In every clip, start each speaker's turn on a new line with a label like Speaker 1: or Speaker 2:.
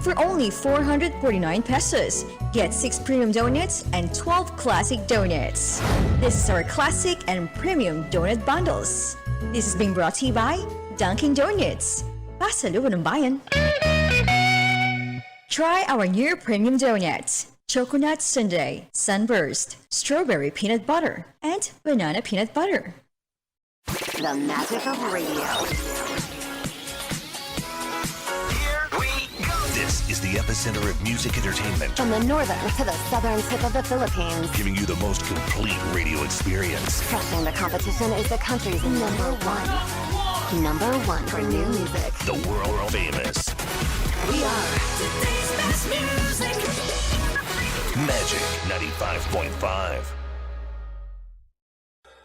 Speaker 1: for only 449 pesos. Get 6 premium donuts and 12 classic donuts. This is our classic and premium donut bundles. This is being brought to you by Dunkin' Donuts. Pasalubong ng bayan. Try our new premium donuts. Chocolate Sundae, Sunburst, Strawberry Peanut Butter, and Banana Peanut Butter.
Speaker 2: The magic of radio.
Speaker 3: Here we go. This is the epicenter of music entertainment.
Speaker 2: From the northern to the southern tip of the Philippines.
Speaker 3: Giving you the most complete radio experience.
Speaker 2: Crushing the competition is the country's number one. Number one for new music.
Speaker 3: The world famous.
Speaker 2: We are
Speaker 4: Today's best music.
Speaker 3: Magic 95.5.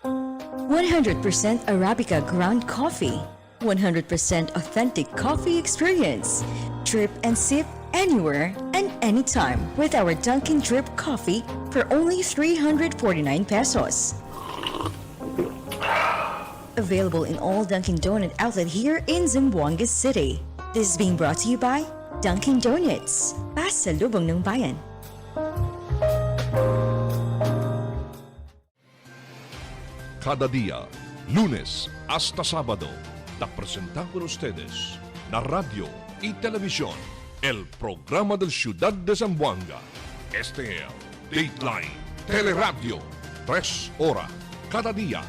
Speaker 1: 100% Arabica ground coffee. 100% authentic coffee experience. Drip and sip anywhere and anytime with our Dunkin' Drip coffee for only 349 pesos. Available in all Dunkin' Donut outlet here in Zamboanga City. This is being brought to you by Dunkin' Donuts. Pasalubong ng bayan.
Speaker 5: Cada día, lunes hasta sábado, te presentan con ustedes la radio y televisión, el programa del Ciudad de Zamboanga. Este es el Dateline Teleradyo, 3 horas cada día.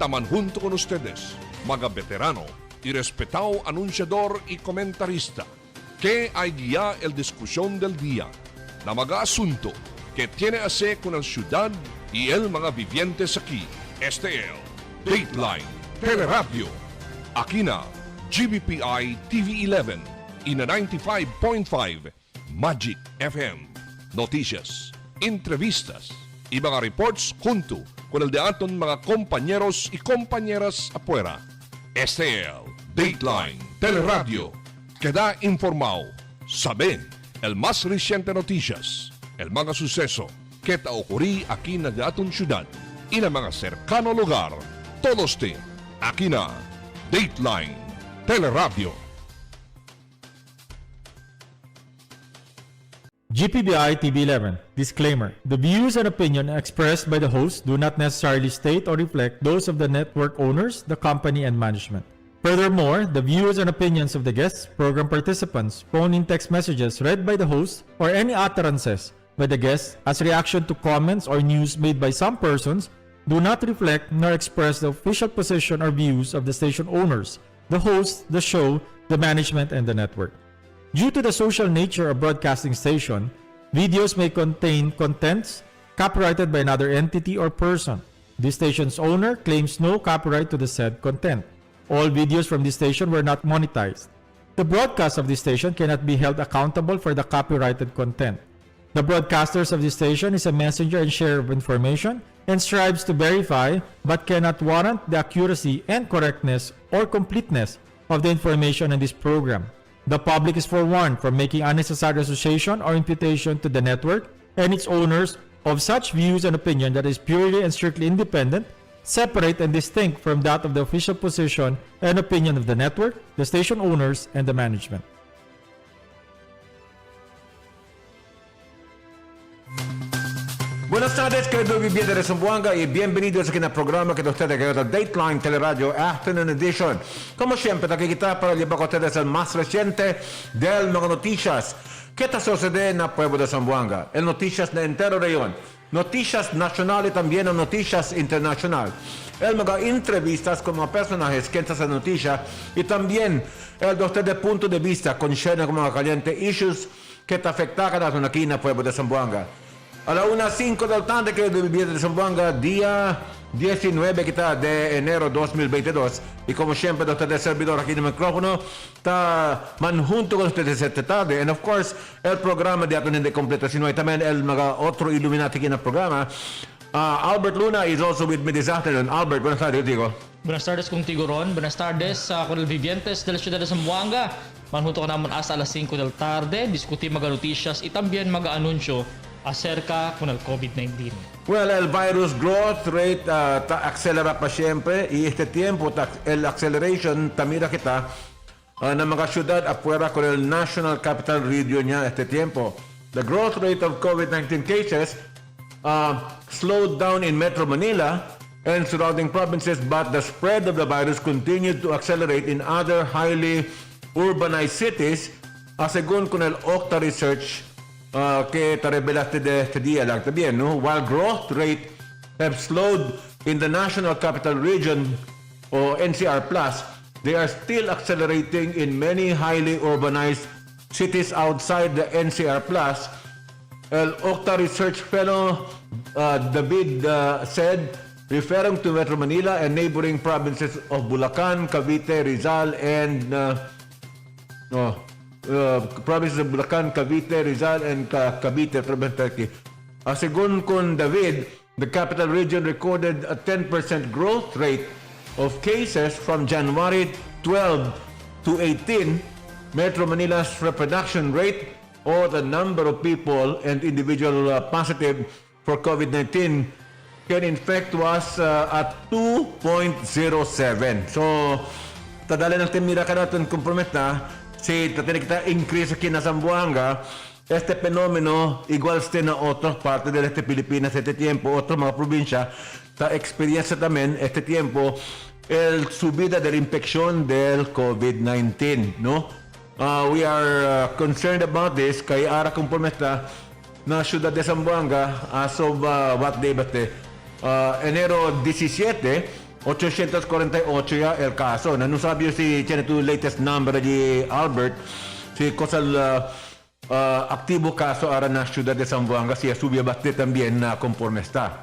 Speaker 5: Taman junto con ustedes, mga veterano y respetado anunciador y comentarista, que hay guía el discusión del día, na mga asunto que tiene a ver con la ciudad y el mga vivientes aquí. Este es Dateline Teleradyo. Aquí na GBPI TV11 y na 95.5 Magic FM. Noticias, entrevistas y mga reports junto con el de aton mga compañeros y compañeras afuera. Este es Dateline Teleradyo. Queda informado, sabe el más reciente noticias, el mga suceso que ta ocurrí aquí na aton ciudad y na mga cercano lugar. Todos te aquí na Dateline Teleradyo.
Speaker 6: GPBI TV11. Disclaimer. The views and opinion expressed by the host do not necessarily state or reflect those of the network owners, the company, and management. Furthermore, the views and opinions of the guests, program participants, phone-in text messages read by the host, or any utterances by the guests as reaction to comments or news made by some persons do not reflect nor express the official position or views of the station owners, the host, the show, the management, and the network. Due to the social nature of broadcasting station, videos may contain contents copyrighted by another entity or person. The station's owner claims no copyright to the said content. All videos from this station were not monetized. The broadcast of this station cannot be held accountable for the copyrighted content. The broadcasters of this station is a messenger and sharer of information and strives to verify but cannot warrant the accuracy and correctness or completeness of the information in this program. The public is forewarned from making unnecessary association or imputation to the network and its owners of such views and opinion that is purely and strictly independent, separate and distinct from that of the official position and opinion of the network, the station owners, and the management.
Speaker 7: Buenas tardes, querido viviente de Zamboanga, y bienvenidos aquí en el programa que ustedes que es el Dateline Teleradyo Afternoon Edition. Como siempre, nakikita para llevar a ustedes el más reciente del mga noticias que está sucediendo en el pueblo de Zamboanga. El noticias de entero región, noticias nacional y también noticias internacional. El mga entrevistas con los personajes que están en la noticia y también el de ustedes punto de vista con mga calientes issues que te afectan aquí en el pueblo de Zamboanga. A la 1:05 de la tarde, que viviente de Zamboanga, día 19 de enero 2022. Y como siempre, el servidor aquí en el micrófono está manjunto con ustedes esta tarde. And of course, el programa de atin hindi completo, sino también el mga otro Illuminati aquí en el programa. Albert Luna is also with me this afternoon. Albert, buenas tardes, digo.
Speaker 8: Buenas tardes kung Tigoron. Buenas tardes con el vivientes de la ciudad de Zamboanga. Manjunto ka naman hasta alas 5 de la tarde. Discutir mga noticias y también mga anunsyo acerca con el COVID-19.
Speaker 7: Well, el virus growth rate acelera pa siyempre y este tiempo el acceleration tamira kita ng mga syudad afuera con el National Capital Region niya este tiempo. The growth rate of COVID-19 cases slowed down in Metro Manila and surrounding provinces, but the spread of the virus continued to accelerate in other highly urbanized cities, según con el Octa Research que te revelaste de este día lang también, no? While growth rate have slowed in the National Capital Region o NCR+, they are still accelerating in many highly urbanized cities outside the NCR+. El Octa Research Fellow David said, referring to Metro Manila and neighboring provinces of Bulacan, Cavite, Rizal, and provinces of Bulacan, Cavite, Rizal, and Cavite, province Turkey. Según con David, the capital region recorded a 10% growth rate of cases from January 12 to 18. Metro Manila's reproduction rate, or the number of people and individual positive for COVID-19 can in fact was at 2.07. So, tadala ng timira ka natin comprometa, si tatinig kita increase aquí na Zamboanga, este fenomeno igual este na otras partes de este Pilipinas este tiempo, otros mga probinsya, ta experiencia también este tiempo el subida de la infección del COVID-19, no? We are concerned about this kay ara comprometa na syudad de Zamboanga as of what day ba Enero 17, 848 ya el caso. Nanusabi si tiene tu latest number di Albert, si kosal aktibo kaso ara na syudad de Zamboanga, siya subya batte también na conforme está.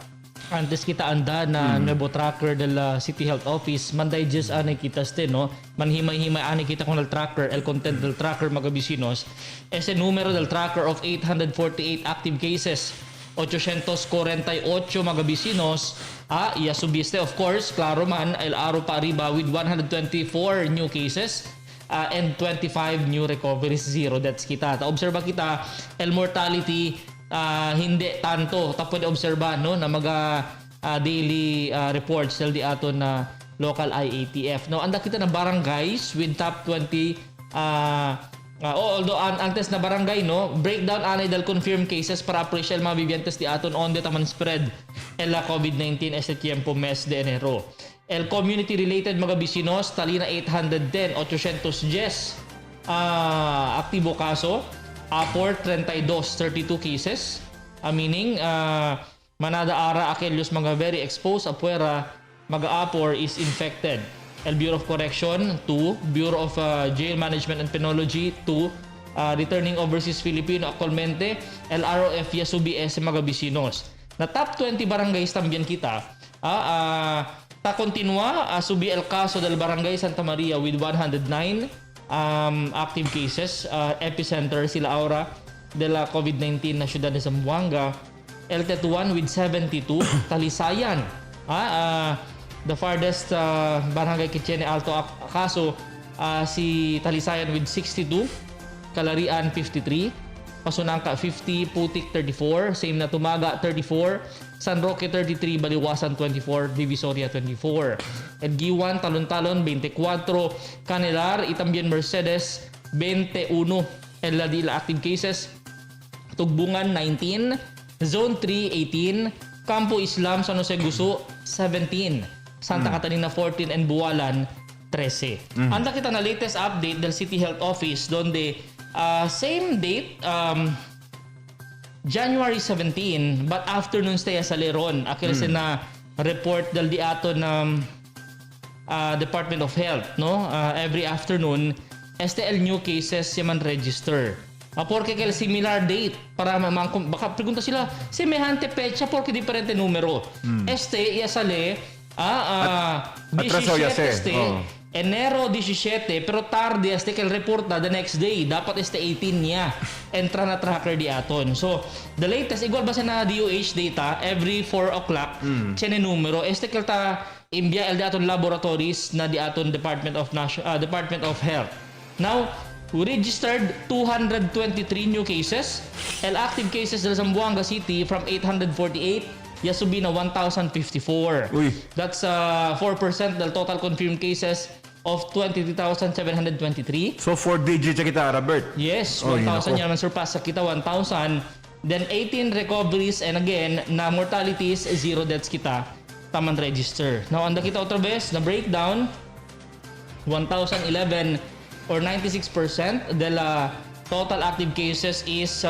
Speaker 8: Antes kita anda na nuevo tracker del City Health Office, manday just anay kita no? Manhimay-himay anay kita con el tracker, el content del tracker mga bisinos. Ese número del tracker of 848 active cases, 848 mga bisinos, iya subiste of course, klaro man, el araw pa arriba with 124 new cases and 25 new recoveries, zero deaths kita. Obserba kita, el mortality hindi tanto pwede obserba no na mga daily reports del di ato na local IATF. No, anda kita na barangays with top 20 although antes na barangay no breakdown anay del confirmed cases para appreciate mga vivientes di aton onde taman spread el COVID-19 este tiempo mes de enero. El community related mga bisinos talina 810 810 aktibo kaso. Apor 32 cases, meaning manada ara aquellos mga very exposed afuera mga apor is infected. El Bureau of Correction 2, Bureau of Jail Management and Penology 2, returning overseas Filipino actualmente el ROF Yasubi S mga bisinos. Na top 20 barangays también kita. Ta continua subi el caso del Barangay Santa Maria with 109 active cases, epicenter sila aura de la COVID-19 na syudad de Zamboanga. El Tetuan with 72, Talisayan, the farthest barangay Kitchene Alto kaso, si Talisayan with 62, Kalarian 53, Pasunangka 50, Putik 34, same na Tumaga 34, San Roque 33, Baliwasan 24, Divisoria 24. Edgiwan, Talon-Talon 24, Canelar, Itambien Mercedes 21, El Ladila active cases, Tugbungan 19, Zone 3 18, Campo Islam San Jose Guso 17, Santa Catalina 14 and Buwalan 13. Anda kita na latest update del City Health Office donde same date January 17 but afternoon stay sa Leron akil na report del di ato ng Department of Health no every afternoon STL new cases yaman register porque kel similar date para baka pregunta sila semejante fecha porque diferente numero iya sale 17 Enero 17 pero tarde que el report na the next day dapat 18 niya entra na tracker di aton. So the latest igual ba sa na DOH data every 4 o'clock chene numero que ta imbia el di aton laboratories na di aton Department of Health. Now we registered 223 new cases. El active cases del Zamboanga City from 848 Yasubi na 1,054.
Speaker 7: Uy.
Speaker 8: That's 4% del total confirmed cases of 23,723.
Speaker 7: So 4 digits sa kita, Robert.
Speaker 8: Yes,
Speaker 7: Oh,
Speaker 8: 1,000
Speaker 7: yun
Speaker 8: yan naman surpass sa kita, 1,000. Then 18 recoveries and again, na mortalities, 0 deaths kita, taman register. Now, anda kita otra vez, na breakdown, 1,011 or 96% de la total active cases is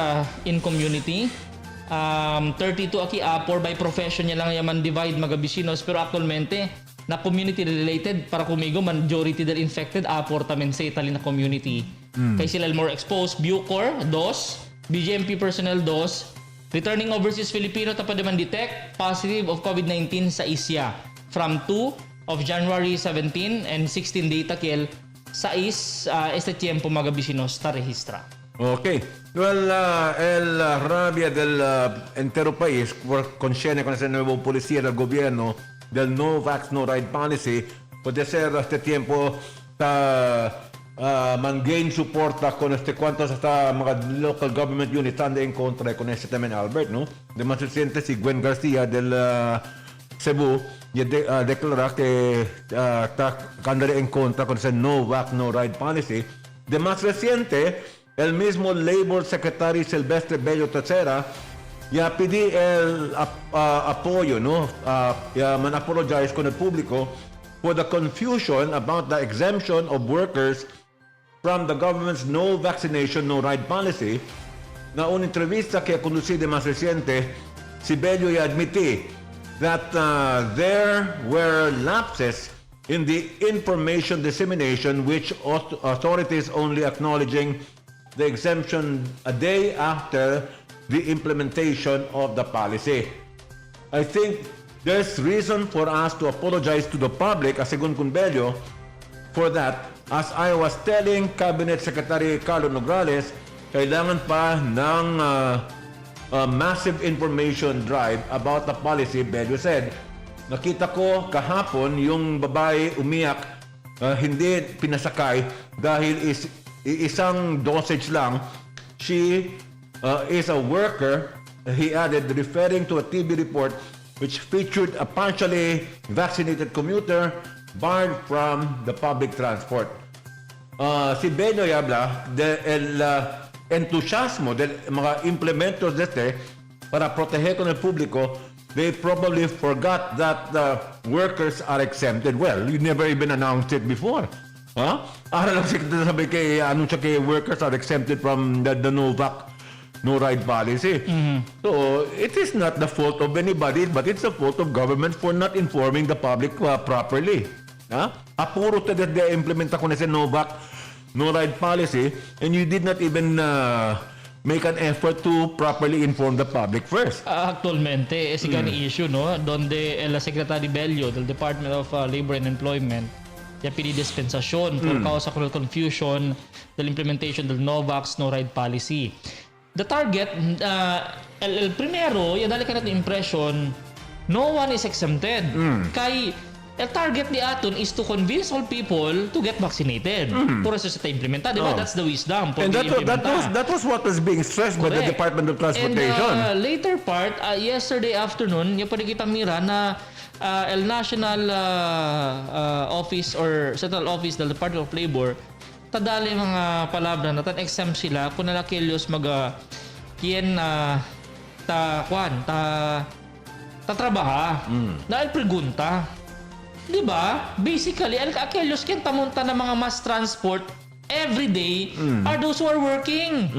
Speaker 8: in community. 32 aki por by profession niya lang yaman divide magabisinos pero actualmente na community related para kumigo majority del infected apor tamen sa Italy na community. Kay sila more exposed Bucor 2, BGMP personnel 2, returning overseas Filipino tapad naman detect positive of COVID-19 sa Isya from 2 of January 17 and 16 data kiel sa este tiempo magabisinos ta registra.
Speaker 7: Okay. Well, el rabia del entero país por consciente con ese nuevo policía del gobierno del no vax no ride policy puede ser este tiempo man-gain suporta con cuantos hasta mga local government units están en contra con este también Albert, ¿no? De más reciente si Gwen Garcia del Cebu ya declara que está en contra con ese no vax no ride policy. De más reciente, el mismo Labor Secretary Silvestre Bello Tacera ya pedí el apoyo, ¿no? Ya man apologize con el público for the confusion about the exemption of workers from the government's no vaccination, no ride policy. Na una entrevista que conducí de más reciente, si Bello ya admití that there were lapses in the information dissemination which authorities only acknowledging the exemption a day after the implementation of the policy. I think there's reason for us to apologize to the public, asegun kun Bello, for that. As I was telling Cabinet Secretary Carlo Nograles, kailangan pa ng massive information drive about the policy, Bello said. Nakita ko kahapon yung babae umiyak, hindi pinasakay dahil isang dosage lang. She is a worker, he added, referring to a TV report which featured a partially vaccinated commuter barred from the public transport. Si Benyo habla del entusiasmo del mga implementos de para proteger con el público. They probably forgot that the workers are exempted. Well, you never even announced it before. Huh? Ara lang sabi kay anunsya kay workers are exempted from the Novak no ride policy. So, it is not the fault of anybody, but it's the fault of government for not informing the public properly. Huh? Apuro ta that they implement ako na sa Novak no ride policy and you did not even make an effort to properly inform the public first.
Speaker 8: Actualmente, ese gani issue, no? Donde el Secretary Bello del Department of Labor and Employment ya pinidispensasyon por causa con confusion del implementation del no vax no ride policy. The target, el primero, ya dali ka natin impression, no one is exempted. Kay el target ni aton is to convince all people to get vaccinated. Por eso sa implementa, di ba? That's the wisdom.
Speaker 7: And that was what was being stressed by the Department of Transportation.
Speaker 8: And later part, yesterday afternoon, yung pa kita mira na el National Office or Central Office del Department of Labor, tadali mga palabra na tan exempt sila kung nalakilyos kien tatrabaha. Dahil pregunta. Di ba? Basically, aquellos kien tamunta ng mga mass transport every day are those who are working.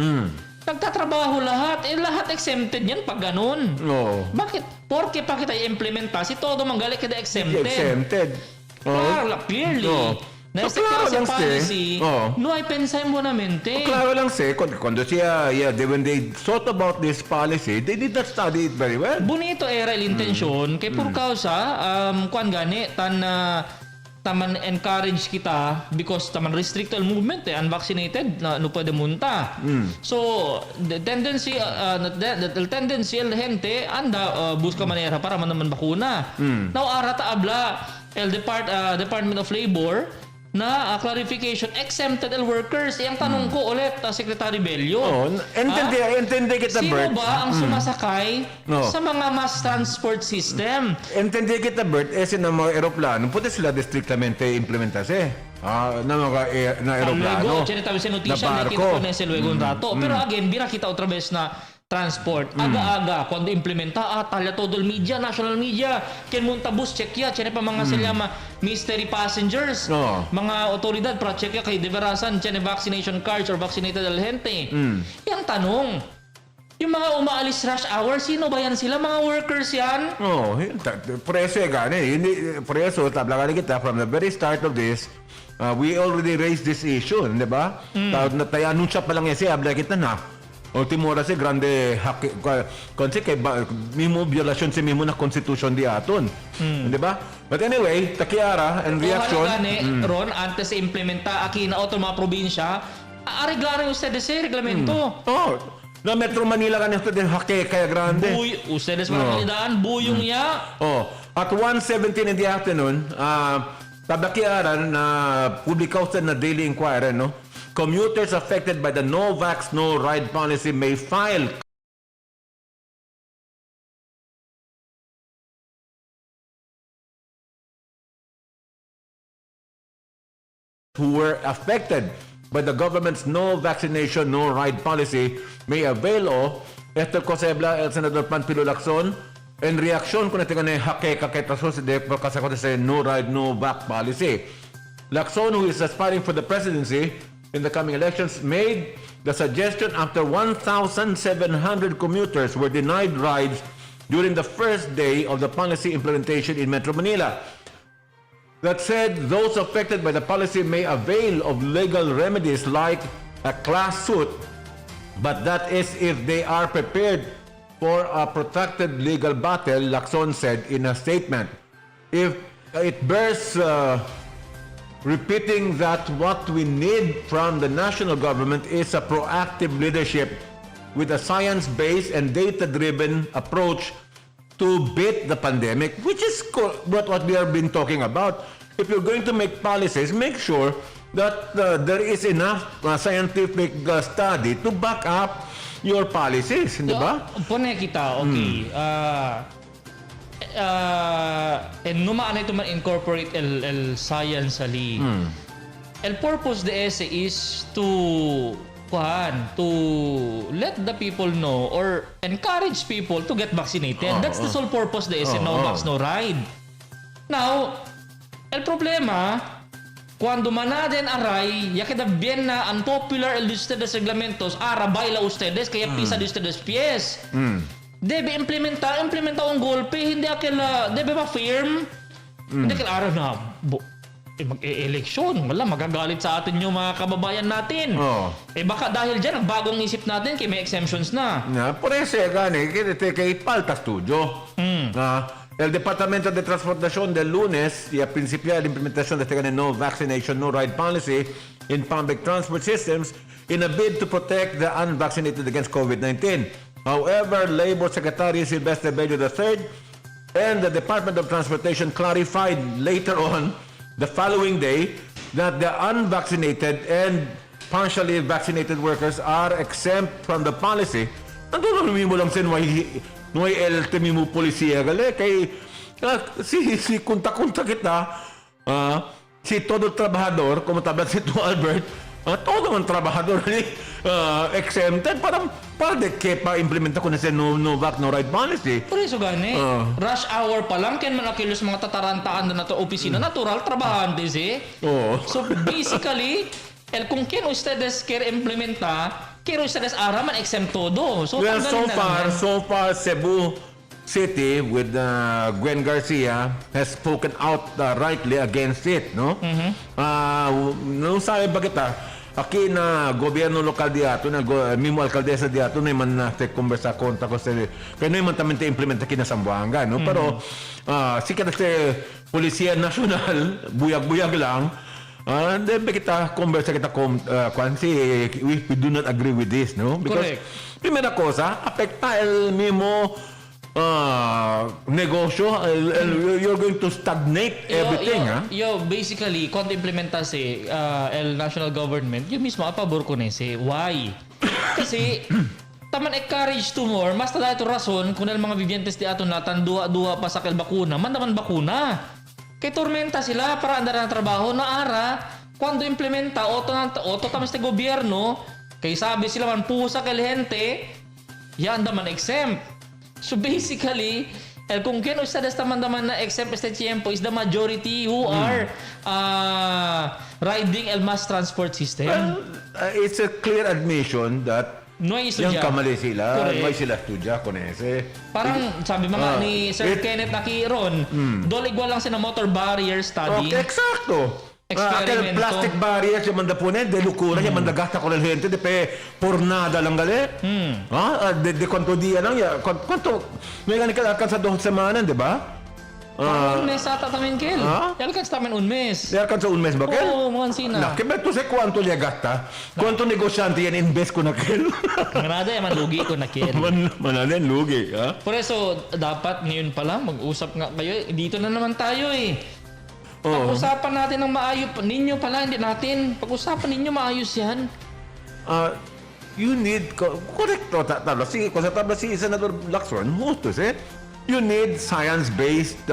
Speaker 8: Nagtatrabaho lahat. Lahat exempted yan pag ganun.
Speaker 7: No.
Speaker 8: Bakit? Porque pa kita i-implementa si todo manggali kada exempted.
Speaker 7: Exempted.
Speaker 8: Claro, clearly.
Speaker 7: No.
Speaker 8: Na
Speaker 7: So, claro
Speaker 8: sa
Speaker 7: lang
Speaker 8: policy, no hay pensar buenamente.
Speaker 7: Claro lang cuando when they thought about this policy, they did not study it very well.
Speaker 8: Bonito era el intention kay por causa kuan gani taman encourage kita because taman restrict el movement unvaccinated na no pwede munta. So the tendency el gente anda busca manera para man bakuna. Now arata abla el Department of Labor na clarification exempted el workers. Yang tanong ko ulit Secretary Bello.
Speaker 7: Entende kita, Bert.
Speaker 8: Sino ba ang sumasakay sa mga mass transport system?
Speaker 7: Entende kita, Bert, na mga aeroplano, pwede sila districtamente implementase. na mga na aeroplano.
Speaker 8: Luego, chine tabi sa notisya,
Speaker 7: na
Speaker 8: nakita
Speaker 7: barko.
Speaker 8: ko na sa luego un rato. Pero again, bira kita otra vez na transport. Aga-aga, cuando implementa, talya todo el media, national media, ken munta bus, check ya, chine pa mga sila mystery passengers,
Speaker 7: Oo.
Speaker 8: mga otoridad, para check ya kay Deverasan, chine vaccination cards or vaccinated al gente. Yang tanong, yung mga umaalis rush hour, sino ba yan sila? Mga workers yan?
Speaker 7: Oh, preso gani. Hindi preso tablagan kita from the very start of this. We already raised this issue, di ba? Na tayo anunsya pa lang yan siya, habla kita na. Ultimo oras grande konse kay mimo violation si mimo na constitution di aton. Di ba? But anyway, takiara and reaction.
Speaker 8: Ron, antes sa implementa, aki na otro mga probinsya, arreglaron ustedes ese reglamento.
Speaker 7: Na Metro Manila kanina ito din hake kaya grande.
Speaker 8: Ustedes maramidaan, buyong ya.
Speaker 7: At 1:17 in the afternoon, tabakiaran na publikaw sa na Daily Inquirer, no? Commuters affected by the no vax, no ride policy may file who were affected by the government's no vaccination, no ride policy may avail o esto ko sa el Senador Panfilo Lacson en reaksyon ko na tingnan na hake kaketaso sa kasakot sa no ride, no vac policy. Lacson, who is aspiring for the presidency in the coming elections, made the suggestion after 1,700 commuters were denied rides during the first day of the policy implementation in Metro Manila. That said, those affected by the policy may avail of legal remedies like a class suit, but that is if they are prepared for a protracted legal battle, Lacson said in a statement. If it bears repeating that what we need from the national government is a proactive leadership with a science-based and data-driven approach to beat the pandemic, which is what we have been talking about. If you're going to make policies, make sure that there is enough scientific study to back up your policies, di ba?
Speaker 8: Pone kita, okay. Numa ito man incorporate el science ali. El purpose de ese is to let the people know or encourage people to get vaccinated. That's the sole purpose de ese no vax, no ride. Now, el problema, cuando manaden aray, ya queda bien na unpopular el de ustedes reglamentos, baila ustedes, kaya pisa de ustedes pies. Debe implementa un golpe, hindi akala, debe ba firm? Hindi akala araw na, mag-eleksyon, wala, magagalit sa atin yung mga kababayan natin. Baka dahil dyan, ang bagong isip natin, kaya may exemptions na.
Speaker 7: Por eso, gani, kay palta studio. El Departamento de Transportación del lunes y a principiar la implementación de este no vaccination, no ride policy in public transport systems in a bid to protect the unvaccinated against COVID-19. However, Labor Secretary Sylvester Bello III and the Department of Transportation clarified later on the following day that the unvaccinated and partially vaccinated workers are exempt from the policy. Nandun mo lang sin Noy el temi mo polisiya gali kay si kunta-kunta kita si todo trabajador como tablat si tu Albert todo ang trabajador exempted para de que pa implementa ko na sa no vac no ride policy.
Speaker 8: Por eso gani, rush hour pa lang ken man akilos mga tatarantaan na to opisina natural trabajantes So basically kung quién ustedes quiere implementa, quiero ustedes araman exempt todo. So,
Speaker 7: well, so far, Cebu City with Gwen Garcia has spoken out rightly against it, no? Nung sabi ba kita, aki na gobyerno lokal diato, na mimo alkaldesa diato, na man natin konversa konta ko sa kaya na man tamin te implementa kina Sambuanga, no? Pero, sikat na Polisiya Nasyonal, buyag-buyag lang, debe kita conversa kita we do not agree with this, no? Because primera cosa, afecta el mismo negosyo, you're going to stagnate everything,
Speaker 8: basically, kung implementase el national government, yung mismo apabor ko nese. Why? Kasi taman encourage to more, mas tada ito rason kung mga vivientes di aton natan duha pa sa bakuna, man naman bakuna. Kay tormenta sila para andar na trabaho na ara Cuando implementa, auto tamis na gobyerno, kay sabi sila man pusa kay gente, yan daman exempt. So basically, kung kino ustedes naman na exempt este tiempo is the majority who are riding el mass transport system.
Speaker 7: It's a clear admission that
Speaker 8: No hay
Speaker 7: yung
Speaker 8: estudya.
Speaker 7: kamali sila,
Speaker 8: Correct.
Speaker 7: may sila estudya con ese.
Speaker 8: Parang sabi mga ni Sir Kenneth Nakiron, doligwa lang sa motor barrier study.
Speaker 7: Okay, exacto. Aquel
Speaker 8: Experimento.
Speaker 7: plastic barriers yung manda po de locura, yung manda gasta con la gente, de pe por nada lang gali. De cuánto día lang, ya, cuánto, may gani ka alcanza 2 semanas, di ba?
Speaker 8: Un mes ata tamen kel. Yalkan sa tamen un mes.
Speaker 7: Le alcanza un mes ba, Kel?
Speaker 8: Oo, mga sina.
Speaker 7: Que me tú sé cuánto le gasta, cuánto negosyante yan invest ko na, Kel.
Speaker 8: Ang nada yaman lugi ko na kel.
Speaker 7: Manalin, lugi, ha?
Speaker 8: Por eso, dapat ngayon pala, mag-usap nga kayo. Dito na naman tayo eh. Pag-usapan natin ng maayos. Ninyo pala, hindi natin. Pag-usapan ninyo maayos yan.
Speaker 7: You need, correcto, tabla, sí, cosa tabla, sí, Senador Lacson, justos, eh? You need science-based,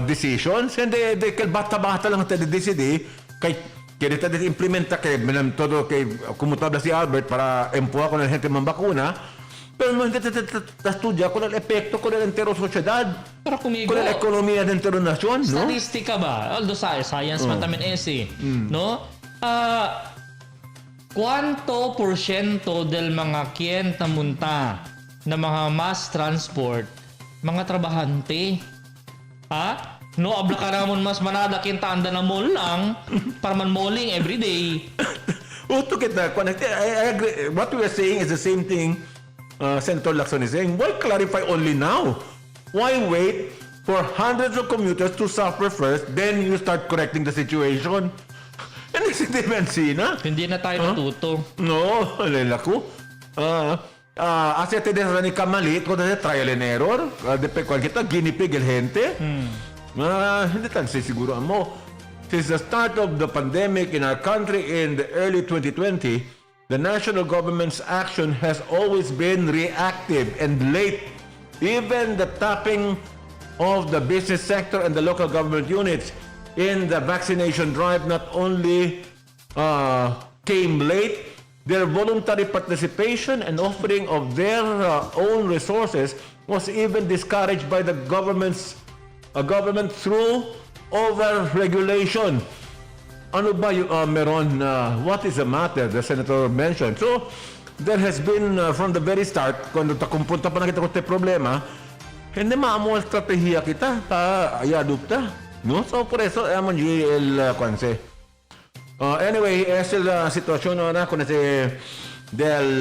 Speaker 7: decisions, and de que bata-bata lang tayo decide, kay kita tayo implementa kay todo kay kumutabla si Albert para empuha con la gente mambakuna, pero no hindi estudia con el epekto con el entero sociedad,
Speaker 8: Pero kumigo,
Speaker 7: con la economía del entero nasyon, no?
Speaker 8: statistika ba? Although science man tamen ese. No? Kwanto porsyento del mga kliyenta munta na mga mass transport, mga trabahante? Ha? No, abla ka namon mas manada kinta anda na mall lang para man malling everyday.
Speaker 7: To get that connected, I agree. What we are saying is the same thing Senator Lacson is saying. Why clarify only now? Why wait for hundreds of commuters to suffer first, then you start correcting the situation? And it's hindi bensina.
Speaker 8: Hindi na tayo natuto.
Speaker 7: No, alala ko. Así te dejas ni kamalit kung trial and error. Depende kung kita, ginipig el gente. Hindi tayo sisiguro mo. Since the start of the pandemic in our country in the early 2020, the national government's action has always been reactive and late. Even the tapping of the business sector and the local government units in the vaccination drive not only came late, their voluntary participation and offering of their own resources was even discouraged by the government through over-regulation. Ano ba yung meron? What is the matter? The senator mentioned. So, there has been from the very start, kung kumpunta pa na kita kung tayo problema, hindi maamo ang strategiya kita, ayadupta. No? So, por eso, amon el conse. Anyway, esa es la situación ahora con ese del,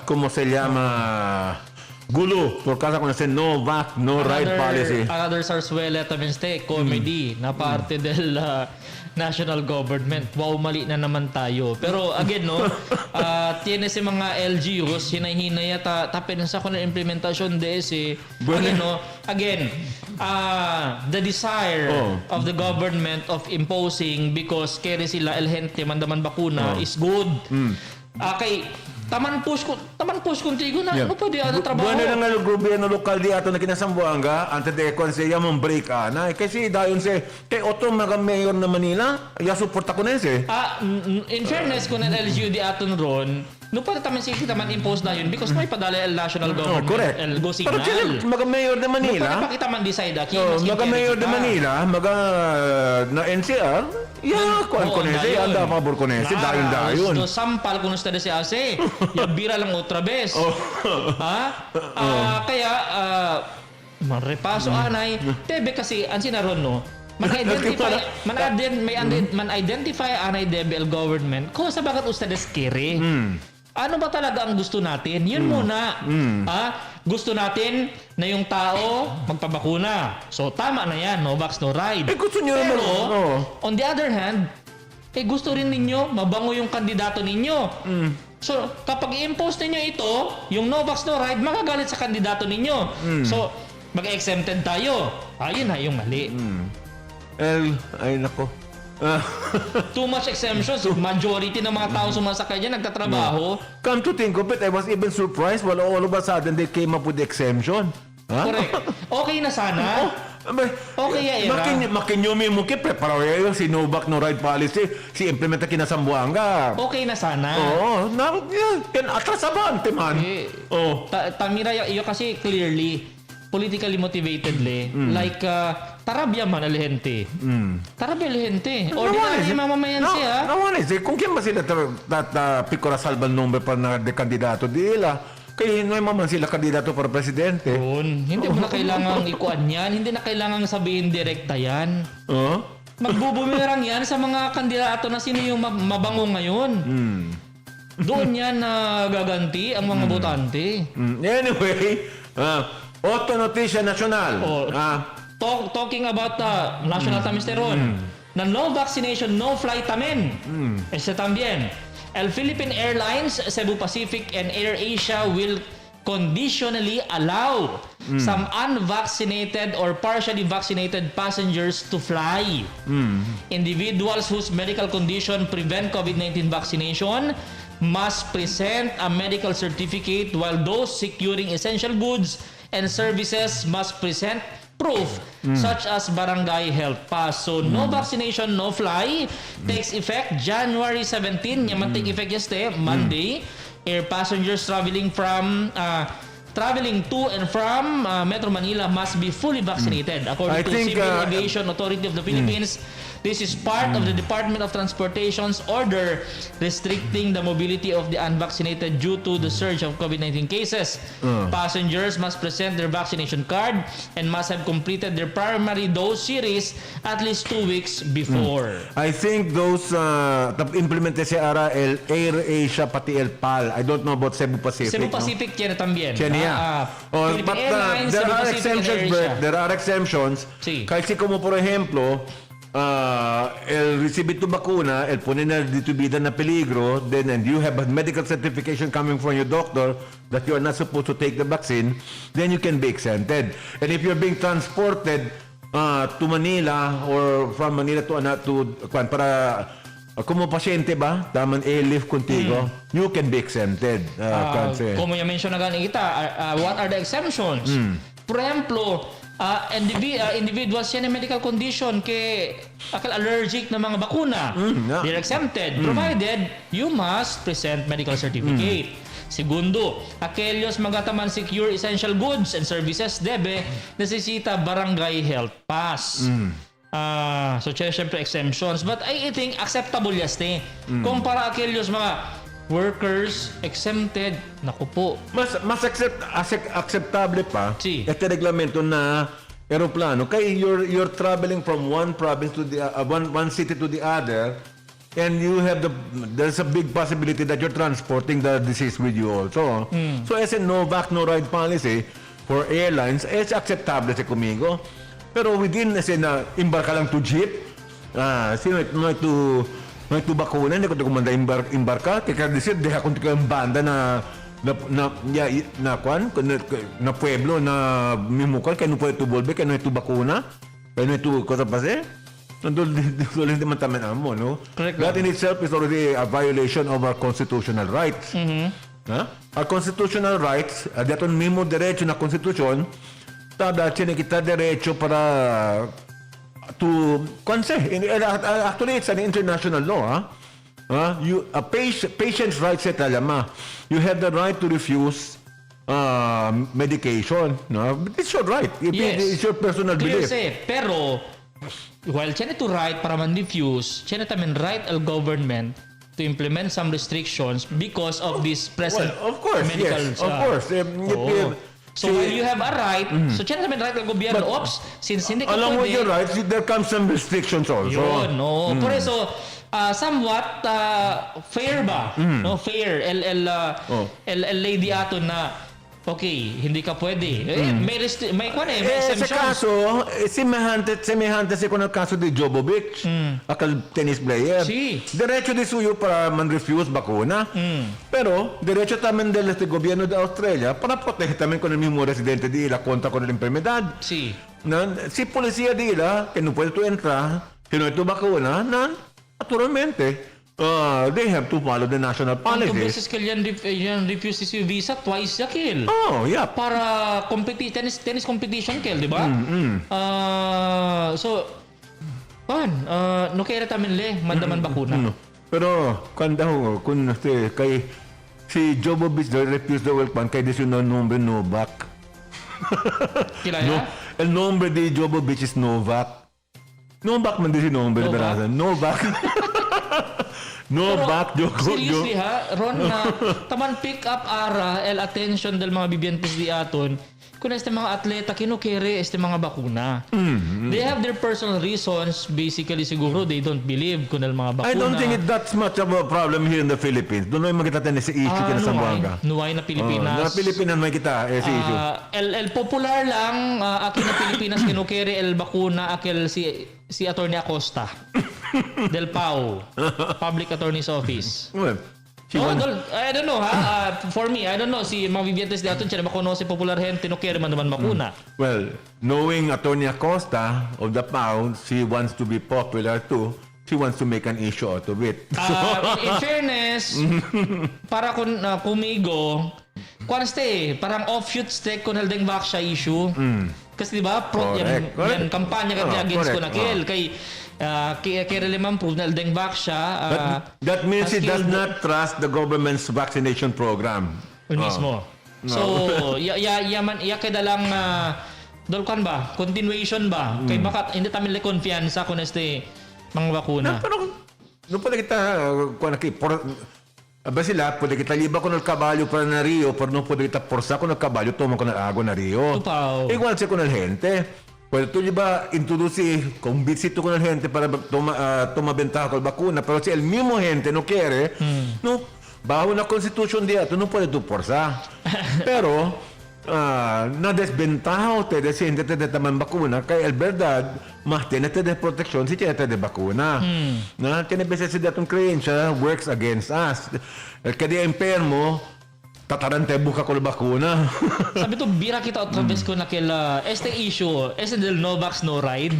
Speaker 7: ¿cómo se llama? Gulo, por causa con ese no vac, no ride policy.
Speaker 8: Another sarsuela también comedy na parte del national government. Wow, mali na naman tayo. Pero again, no, tiene si mga LGUs, hinay-hinay tapinsa ko na implementasyon de ese. Again, no, the desire of the government of imposing because kere sila el gente mandaman bakuna is good. Kay taman push contigo na ano pa di ano trabaho.
Speaker 7: Bueno lang ang gobyerno lokal di ato na kinasambuanga ante de konseya mong break na kasi dayon se kay otro mga mayor na Manila ya suporta ko nese.
Speaker 8: In fairness kun ang LGU di aton ron no pa taman sisi taman impose na yun because may padala el national government
Speaker 7: correct.
Speaker 8: el go signal.
Speaker 7: Pero sila mga mayor de Manila.
Speaker 8: No pa pakita man decide
Speaker 7: mga mayor de Manila mga na NCR kuan ko nese anda pabor ko nese dayon.
Speaker 8: So sampal kun ustedes si ase. Ya bira lang otra vez. Kaya repaso anay tebe kasi ang sinaron no man-identify anay DBL government kung sa bakit ustedes kere. Ano ba talaga ang gusto natin? Yun muna. Gusto natin na yung tao magpabakuna. So tama na yan, no vax no ride.
Speaker 7: Gusto niyo naman.
Speaker 8: On the other hand, gusto rin ninyo mabango yung kandidato ninyo. So, kapag i-impose ninyo ito, yung no vax no ride, magagalit sa kandidato ninyo. So, mag-exempted tayo. Ayun na yung mali.
Speaker 7: Ay nako.
Speaker 8: Too much exemptions. Majority ng mga tao sumasakay dyan, nagtatrabaho.
Speaker 7: Come to think of it, I was even surprised when all of a sudden they came up with the exemption.
Speaker 8: Correct. Okay na sana. Okay, era.
Speaker 7: Makinyumi mo ki preparo yung si Novak no ride policy, si implementa kinasambuanga.
Speaker 8: Okay na sana.
Speaker 7: Oo, yan atrasabante man. Oh.
Speaker 8: Tamira, iyo kasi clearly politically motivated like tarabya man alihente. Tarabya alihente. Ordinary mamamayan siya.
Speaker 7: Nawanis eh. Kung kaya ba sila pikora salban number pa na de kandidato dila, kaya hindi naman sila kandidato para presidente.
Speaker 8: Hindi mo na kailangang ikuan yan. Hindi na kailangang sabihin direkta yan. Magbubumirang yan sa mga kandidato na sino yung mabango ngayon. Doon yan na gaganti ang mga botante.
Speaker 7: Anyway, Otto Noticia Nacional.
Speaker 8: Talking about national tamisteron. Na no vaccination, no flight tamen. Ese también. El Philippine Airlines, Cebu Pacific, and AirAsia will conditionally allow some unvaccinated or partially vaccinated passengers to fly. Individuals whose medical condition prevent COVID-19 vaccination must present a medical certificate, while those securing essential goods and services must present proof such as barangay health pass. So no vaccination, no fly takes effect January 17. Yaman take effect yesterday, Monday. Air passengers traveling to and from Metro Manila must be fully vaccinated according to Civil Aviation Authority of the Philippines. This is part of the Department of Transportation's order restricting the mobility of the unvaccinated due to the surge of COVID-19 cases. Passengers must present their vaccination card and must have completed their primary dose series at least 2 weeks before.
Speaker 7: I think those implemented si el AirAsia pati el PAL. I don't know about Cebu Pacific.
Speaker 8: Cebu Pacific tiene también.
Speaker 7: But there are exceptions, Bert. There are exemptions.
Speaker 8: Sí.
Speaker 7: Kasi como por ejemplo, el recibir tu vacuna, el poner na dito vida na peligro, then and you have a medical certification coming from your doctor that you are not supposed to take the vaccine, then you can be exempted. And if you're being transported to Manila or from Manila to para como pasyente ba, daman airlift contigo, you can be exempted.
Speaker 8: Como ya mention na ganin kita, what are the exemptions? Por ejemplo, individuals yan may medical condition kay allergic na mga bakuna. They're exempted provided you must present medical certificate. Segundo, aquellos magataman secure essential goods and services debe necesita barangay health pass. So syempre exemptions, but I think acceptable yaste. Kung para aquellos mga workers exempted, naku po.
Speaker 7: Mas acceptable pa
Speaker 8: Si.
Speaker 7: este reglamento na eroplano kay you're traveling from one province to the one city to the other, and there's a big possibility that you're transporting the disease with you also. So as a no vac no ride policy for airlines is acceptable sa kumigo, pero within as in embarka lang to jeep, sino no ito bakuna, hindi ko ito kumanda embarka. Kaya decir, deha ko ito kayong banda na pueblo na mimukal, kaya no po ito bolbe, kaya no ito bakuna, kaya no ito kasapase. Nandun naman taman mo, no?
Speaker 8: Correct.
Speaker 7: That in itself is already a violation of our constitutional rights. Our constitutional rights, daton mimo derecho na konstitusyon, tada kita derecho para to actually it's an international law. Patient's rights sa talama. You have the right to refuse medication. No? It's your right. It's your personal
Speaker 8: Clear
Speaker 7: belief.
Speaker 8: Pero while tiyan ito right para man-diffuse, tiyan naman right al government to implement some restrictions because of this present
Speaker 7: Of course,
Speaker 8: medical
Speaker 7: yes. Of course.
Speaker 8: So while you have a right, so tiyan naman right al gobyerno, since hindi ka
Speaker 7: along with
Speaker 8: pwede,
Speaker 7: your rights, there comes some restrictions also.
Speaker 8: yun, no. Por eso, somewhat fair ba? No, fair. El lady ato na okay, hindi ka pwede. May exemptions.
Speaker 7: Sa kaso, semejante sa kung kaso di Jobovic, akal tennis player.
Speaker 8: Si.
Speaker 7: Derecho di suyo para man-refuse bakuna. Pero, derecho tamen del gobierno de Australia para proteger tamen con el mismo residente di ila contra con la enfermedad.
Speaker 8: Si.
Speaker 7: Si policía di ila, que no puede tu entrar, que no es tu bakuna, naturalmente, they have to follow the national
Speaker 8: Ang
Speaker 7: policy.
Speaker 8: beses ka yan refuses yung visa, twice ya kill.
Speaker 7: Oh, yeah.
Speaker 8: Para tennis competition kill, di ba? So, no kaya tamin le, mandaman bakuna.
Speaker 7: Pero, kanda ho, kung kay si Jovovich refused the welcome kay di no nombre Novak.
Speaker 8: Kilaya?
Speaker 7: No, el nombre de Jovovich is Novak. Novak man di si nombre
Speaker 8: Novak?
Speaker 7: berasan. Novak. Novak,
Speaker 8: Seriously ha, Ron, na taman pick up ara el attention del mga bibiyentes di aton kung este mga atleta kinukere este mga bakuna. They have their personal reasons. Basically, siguro they don't believe kung el mga bakuna.
Speaker 7: I don't think that's much of a problem here in the Philippines. Doon ay makita tayo si issue kina Sambuanga.
Speaker 8: Nuway na Pilipinas.
Speaker 7: Na Pilipinas may kita si issue.
Speaker 8: El popular lang akin na Pilipinas kinukere el bakuna akil si Attorney Acosta del PAO, Public Attorney's Office.
Speaker 7: Well,
Speaker 8: I don't know ha. For me, I don't know si mga bibiyentes di aton siya na makuno si popular gente no kere man naman makuna.
Speaker 7: well, knowing Attorney Acosta of the PAO, she wants to be popular too. She wants to make an issue out of it.
Speaker 8: In fairness, para kung kumigo, parang offshoot stake kung haldeng back siya issue. Kasi di ba,
Speaker 7: Correct.
Speaker 8: yan kampanya ka against ko
Speaker 7: Correct.
Speaker 8: na kill. Kay Releman prove na haldeng back siya.
Speaker 7: That means he does not trust the government's vaccination program.
Speaker 8: Mismo. So, yaman kadalang dolkan ba? Continuation ba? Kay baka hindi tamin le konfiansa kung este mga bakuna.
Speaker 7: Pero, no pala kita, ba sila, pwede kita liba ko ng kabalyo para na Rio, pero no pwede kita porsa ko ng kabalyo, tuma ko ng ago na Rio.
Speaker 8: Tupaw.
Speaker 7: Igual siya ko ng gente. Pwede to liba, introduce, convincito ko ng gente para tumabenta ko ng bakuna, pero si el mismo gente no quiere, no, bajo na constitution diya, no pwede to porsa. Pero, na desventaja ustedes si hindi te taman bakuna kay el verdad mas tiene te de protección si tiene te de bakuna na tiene veces si datong creencia works against us el que di enfermo tatarante buka ko bakuna.
Speaker 8: Sabi to bira kita otra vez ko nakila este issue del no vax no ride.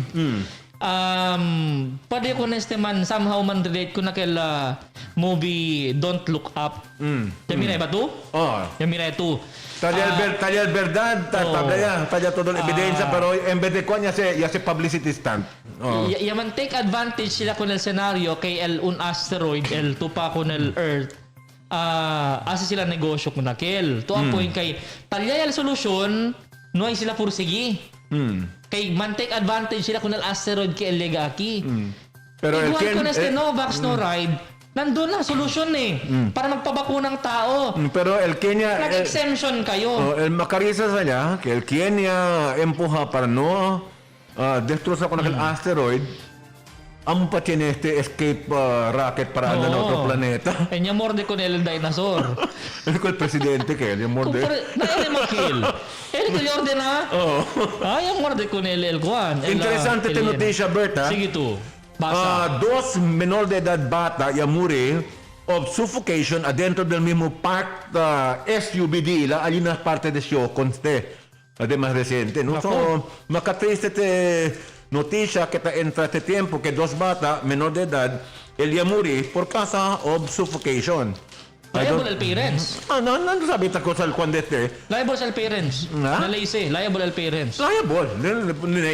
Speaker 8: Pwede ko na este man somehow man relate ko nakila movie Don't Look Up. Yamira ba to? Yamira to.
Speaker 7: Talla el verdad, talla todo la evidencia, pero en vez de coña ya se publicity stunt.
Speaker 8: Yaman take advantage sila kun el scenario kay un asteroid el tupa kun el Earth. Asa sila negosyo kun nakil. To ang point kay talya el solusyon, no ay sila pursigi. Kay man take advantage sila kun el asteroid kay el legaki.
Speaker 7: Pero
Speaker 8: igual kun este no vax no ride. Nandun na, solusyon para magpabakunang tao.
Speaker 7: Pero el Kenya...
Speaker 8: Nag-exemption kayo.
Speaker 7: El macarisa sa niya, que el Kenya empuja para no destrozar con aquel asteroid, ang pa tiene este escape rocket para andar a otro planeta.
Speaker 8: Enya morde con el dinosaur.
Speaker 7: El presidente que él morde.
Speaker 8: Na ele makil. Ele ko orde na. Ay, morde con el Juan.
Speaker 7: Interesante te noticia, Berta.
Speaker 8: Sige tu.
Speaker 7: Dos menor de edad bata yamuri of suffocation adentro del mismo park SUV dila allí na parte de show conste además reciente no so macatriste te noticia que te entra este tiempo que dos bata menor de edad el yamuri por causa of suffocation.
Speaker 8: Liable al parents.
Speaker 7: No sabi ta cosa el cuando este.
Speaker 8: Liable al parents. Nalaise, liable al parents.
Speaker 7: Liable.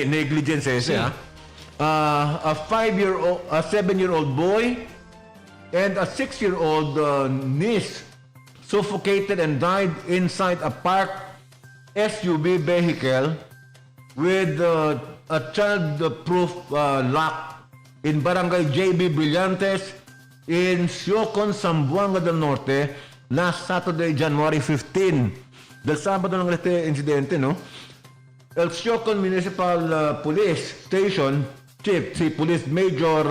Speaker 7: Negligence ese a 7-year-old boy and a 6-year-old niece suffocated and died inside a parked SUV vehicle with a child-proof lock in Barangay JB Brillantes in Siocon, Zamboanga del Norte last Saturday, January 15. Del Sabado ng este incidente, no? El Siocon Municipal Police Station Chief, si Police Major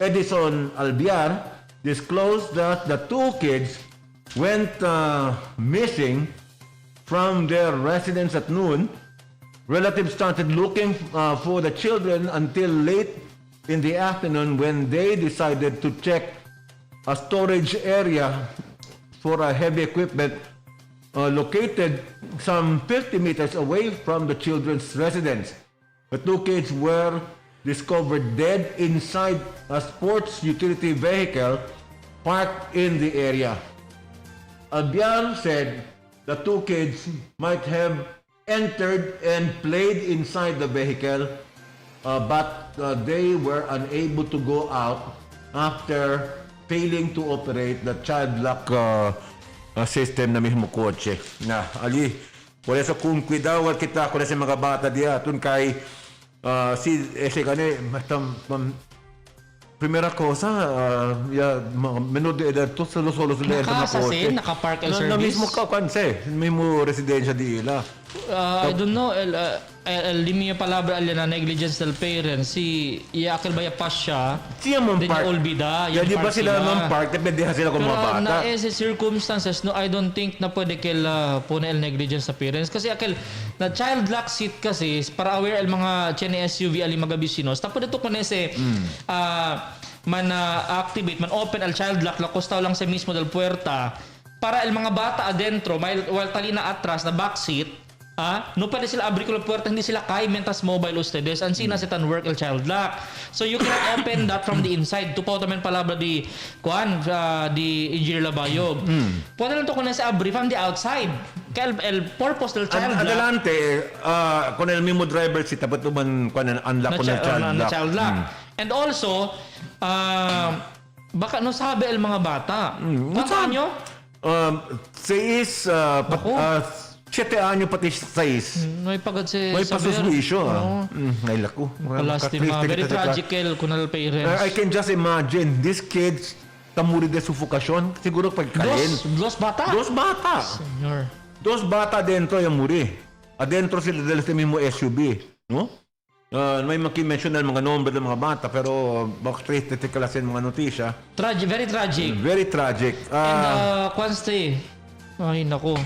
Speaker 7: Edison Albiar disclosed that the two kids went missing from their residence at noon. Relatives started looking for the children until late in the afternoon when they decided to check a storage area for a heavy equipment located some 50 meters away from the children's residence. The two kids were discovered dead inside a sports utility vehicle parked in the area. Albian said the two kids might have entered and played inside the vehicle, but they were unable to go out after failing to operate the child lock system na mismo kotse. Na, ali, wala sa kung kuidawal kita, kung sa mga bata diya, tun kay si ese kani, primera cosa, menor de edad to solo sila sa mga kotse.
Speaker 8: Naka-park el
Speaker 7: Na
Speaker 8: service.
Speaker 7: mismo ka kanse, mismo residensya di ila.
Speaker 8: I don't know, di mia palabra alya na negligence del parents. Si Yakil Baya Pasha,
Speaker 7: Siya mong
Speaker 8: din
Speaker 7: park.
Speaker 8: yung olbida,
Speaker 7: Ya, di ba sila ng park, dependehan sila kung
Speaker 8: Pero
Speaker 7: mga bata.
Speaker 8: na ese circumstances, no, I don't think na pwede kila puna el negligence sa parents. Kasi akil, na child lock seat kasi, para aware el mga chene SUV ali mga bisinos, tapos ito kung ese, man activate, man open al child lock, lakostaw lang sa mismo del puerta, para el mga bata adentro, while talina atras na back seat, no pwede sila abri ko ng puerta, hindi sila kaya mentas mobile ustedes, and sina setan work el child lock. So you cannot open that from the inside. Tupaw tamen palabra di di Engineer Labayog. Pwede lang to kung nasa abri from the outside. Kaya el purpose del child lock,
Speaker 7: Adelante, kung el mismo driver si tapat man kung unlock ko ng child lock.
Speaker 8: And also, baka no sabi el mga bata. Baka nyo?
Speaker 7: 7 anyo pati 6.
Speaker 8: May pagod si
Speaker 7: May
Speaker 8: saber.
Speaker 7: pasuswisyo.
Speaker 8: Oo.
Speaker 7: Ay lako.
Speaker 8: Lastima. Very tragical kunal parents.
Speaker 7: I can just imagine, these kids, tamuri de sufokasyon, siguro pagkain.
Speaker 8: Dos bata.
Speaker 7: Dos bata.
Speaker 8: Senyor.
Speaker 7: Dos bata dentro yung muri. Adentro sila dahil sa mismo SUV. No? May maki-mention ng mga nombre ng mga bata, pero bakit triste kalasin mga notisya.
Speaker 8: Tragic, very tragic.
Speaker 7: Very tragic.
Speaker 8: And conste. Ay nako.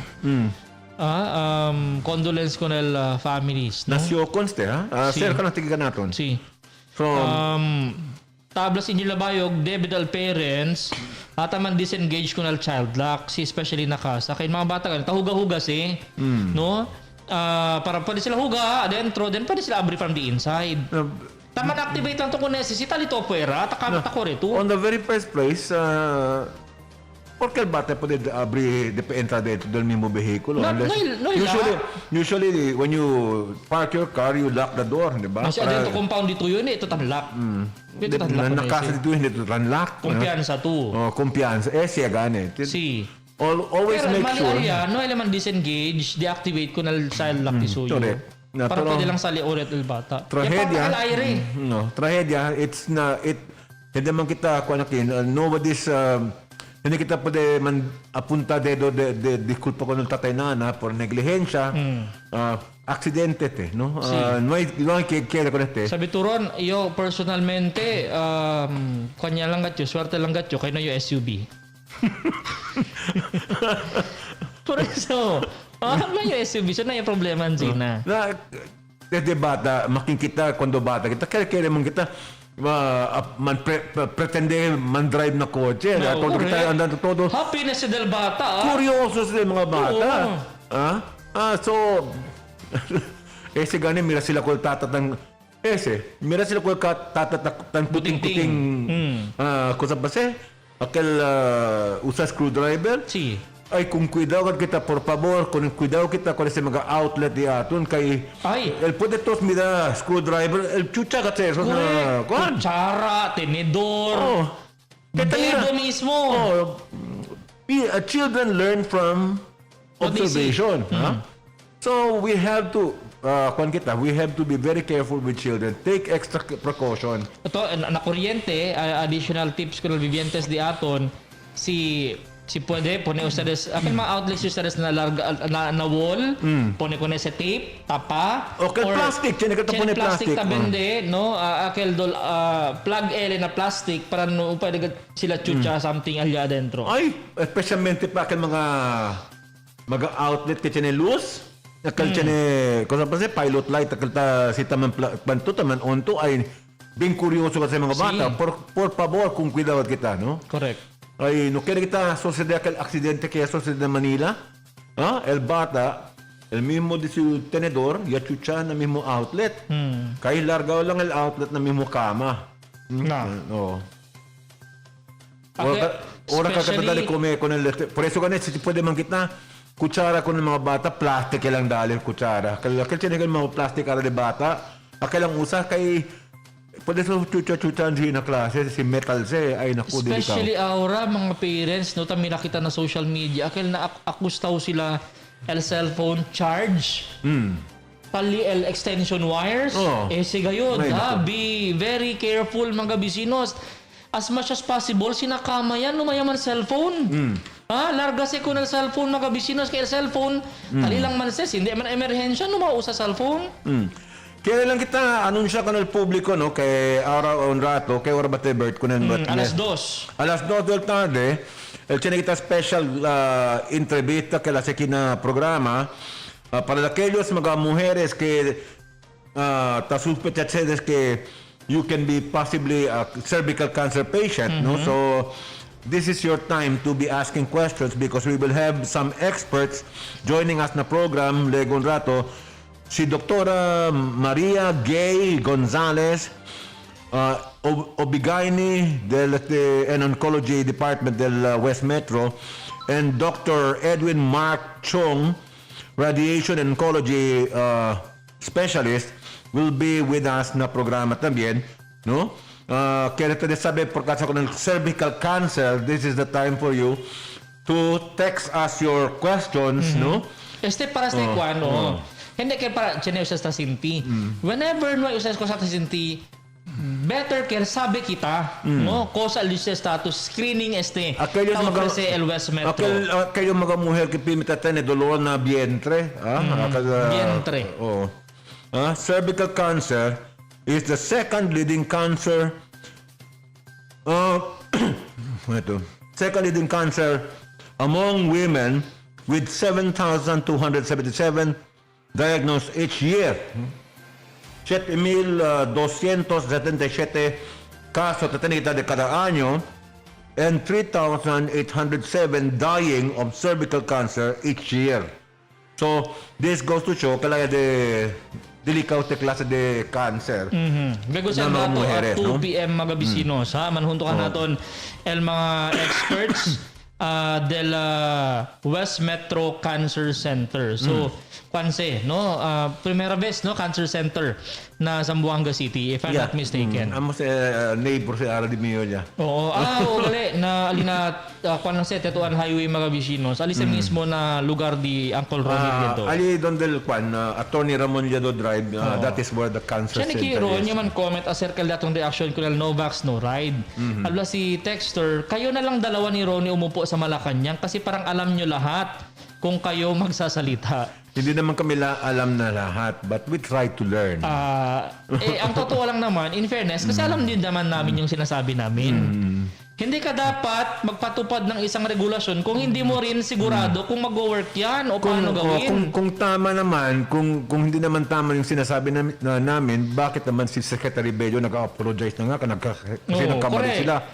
Speaker 8: Condolence ko nel families, no?
Speaker 7: Nasyo conste, ha?
Speaker 8: Si.
Speaker 7: Sir, ka ng tigigan natin.
Speaker 8: Si.
Speaker 7: From
Speaker 8: Tablas inyo labayog, debit al parents, ataman disengage ko nal child lock, si especially nakasa. Kaya mga bata ka, tahuga-huga si, no? Para pwede sila huga adentro, then pwede sila abri from the inside. Taman activate lang to kung necessita lito puwera, takamata ko rito.
Speaker 7: on the very first place, porque el bata pwede abrir, entra dentro del mismo vehículo.
Speaker 8: No,
Speaker 7: Unless,
Speaker 8: no,
Speaker 7: usually, when you park your car, you lock the door, di ba?
Speaker 8: Kasi adentro compound dito yun, ito tanlock. Ito tanlock ko na
Speaker 7: Nakasa dito, hindi ito unlock.
Speaker 8: Kumpiyansa to.
Speaker 7: Kumpiyansa. Siya gani.
Speaker 8: Si.
Speaker 7: Always
Speaker 8: Pero
Speaker 7: make
Speaker 8: mali
Speaker 7: sure.
Speaker 8: area, no eleman disengage, deactivate ko na child lock ni suyo.
Speaker 7: correct.
Speaker 8: Para
Speaker 7: Pero-
Speaker 8: pwede lang sali ulit el bata.
Speaker 7: Trahedya.
Speaker 8: Yung aire.
Speaker 7: No, trahedya, hindi man kita, nobody's, hindi kita pwede man apunta dedo de disculpa ko ng tatay nana por neglihensya, aksidente te, no? No hay que ko nete.
Speaker 8: Sabi turon, yo personalmente, kanya lang gatyo, swerte lang gatyo, kayo na yung SUV. Por eso, may yung SUV, so na yung problema na.
Speaker 7: Desde bata, makikita kuando bata kita, kaya man kita, pretende man drive na kotse.
Speaker 8: No,
Speaker 7: Todo
Speaker 8: correct.
Speaker 7: kita andando todo.
Speaker 8: Happiness del bata,
Speaker 7: Kuryoso sila yung mga bata. So, gani, mira sila kung tatatang, mira sila kung tatatang puting-puting, kusa ba aquel usa screwdriver.
Speaker 8: Si.
Speaker 7: Ay, kung cuidado kita, por favor, kung cuidado kita kung sa mga outlet di aton, kay, el pwede tos mira screwdriver, el chucha ka sa
Speaker 8: Kutsara, tenedor, dedo mismo.
Speaker 7: Children learn from
Speaker 8: What they see.
Speaker 7: observation. So we have to we have to be very careful with children. Take extra precaution.
Speaker 8: Ito, na kuryente, additional tips ko ng vivientes di aton, si pwede, pone ustedes, akin mga outlets ustedes na larga, na wall, pone ko na sa tape, tapa,
Speaker 7: Okay, plastic, chine ka pone plastic.
Speaker 8: tabende, no, akel dol, plug ele na plastic, para no, pwede sila chucha something alya adentro.
Speaker 7: Ay, especialmente pa akin mga outlet ka chine loose, akal chine, kung sa pilot light, akal ta si taman panto, taman onto, ay, bin kuryoso ka sa mga bata. Por favor, kung cuidado kita, no?
Speaker 8: Correct.
Speaker 7: Ay, no quiere kita suceder aquel accidente que sucedió en Manila. El bata, el mismo de su tenedor y achucha na mismo outlet. Kaya largaw lang el outlet na mismo kama.
Speaker 8: Na.
Speaker 7: No.
Speaker 8: Okay,
Speaker 7: Ora ka
Speaker 8: especially-
Speaker 7: dali come con el por eso ganit si pwede man kita kutsara con mga bata plastic lang dali kutsara. Kaya tiene que mga plastic ara de bata. Akalang usa kay pwede sa chucha-chucha na klase si metal se ay naku dili ka.
Speaker 8: Especially aura mga parents no tami nakita na social media akil na akustaw sila el cellphone charge. Pali el extension wires.
Speaker 7: Oh.
Speaker 8: Sigayon
Speaker 7: Ay,
Speaker 8: ha,
Speaker 7: naku.
Speaker 8: be very careful mga bisinos. As much as possible sinakama yan lumayaman cellphone. Larga si kun el cellphone mga bisinos kay el cellphone tali lang man ses hindi man emerhensya no mausa cellphone.
Speaker 7: Kaya lang kita anunsya ko ng publiko no kay araw on rato kay ora bate Bert kunen
Speaker 8: Alas 2.
Speaker 7: Alas 2 del tarde el tiene kita special entrevista que la sekina programa para aquellos mga mujeres que ta sospechadas que you can be possibly a cervical cancer patient no so this is your time to be asking questions because we will have some experts joining us na program legon rato. Si Doktora Maria Gay Gonzalez, Obigaini and Oncology Department del West Metro, and Dr. Edwin Mark Chong, Radiation and Oncology Specialist, will be with us na programa también, no? Kaya ito sabi, pagkasa ko ng cervical cancer, this is the time for you to text us your questions, no?
Speaker 8: Para sa ikuano. Hindi kaya para chine usas ta sinti. Whenever no usas ko sa sinti, better care sabi kita, no? Cosa el status screening
Speaker 7: Aquellos
Speaker 8: ofrece el West Metro.
Speaker 7: Aquellos mga mujer que pimita tiene dolor na vientre,
Speaker 8: Vientre.
Speaker 7: cervical cancer is the second leading cancer second leading cancer among women with 7,277 diagnosed each year. 7,277 casos de cada año and 3,807 dying of cervical cancer each year. So, this goes to show kaya de delicado te klase de cancer.
Speaker 8: Bago
Speaker 7: Na
Speaker 8: sa
Speaker 7: mga
Speaker 8: dato
Speaker 7: mujeres,
Speaker 8: at 2
Speaker 7: no?
Speaker 8: p.m. mga bisinos, ha? Manhuntukan naton el mga experts del West Metro Cancer Center. So, Kwanse, no? Primera vez, no? Cancer Center na Zamboanga City, if I'm not mistaken.
Speaker 7: Amos neighbor si Ara di Miolla.
Speaker 8: Oo. Gali. Na alina, kwan lang sa Tetuan Highway mga bisinos. Ali sa mismo na lugar di Uncle Ronnie dito.
Speaker 7: Ali don del Kwan, Attorney Ramon Llado Drive, that is where the cancer
Speaker 8: Siya ni
Speaker 7: center
Speaker 8: Kiro,
Speaker 7: is.
Speaker 8: niya man comment a circle datong reaction ko na no vax, no ride. Alba si Texter, kayo na lang dalawa ni Ronnie umupo sa Malacanang kasi parang alam nyo lahat kung kayo magsasalita.
Speaker 7: Hindi naman kami alam na lahat, but we try to learn.
Speaker 8: Ang totoo lang naman, in fairness, kasi alam din naman namin yung sinasabi namin. Hindi ka dapat magpatupad ng isang regulasyon kung hindi mo rin sigurado kung mag-work yan o paano gawin.
Speaker 7: Kung tama naman, kung hindi naman tama yung sinasabi namin, bakit naman si Secretary Bello nag-apologize na nga kasi nagkamali
Speaker 8: correct.
Speaker 7: sila?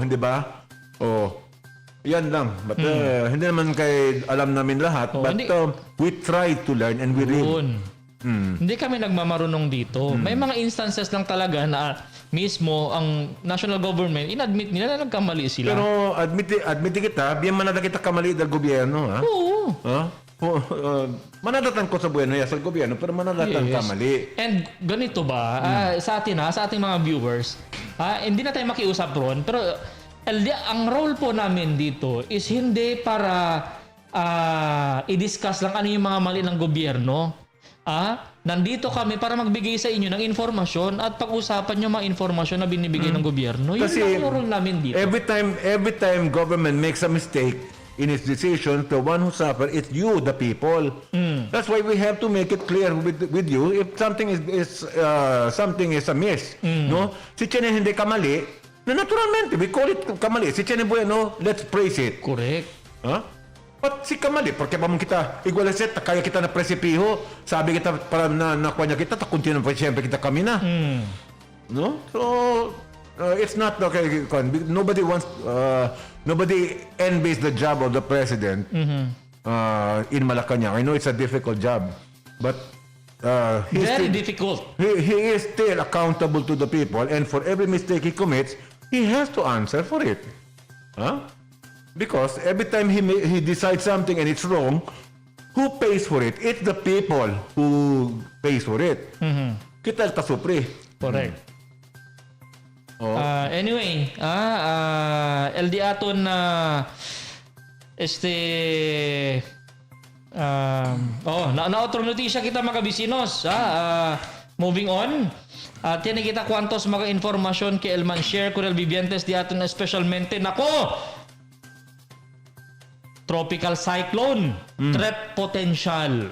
Speaker 7: Hindi ba? Yan lang. But hindi naman kay alam namin lahat, but we try to learn and we read.
Speaker 8: Hindi kami nagmamarunong dito. May mga instances lang talaga na mismo ang national government inadmit nila na nagkamali sila.
Speaker 7: Pero admit kita, biyan manada kita kamali del gobyerno, ha?
Speaker 8: Oo.
Speaker 7: Manadatan ko sa buweno sa gobyerno, pero manadatan kamali.
Speaker 8: And ganito ba, sa atin sa ating mga viewers, hindi na tayo makiusap ron, pero ang role po namin dito is hindi para i-discuss lang ano yung mga mali ng gobyerno. Nandito kami para magbigay sa inyo ng informasyon at pag-usapan yung mga informasyon na binibigay ng gobyerno. Yun
Speaker 7: Kasi
Speaker 8: lang yung role namin dito.
Speaker 7: every time government makes a mistake in its decision, the one who suffer is you, the people. That's why we have to make it clear with you if something is amiss. No? Si Chene hindi kamali, na naturalmente, we call it kamali. Si Chene Bueno, let's praise it.
Speaker 8: Correct.
Speaker 7: But si kamali, porque pa kita, igualaset, kaya kita na presipiho, sabi kita, para nakuha niya kita, takunti na pa siyempre kita kami na. No? So, it's not okay. Nobody envies the job of the president. in Malacanang. I know it's a difficult job, but
Speaker 8: Very difficult.
Speaker 7: he is still accountable to the people, and for every mistake he commits, he has to answer for it. Huh? Because every time he decides something and it's wrong, who pays for it? It's the people who pays for it. Kita el tasupri.
Speaker 8: Correct.
Speaker 7: Oh.
Speaker 8: Anyway, LD aton na otro notisya kita mga kabisinos. Moving on. Tiene kita kwantos mga informasyon kay Elman share con el vivientes di aton especialmente. Nako! Tropical cyclone. Threat potential.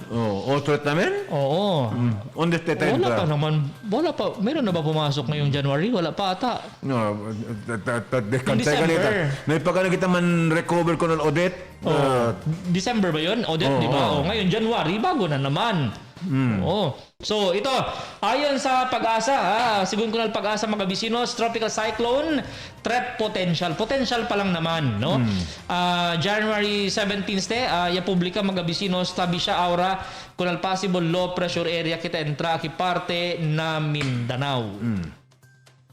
Speaker 7: Threat namin?
Speaker 8: Oo.
Speaker 7: On the state
Speaker 8: Wala pa naman. Wala pa. Meron na ba pumasok ngayong January? Wala pa ata.
Speaker 7: No,
Speaker 8: December.
Speaker 7: Naipagana kita man recover ko ng Odette.
Speaker 8: December ba yun? Odette, di ba? Ngayon, January, bago na naman. So, ito, ayon sa pag-asa, sigun ko na pag-asa mga bisinos, tropical cyclone, threat potential. Potential pa lang naman, no? January 17, publika mga bisinos, tabi siya aura, kung al possible low pressure area kita entra ki parte na Mindanao.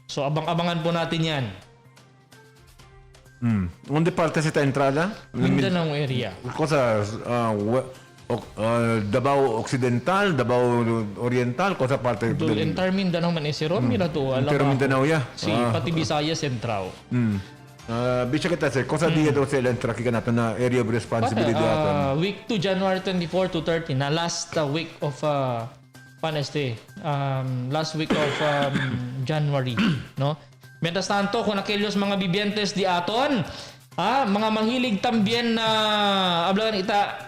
Speaker 8: So, abang-abangan po natin yan.
Speaker 7: Onde parte si ta entrada?
Speaker 8: Mindanao area.
Speaker 7: Cosa Davao Occidental, Davao Oriental, cosa parte
Speaker 8: Dul entire Mindanao man isiro, mira to alam.
Speaker 7: Pero Mindanao ya.
Speaker 8: Si pati Visayas Central.
Speaker 7: Bicha kita sa cosa dia do sa entra ki kanato na area of responsibility aton.
Speaker 8: Week 2 January 24 to 30 na last week of last week of January, no? Mientras tanto, kung aquellos mga bibientes di aton, mga mahilig tambien na ablagan ita.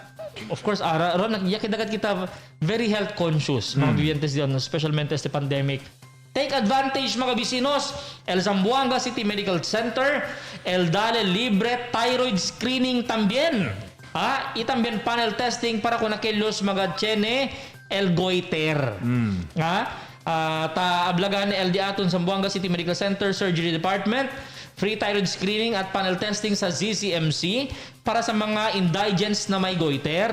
Speaker 8: Of course, ron yakidagat kita very health conscious mga bibientes diyon, especially este pandemic. Take advantage mga bisinos. El Zamboanga City Medical Center, el dale libre thyroid screening también. Y también panel testing para con aquellos mga tiene el goiter. Ablagan el diaton Zamboanga City Medical Center Surgery Department. Free thyroid screening at panel testing sa ZCMC para sa mga indigents na may goiter.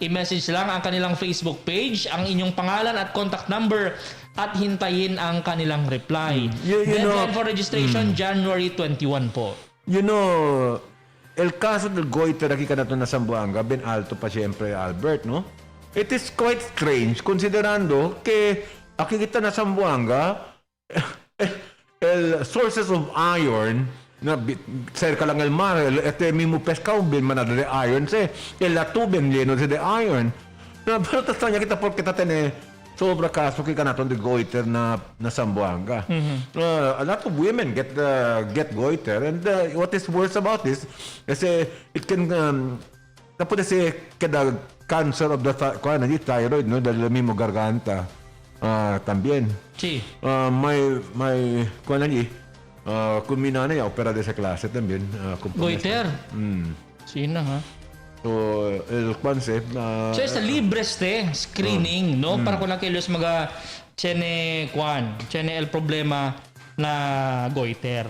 Speaker 8: I-message lang ang kanilang Facebook page, ang inyong pangalan at contact number at hintayin ang kanilang reply. Deadline for registration, January 21 po.
Speaker 7: You know, el caso del goiter aquí kanato na Zamboanga, ben alto pa siyempre, Albert, no? It is quite strange considerando que aquí kita na Zamboanga, el sources of iron na cerca lang el mar, este mismo pescado bien manado de iron, el atuben lleno de iron. Pero tanya kita porque tatene sobra kaso kay kanaton de goiter na Zamboanga. A lot of women get goiter, and what is worse about this is it can tapos kada cancer of the thyroid, no, del mismo garganta. También.
Speaker 8: Sí.
Speaker 7: May kung minana ya opera de esa clase también.
Speaker 8: Goiter. Sino ha?
Speaker 7: So, el concept
Speaker 8: so, sa libre screening, no? Para kung nakilos mga tiene el problema na goiter.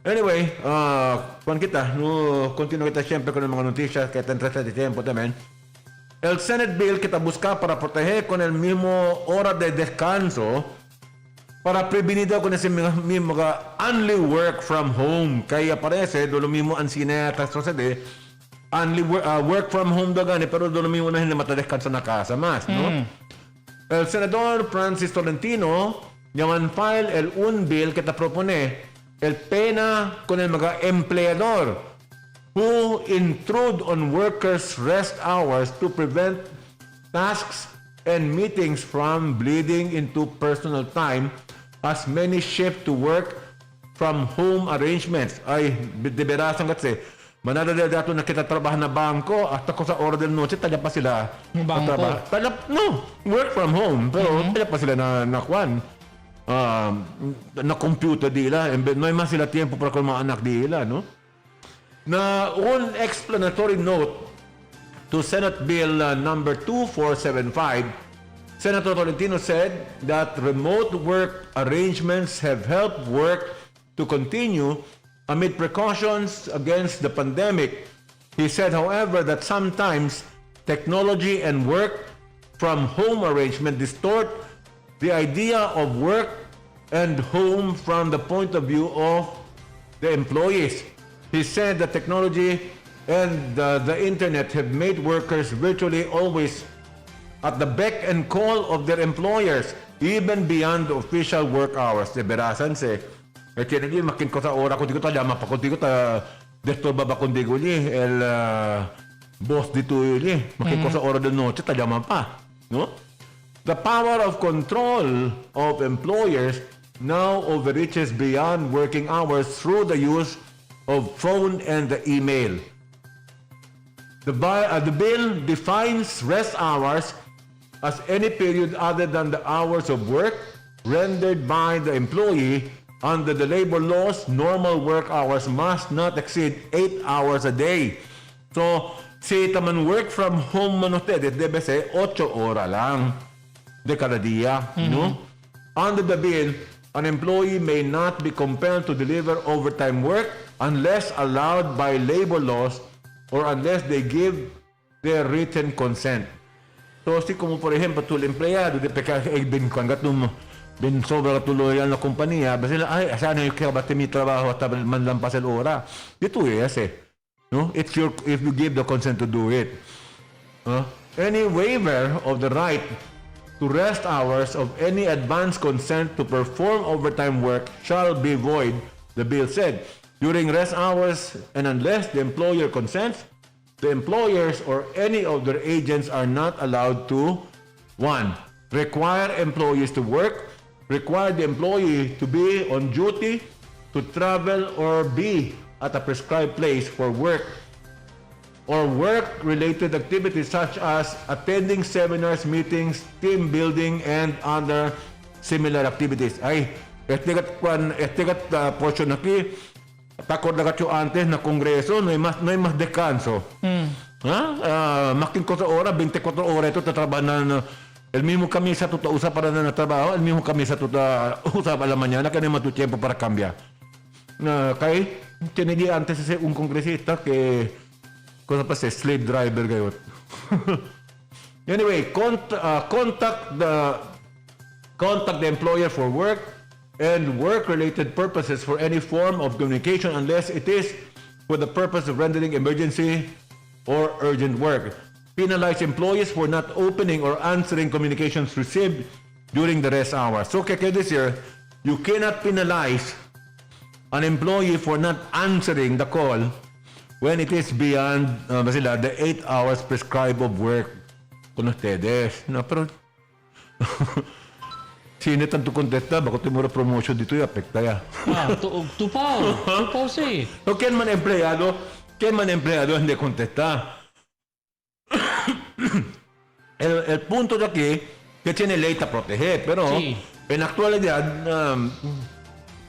Speaker 7: Anyway, kung kita, continue kita siyempre con mga noticias que te entrete de tiempo también. El Senate bill kita busca para proteger con el mismo hora de descanso para prevenir con ese mismo only work from home. Kaya parece do lo mismo ang sineta sucede only work from home do gani pero do lo mismo na hindi matadescanso na casa mas, no? El senador Francis Tolentino llaman file el un bill que te propone el pena con el mga empleador who intrude on workers' rest hours to prevent tasks and meetings from bleeding into personal time as many shift to work from home arrangements. Ay, deberasan kasi, manada dato na kita trabaho na bangko, hasta ko sa ora del noche, talya pa sila.
Speaker 8: Bangko?
Speaker 7: Work from home. Pero talya pa sila na computer dila. No hay mas sila tiempo para con mga anak dila, no? Na un explanatory note to Senate Bill number 2475, Senator Tolentino said that remote work arrangements have helped work to continue amid precautions against the pandemic, He said, however, that sometimes technology and work from home arrangement distort the idea of work and home from the point of view of the employees. He said that technology and the internet have made workers virtually always at the beck and call of their employers, even beyond the official work hours. De berasan se, kaya makin ko sa ora ko dito ta pa ko dito ta desto baba ko dito el boss dito yun makin ko sa ora de noche ta pa, no? The power of control of employers now overreaches beyond working hours through the use of phone and the email. The bill defines rest hours as any period other than the hours of work rendered by the employee under the labor laws. Normal work hours must not exceed 8 hours a day. So, si taman work from home man ustedes debe ser 8 horas lang de cada día, no? Under the bill, an employee may not be compelled to deliver overtime work unless allowed by labor laws or unless they give their written consent. So, si como por ejemplo, tu empleado, de peka bin kangat bin sobra tuloy ang kompanya, basta sila, ay, sana yung kaya bati mi trabaho at man lang pasal ora. Dito no? It's your, if you give the consent to do it. Any waiver of the right to rest hours of any advance consent to perform overtime work shall be void, the bill said. During rest hours and unless the employer consents, the employers or any of their agents are not allowed to 1. Require employees to work, require the employee to be on duty, to travel or be at a prescribed place for work, or work-related activities such as attending seminars, meetings, team building, and other similar activities. Ay, estigat portion naki, takot na katyo antes na kongreso, no hay mas descanso. Makin ko sa ora, 24 oras ito, tatrabaho na, el mismo camisa tuta usa para na trabajo, el mismo camisa tuta usa para la mañana, kaya naman tu tiempo para cambiar. Kay, tinili antes un congresista que cosa pa se slave driver gayot. Anyway, contact the employer for work and work-related purposes for any form of communication unless it is for the purpose of rendering emergency or urgent work. Penalize employees for not opening or answering communications received during the rest hours. So, kaya this year, you cannot penalize an employee for not answering the call when it is beyond the 8 hours prescribed of work con ustedes. No, pero sino tanto contesta, bako timura promotion dito yung apekta ya. Tupaw si. So, ken man empleado hindi contesta. el punto de aquí que tiene ley para proteger, pero sí. En actualidad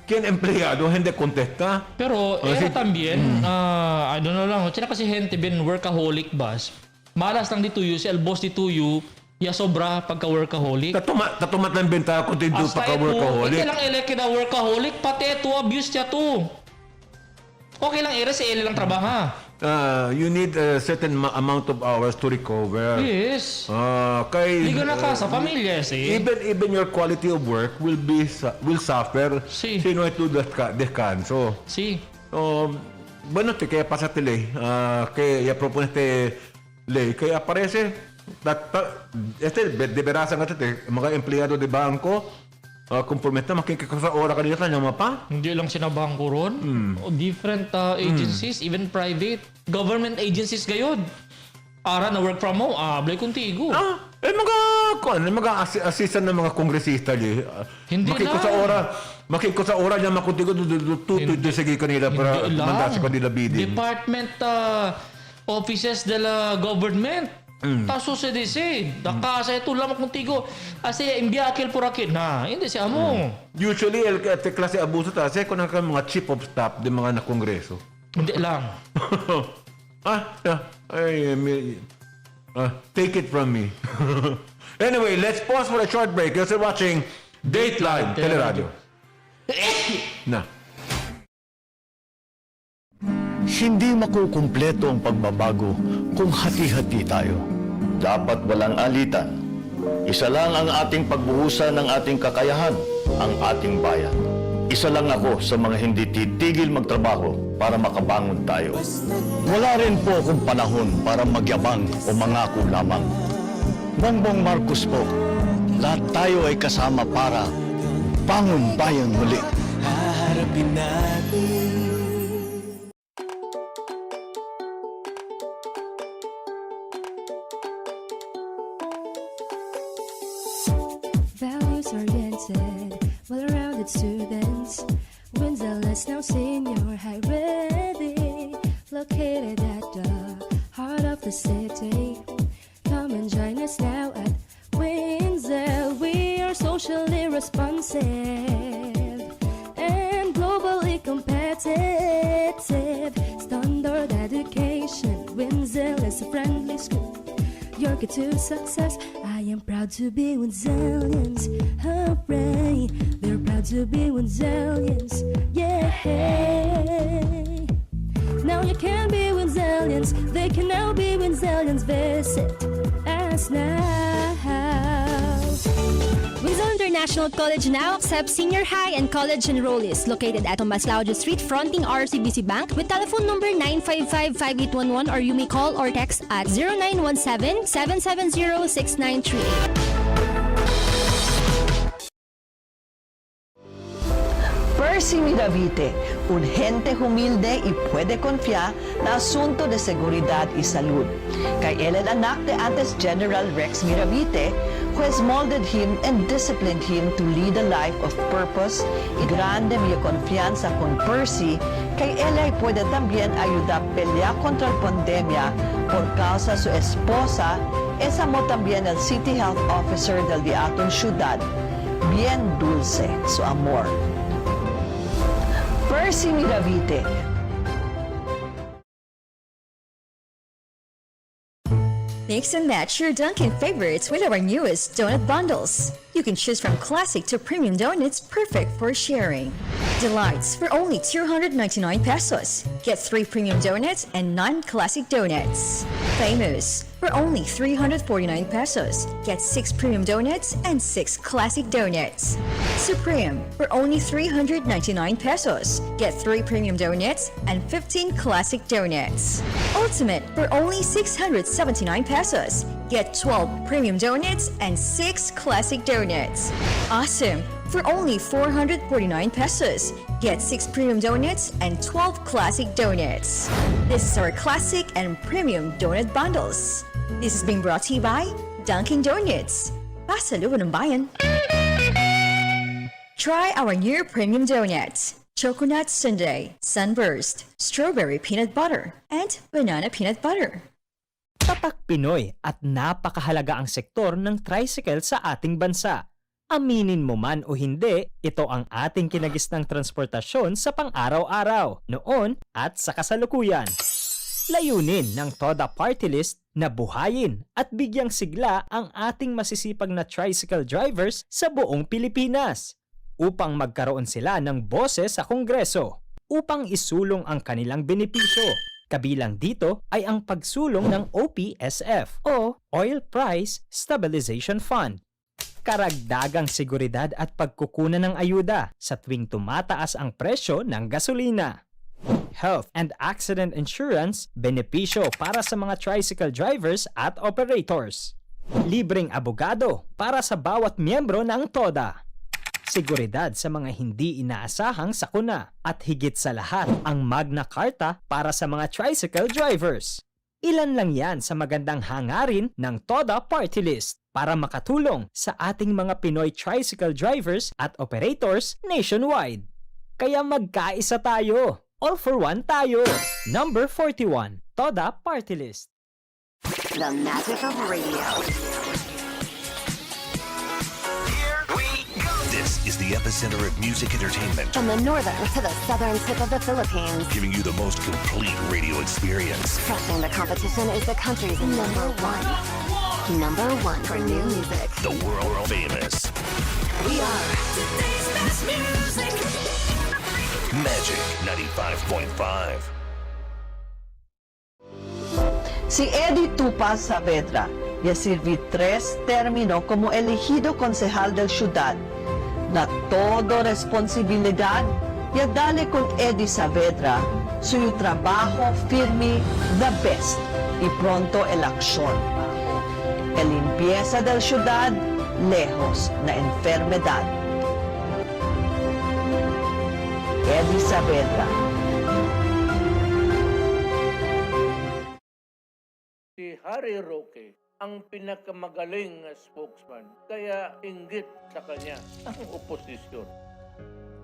Speaker 7: ¿quién empleado hindi contesta?
Speaker 8: Pero era también, I don't know lang, sila kasi gente bin workaholic bas. Malas lang dito yu, si el boss dito yu, ya sobra pagka-workaholic.
Speaker 7: Tatumat lang benta ko dito pagka-workaholic.
Speaker 8: Hindi lang eleke na workaholic, pati ito abuse niya to. Okay lang era si ele lang trabaho.
Speaker 7: You need a certain amount of hours to recover.
Speaker 8: Yes.
Speaker 7: Hindi
Speaker 8: ka na ka sa pamilya,
Speaker 7: even your quality of work will suffer.
Speaker 8: Sí.
Speaker 7: Si no hay tu descanso.
Speaker 8: Sí.
Speaker 7: Bueno, kaya pasa ley, que ya propone ley, que aparece, de veras ang mga empleyado de banco, conforme está makikita sa ora kanila kanya pa.
Speaker 8: Hindi lang sinabangko ron. Different agencies, even private. Government agencies gayod. Ara na work from home, ablay kuntigo.
Speaker 7: Mga assistant ng mga kongresista li.
Speaker 8: Hindi
Speaker 7: Makikita sa ora niya makuntigo tutoy sige kanila para manda sa kanila bidding.
Speaker 8: Department offices de la government. Taso se dice, dakasa ito lang contigo. Asi imbiakil por akin na, hindi siya mo.
Speaker 7: Usually el klase abuso ta kasi kung mga chief of staff de mga na kongreso.
Speaker 8: Hindi lang.
Speaker 7: Take it from me. Anyway, let's pause for a short break. You're still watching Dateline Teleradyo. Na.
Speaker 9: Hindi makukumpleto ang pagbabago kung hati-hati tayo. Dapat walang alitan. Isa lang ang ating pagbuhusan ng ating kakayahan, ang ating bayan. Isa lang ako sa mga hindi titigil magtrabaho para makabangon tayo. Wala rin po akong panahon para magyabang o mangako lamang. Bongbong Marcos po, lahat tayo ay kasama para bangon bayan muli.
Speaker 4: Haharapin natin.
Speaker 10: Values-oriented, well-rounded students. Windsor-less now senior high ready, located at the heart of the city. Come and join us now at Windsor. We are socially responsive and globally competitive. Standard education, Windsor is a friendly school. Your key to success. I am proud to be Windsorians. Hooray! They're proud to be Windsorians. Yeah! Now you can be Windsorians. They can now be Windsorians. Visit us now.
Speaker 11: Windsor International College now accepts senior high and college enrollees located at Tomas Laudio Street fronting RCBC Bank with telephone number 955-5811 or you may call or text at 0917-770-6938.
Speaker 12: Percy Miravite, un gente humilde y puede confiar na asunto de seguridad y salud. Kay él el anak de antes General Rex Miravite, who has molded him and disciplined him to lead a life of purpose y grande mi confianza con Percy, kay él ay puede también ayudar a pelear contra la pandemia por causa su esposa, esa mo también el City Health Officer del Diaton Ciudad. Bien dulce su amor. Percy Miravite.
Speaker 1: Mix and match your Dunkin' favorites with our newest donut bundles. You can choose from classic to premium donuts perfect for sharing. Delights for only 299 pesos. Get 3 premium donuts and 9 classic donuts. Famous for only 349 pesos. Get 6 premium donuts and 6 classic donuts. Supreme for only 399 pesos. Get 3 premium donuts and 15 classic donuts. Ultimate for only 679 pesos. Get 12 premium donuts and 6 classic donuts. Awesome for only 449 pesos. Get 6 premium donuts and 12 classic donuts. This is our classic and premium donut bundles. This is being brought to you by Dunkin' Donuts. Pasalubong ng bayan. Try our new premium donuts. Chocolate Sundae, Sunburst, Strawberry Peanut Butter, and Banana Peanut Butter.
Speaker 13: Tatak Pinoy at napakahalaga ang sektor ng tricycle sa ating bansa. Aminin mo man o hindi, ito ang ating kinagisnang transportasyon sa pang-araw-araw, noon at sa kasalukuyan. Layunin ng TODA Party List na buhayin at bigyang sigla ang ating masisipag na tricycle drivers sa buong Pilipinas upang magkaroon sila ng boses sa Kongreso, upang isulong ang kanilang benepisyo. Kabilang dito ay ang pagsulong ng OPSF o Oil Price Stabilization Fund. Karagdagang seguridad at pagkukunan ng ayuda sa tuwing tumataas ang presyo ng gasolina. Health and accident insurance, benepisyo para sa mga tricycle drivers at operators. Libreng abogado para sa bawat miyembro ng TODA. Seguridad sa mga hindi inaasahang sakuna at higit sa lahat ang Magna Carta para sa mga tricycle drivers. Ilan lang yan sa magandang hangarin ng TODA Party List para makatulong sa ating mga Pinoy tricycle drivers at operators nationwide. Kaya magkaisa tayo. All for one tayo. Number 41, TODA Party List.
Speaker 2: The magic of radio.
Speaker 3: This is the epicenter of music entertainment.
Speaker 2: From the northern to the southern tip of the Philippines.
Speaker 3: Giving you the most complete radio experience.
Speaker 2: Crushing the competition is the country's number one. Number one for new music.
Speaker 3: The world famous.
Speaker 2: We are
Speaker 4: Today's best music.
Speaker 3: Magic 95.5.
Speaker 12: Si Eddie Tupa Saavedra ya sirvi 3 término como elegido concejal del ciudad. Na todo responsibilidad ya dale con Eddie Saavedra suyo trabajo firme the best y pronto el acción. El limpieza del ciudad lejos na enfermedad. Eddie Saavedra.
Speaker 14: Si Harry Roque ang pinakamagaling na spokesman, kaya inggit sa kanya ang oposisyon.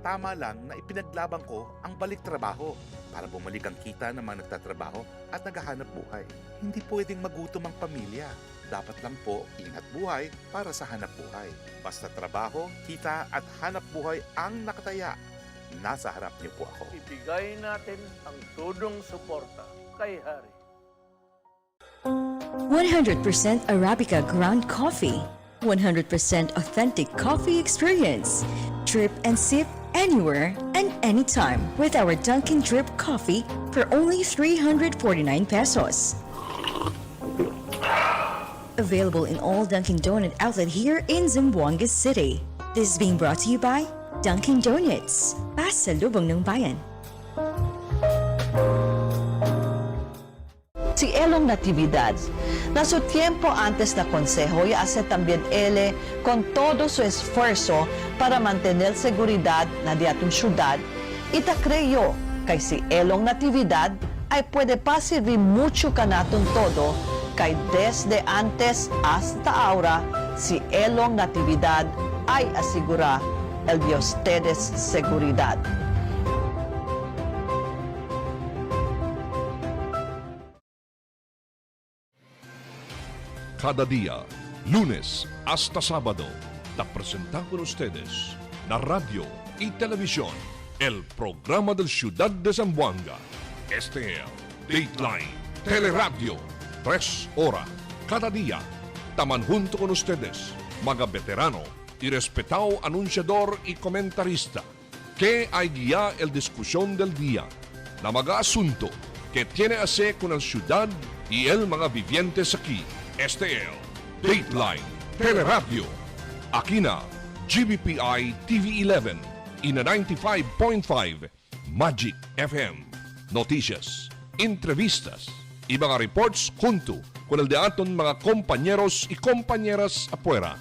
Speaker 15: Tama lang na ipinaglaban ko ang balik trabaho para bumalik ang kita ng mga nagtatrabaho at naghahanap buhay. Hindi pwedeng magutom ang pamilya. Dapat lang po ingat buhay para sa hanap buhay. Basta trabaho, kita at hanap buhay ang nakataya. Nasa harap niyo po ako.
Speaker 14: Ibigay natin ang tudong suporta kay Harry.
Speaker 1: 100% Arabica ground coffee. 100% authentic coffee experience. Drip and sip anywhere and anytime with our Dunkin' Drip coffee for only 349 pesos. Available in all Dunkin' Donut outlet here in Zamboanga City. This is being brought to you by Dunkin' Donuts. Pasalubong ng bayan.
Speaker 12: Si Elong Natividad, na su tiempo antes na consejo y hace también él con todo su esfuerzo para mantener seguridad na di atong syudad, ita creyó kay si Elong Natividad ay pwede pa servir mucho kanatong todo kay desde antes hasta ahora si Elong Natividad ay asigura el de ustedes seguridad.
Speaker 5: Cada día, lunes hasta sábado, te presentamos con ustedes la radio y televisión, el programa del Ciudad de Zamboanga. Este es Dateline Teleradyo, 3 horas cada día. Taman junto con ustedes, mga veterano y respetado anunciador y comentarista, que hay guía el discusión del día, na mga asunto que tiene a ver con la ciudad y el mga vivientes aquí. Este es Dateline Teleradyo. Aquí na GBPI TV11 y na 95.5 Magic FM. Noticias, entrevistas y mga reports junto con el de aton mga compañeros y compañeras afuera.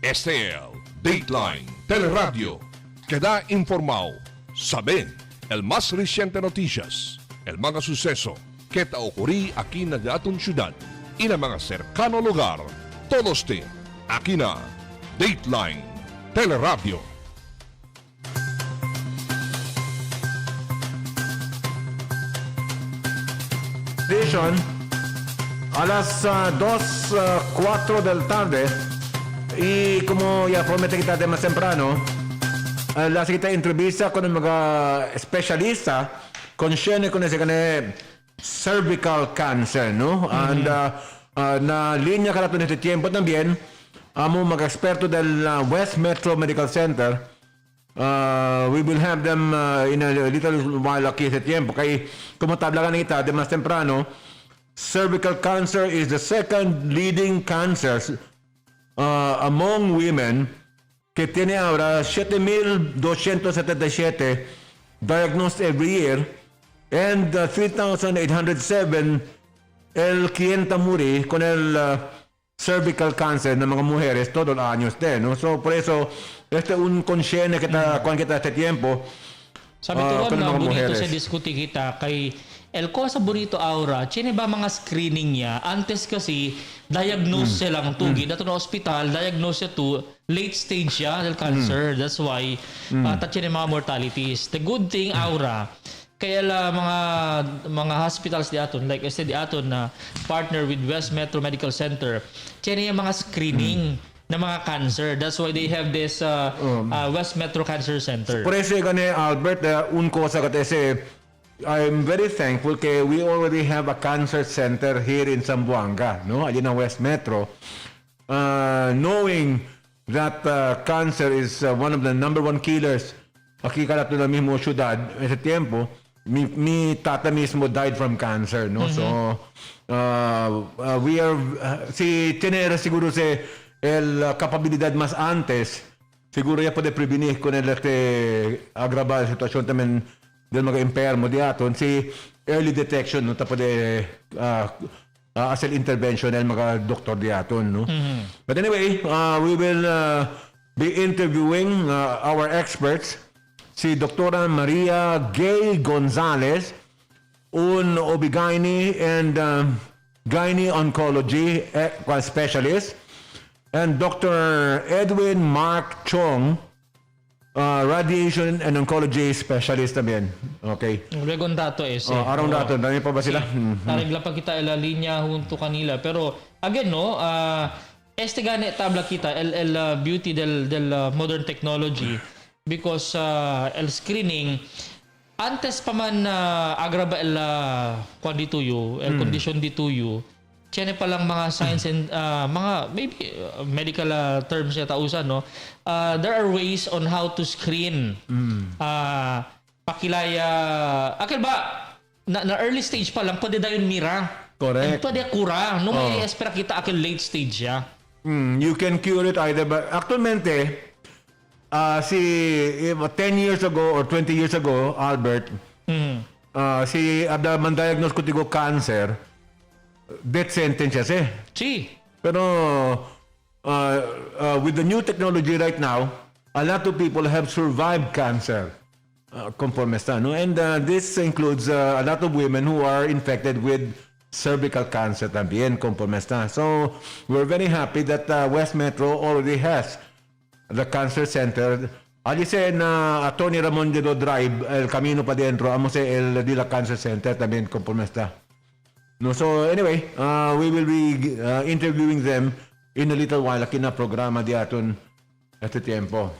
Speaker 5: Este es Dateline Teleradyo. Queda informado, sabe el más reciente noticias, el mga suceso que ta ocurrí aquí na de aton ciudad y na mga cercano lugar. Todos te aquí na Dateline Teleradyo.
Speaker 7: Edition, a las 2:04 del tarde, y como ya promete kita de más temprano, la siguiente entrevista con el mga especialista con siya con ese cervical cancer, no? And na linya ka natin nito tiempo también, amo mga eksperto del West Metro Medical Center. We will have them in a little while aquí sa tiempo. Kaya kumutabla ka nita de mas temprano, cervical cancer is the second leading cancer among women, que tiene ahora 7,277 diagnosed every year, and 3,807 el cliente muri con el cervical cancer ng mga mujeres todos los años de, no? So por eso este un consciente que ta kuan kita este tiempo.
Speaker 8: Sabi ko nga bonito sa diskuti kita kay el cosa bonito aura, chine ba mga screening niya antes kasi diagnose siya lang tugi dato na hospital diagnose siya to late stage siya del cancer. That's why chine mga mortalities. The good thing aura kaya la mga hospitals di aton like di aton na partner with West Metro Medical Center, chine yung mga screening na mga cancer. That's why they have this West Metro Cancer Center.
Speaker 7: Por eso gani Albert, un cosa kasi I'm very thankful that we already have a cancer center here in Zamboanga, no? Allí na West Metro. Knowing that cancer is one of the number one killers aquí kala na mismo ciudad ese tiempo, mi tata mismo died from cancer, no? So we are, si tenere siguro el capacidad más antes, siguro ya puede prevenir con el agravar la situación también del mga enfermo di aton, si early detection, no, ta puede hacer intervention ng mga doktor di aton, no. But anyway, we will be interviewing our experts, si Dr. Maria Gay Gonzalez, un OB-GYN and gynae oncology specialist, and Dr. Edwin Mark Chong, radiation and oncology specialist namin. Okay.
Speaker 8: Luego dato
Speaker 7: araw dato, dami pa ba sila?
Speaker 8: Naregla pa kita la linya junto kanila. Pero again no, este gane tabla kita el beauty del modern technology because el screening antes pa man agraba el kondituyo, el condition dituyo. Tiene pa lang mga science and mga maybe medical terms yata usan, no. There are ways on how to screen. Pakilaya akil ba na early stage pa lang pwede dayon mira.
Speaker 7: Correct.
Speaker 8: Pwede kura no may espera kita akil late stage ya.
Speaker 7: You can cure it either, but actualmente si 10 years ago or 20 years ago, Albert, si abda man diagnose ko tigo cancer, death sentence siya.
Speaker 8: Si.
Speaker 7: Pero with the new technology right now, a lot of people have survived cancer. Conforme está, no? And this includes a lot of women who are infected with cervical cancer también, conforme está. So, we're very happy that West Metro already has the cancer center. Alice na Tony Ramon de Drive, el camino pa dentro, amo se el Dila Cancer Center también, conforme está. No, so anyway, we will be interviewing them in a little while aquí na programa di aton este tiempo.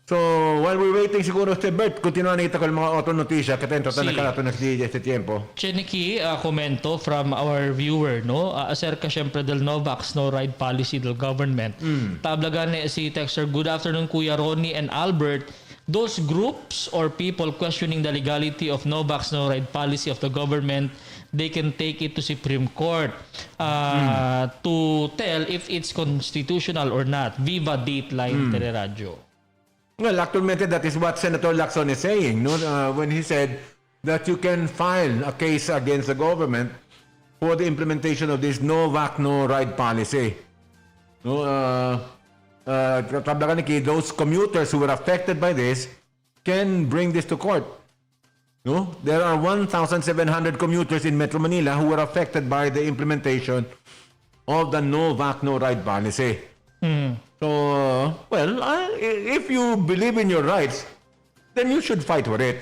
Speaker 7: So, while we're waiting siguro Bert, continuan na kita ko mga otro notisya katento ta nakalato na este tiempo.
Speaker 8: Cheniki komento from our viewer, no? Acerca syempre del no vax no ride policy del government. Tablagan si texter, good afternoon Kuya Ronnie and Albert. Those groups or people questioning the legality of no vax no ride policy of the government, they can take it to Supreme Court to tell if it's constitutional or not. Viva Dateline Teleradyo.
Speaker 7: Well, actually, that is what Senator Lacson is saying, no? When he said that you can file a case against the government for the implementation of this no vax no ride policy. No, those commuters who were affected by this can bring this to court. No, there are 1,700 commuters in Metro Manila who were affected by the implementation of the no vax no ride policy. So, well, if you believe in your rights, then you should fight for it.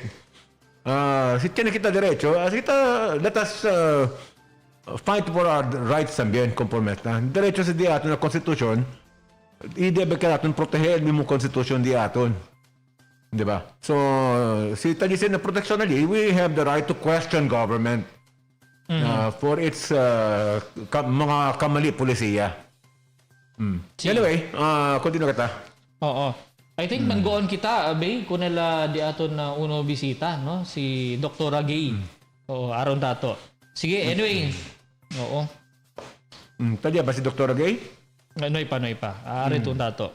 Speaker 7: Tiene kita derecho, let us fight for our rights también, conforme está. Derecho sa di aton na konstitusyon, idebe ka natin proteger mo konstitusyon di aton. Diba? So, si talisin na protectionally, we have the right to question government for its mga kamali polisiya. Anyway, continue kita.
Speaker 8: Oo. I think manggoon kita, Bay, kung nila di aton na uno bisita, no? Si Dr. Gay. Oo, aron dato. Sige, anyway. Oo.
Speaker 7: Tadi ba si Dr. Gay?
Speaker 8: Noy pa. Ari to dato.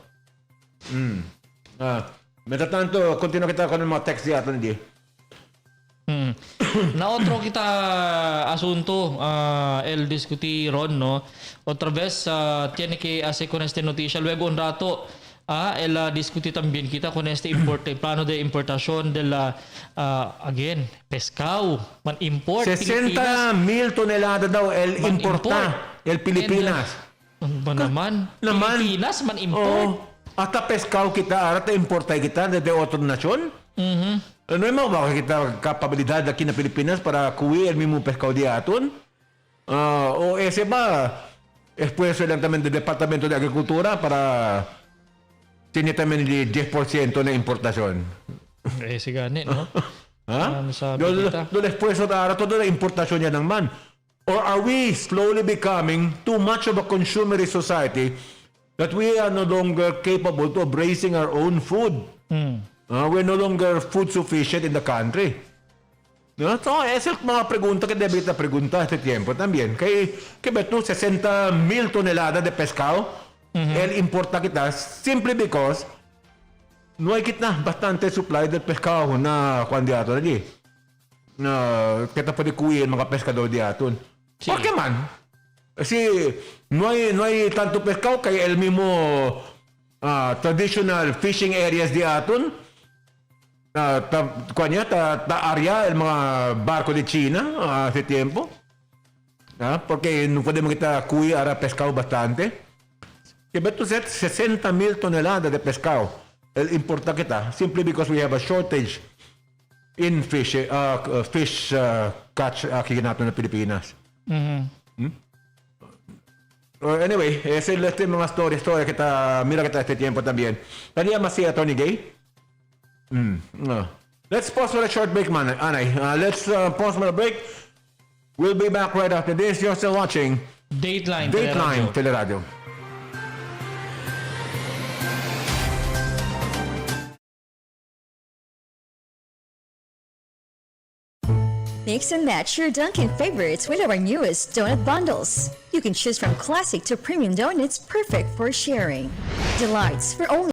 Speaker 7: Meta tanto, continue kita con mga text di aton di.
Speaker 8: Na otro kita asunto el discutir ron, no. Otra vez tiene que hacer con esta noticia luego un rato el discutir también kita con este plano de importación de la again pescado man import
Speaker 7: 60,000 tonelada daw el importa el Pilipinas.
Speaker 8: Ba naman Pilipinas man import.
Speaker 7: Ata pescado kita arata importa kita de otro nasyon. Ano mo ba kita kapabilidad aquí na Pilipinas para kuwi el mismo pescado di aton? O ese ba esfuerzo lang también del Departamento de Agricultura para tiene también el 10% na importasyon.
Speaker 8: Si gani, no?
Speaker 7: Ha? Do esfuerzo para todo na importasyon yan ng man. Or are we slowly becoming too much of a consumerist society that we are no longer capable of raising our own food? We're no longer food sufficient in the country. No, es el mga pregunta que debe estar pregunta este tiempo también. Que beto 60,000 toneladas de pescado, el importa kita simply because no hay kita bastante supply del pescado na kandidato allí. Na kita pwede kuyin mga pescador di aton.
Speaker 8: Sí.
Speaker 7: ¿Por qué man? Kasi no hay tanto pescado kaya el mismo traditional fishing areas di aton. Area el mga barco de China hace tiempo. Porque no podemos kita cuidar a pescado bastante. Que beto 60,000 toneladas de pescado. El importa kita simply because we have a shortage in fish catch aquí natin na Pilipinas. Anyway, ese es el mga stories kita mira kita este tiempo también. Tanya masih Tony Gay. Let's pause for a short break, man. Anay. Let's pause for a break. We'll be back right after this. You're still watching
Speaker 8: Dateline
Speaker 7: Teleradyo.
Speaker 1: Mix and match your Dunkin' favorites with our newest donut bundles. You can choose from classic to premium donuts perfect for sharing. Delights for only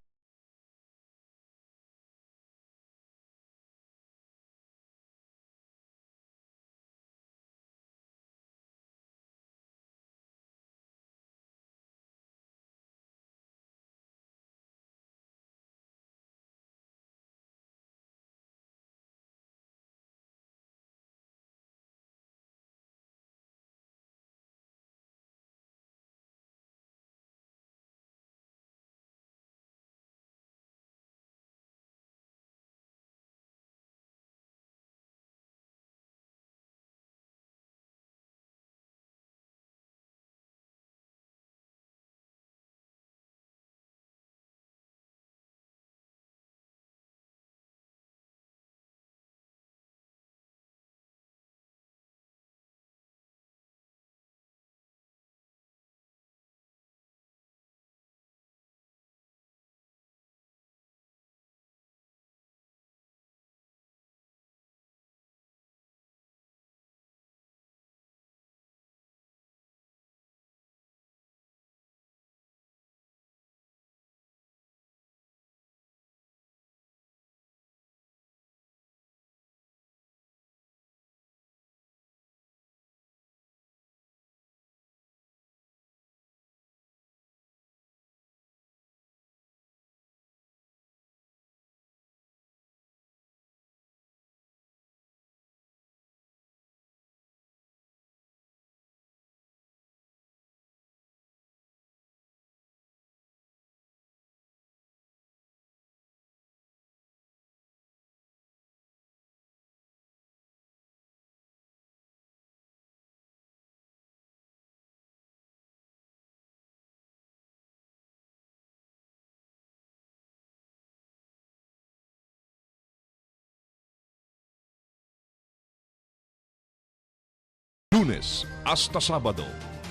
Speaker 5: Lunes hasta sábado,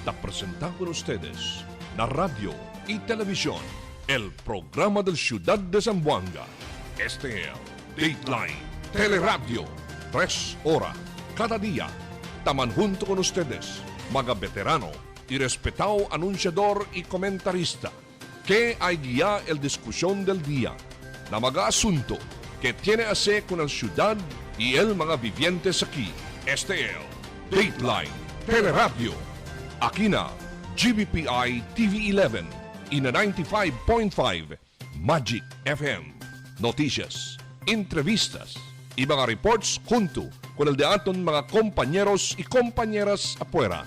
Speaker 5: te presentamos con ustedes la radio y televisión, el programa del Ciudad de Zamboanga. Este es Dateline Teleradyo, 3 horas cada día. Taman junto con ustedes, mga veterano y respetado anunciador y comentarista, que hay guía el discusión del día, na mga asunto que tiene a hacer con el ciudad y el mga vivientes aquí. Este es Dateline Teleradyo. Aquí na GBPI TV11 y na 95.5 Magic FM. Noticias, entrevistas y mga reports junto con el de aton mga compañeros y compañeras afuera.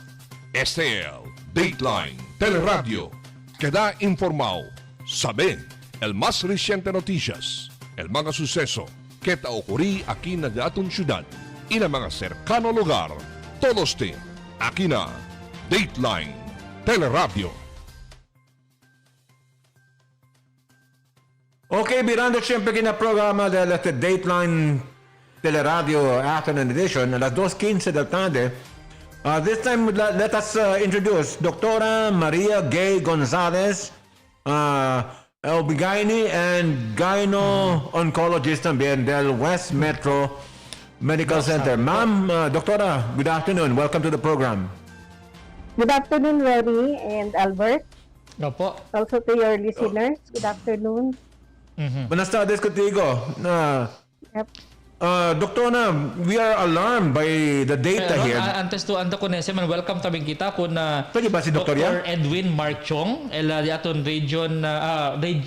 Speaker 5: Este es Dateline Teleradyo. Queda informado, sabe el más reciente noticias, el mga suceso que ta ocurrí aquí na de aton ciudad y na mga cercano lugar. Todos te aquí na Dateline Teleradyo.
Speaker 7: Okay, virando siyempre kinaprograma dahil at Dateline Teleradyo Afternoon Edition, alas 2:15 del tarde. This time, let us introduce Dr. Maria Gay Gonzalez, OB-GYN and gyno-oncologist también del West Metro Medical Center. Ma'am, Doktora, good afternoon. Welcome to the program.
Speaker 16: Good afternoon, Rory and Albert.
Speaker 8: Opo.
Speaker 16: Also to your listeners, good afternoon.
Speaker 7: Buenas tardes contigo.
Speaker 16: Yep.
Speaker 7: Doktora, we are alarmed by the data here.
Speaker 8: Antes to ando ko na man welcome tabing kita kun
Speaker 7: Pwede ba si Dr.
Speaker 8: Dr. Edwin Marchong di aton region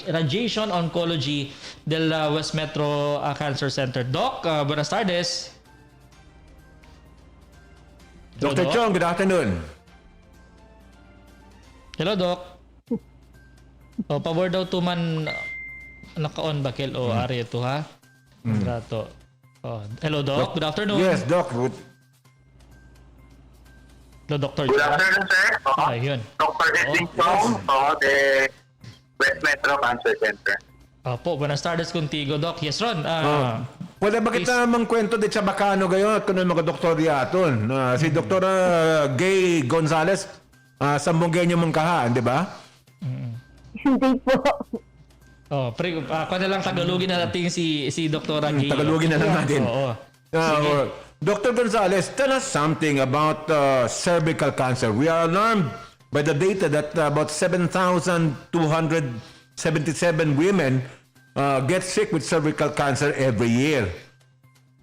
Speaker 8: radiation oncology del West Metro Cancer Center. Doc, buenas tardes.
Speaker 7: Dr. Chong, good afternoon.
Speaker 8: Hello, Doc. Pabor daw to man naka-on bakil o ari ito ha. Rato. Hello, Doc. Good afternoon.
Speaker 7: Yes, Doc. Good.
Speaker 8: Hello, Dr.
Speaker 17: Good afternoon, sir.
Speaker 8: Ayun.
Speaker 17: Dr. Edwin Chong, the West Metro Cancer Center.
Speaker 8: Opo, buenas tardes contigo, Doc. Yes, Ron.
Speaker 7: Pwede ba kita mangkwento di sa bakano gayon at kuno mga doktor yaton? Si Dr. Gay Gonzalez, sambonggenyo mong kahaan, di ba?
Speaker 16: Hindi po.
Speaker 8: Ako na lang Tagalogin na natin si Dr. Gay.
Speaker 7: Tagalogin na lang natin.
Speaker 8: Sige.
Speaker 7: Dr. Gonzalez, tell us something about cervical cancer. We are alarmed by the data that about 7,277 women get sick with cervical cancer every year.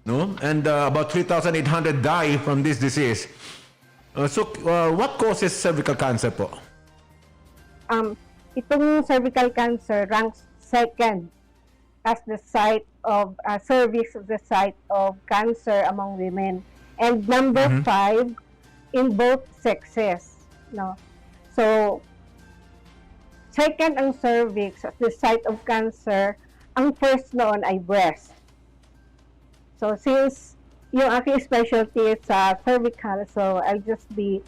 Speaker 7: No? And about 3,800 die from this disease. What causes cervical cancer po?
Speaker 16: Itong cervical cancer ranks second as the site of cervix, the site of cancer among women, and number 5 in both sexes. No, so second ang cervix as the site of cancer. Ang first noon ay breast. So since yung aking specialty is cervical, so I'll just be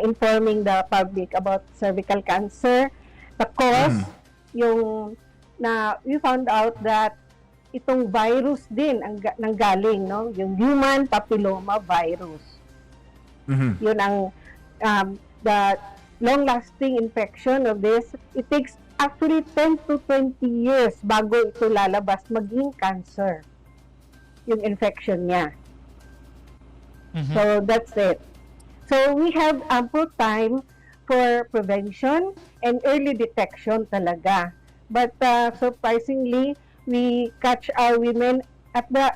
Speaker 16: informing the public about cervical cancer. The cause, yung na we found out that itong virus din ang nanggaling, no? Yung human papilloma virus. Yun ang the long-lasting infection of this. It takes actually 10 to 20 years bago ito lalabas maging cancer. Yung infection niya. So that's it. So we have ample time for prevention and early detection talaga. But surprisingly, we catch our women at the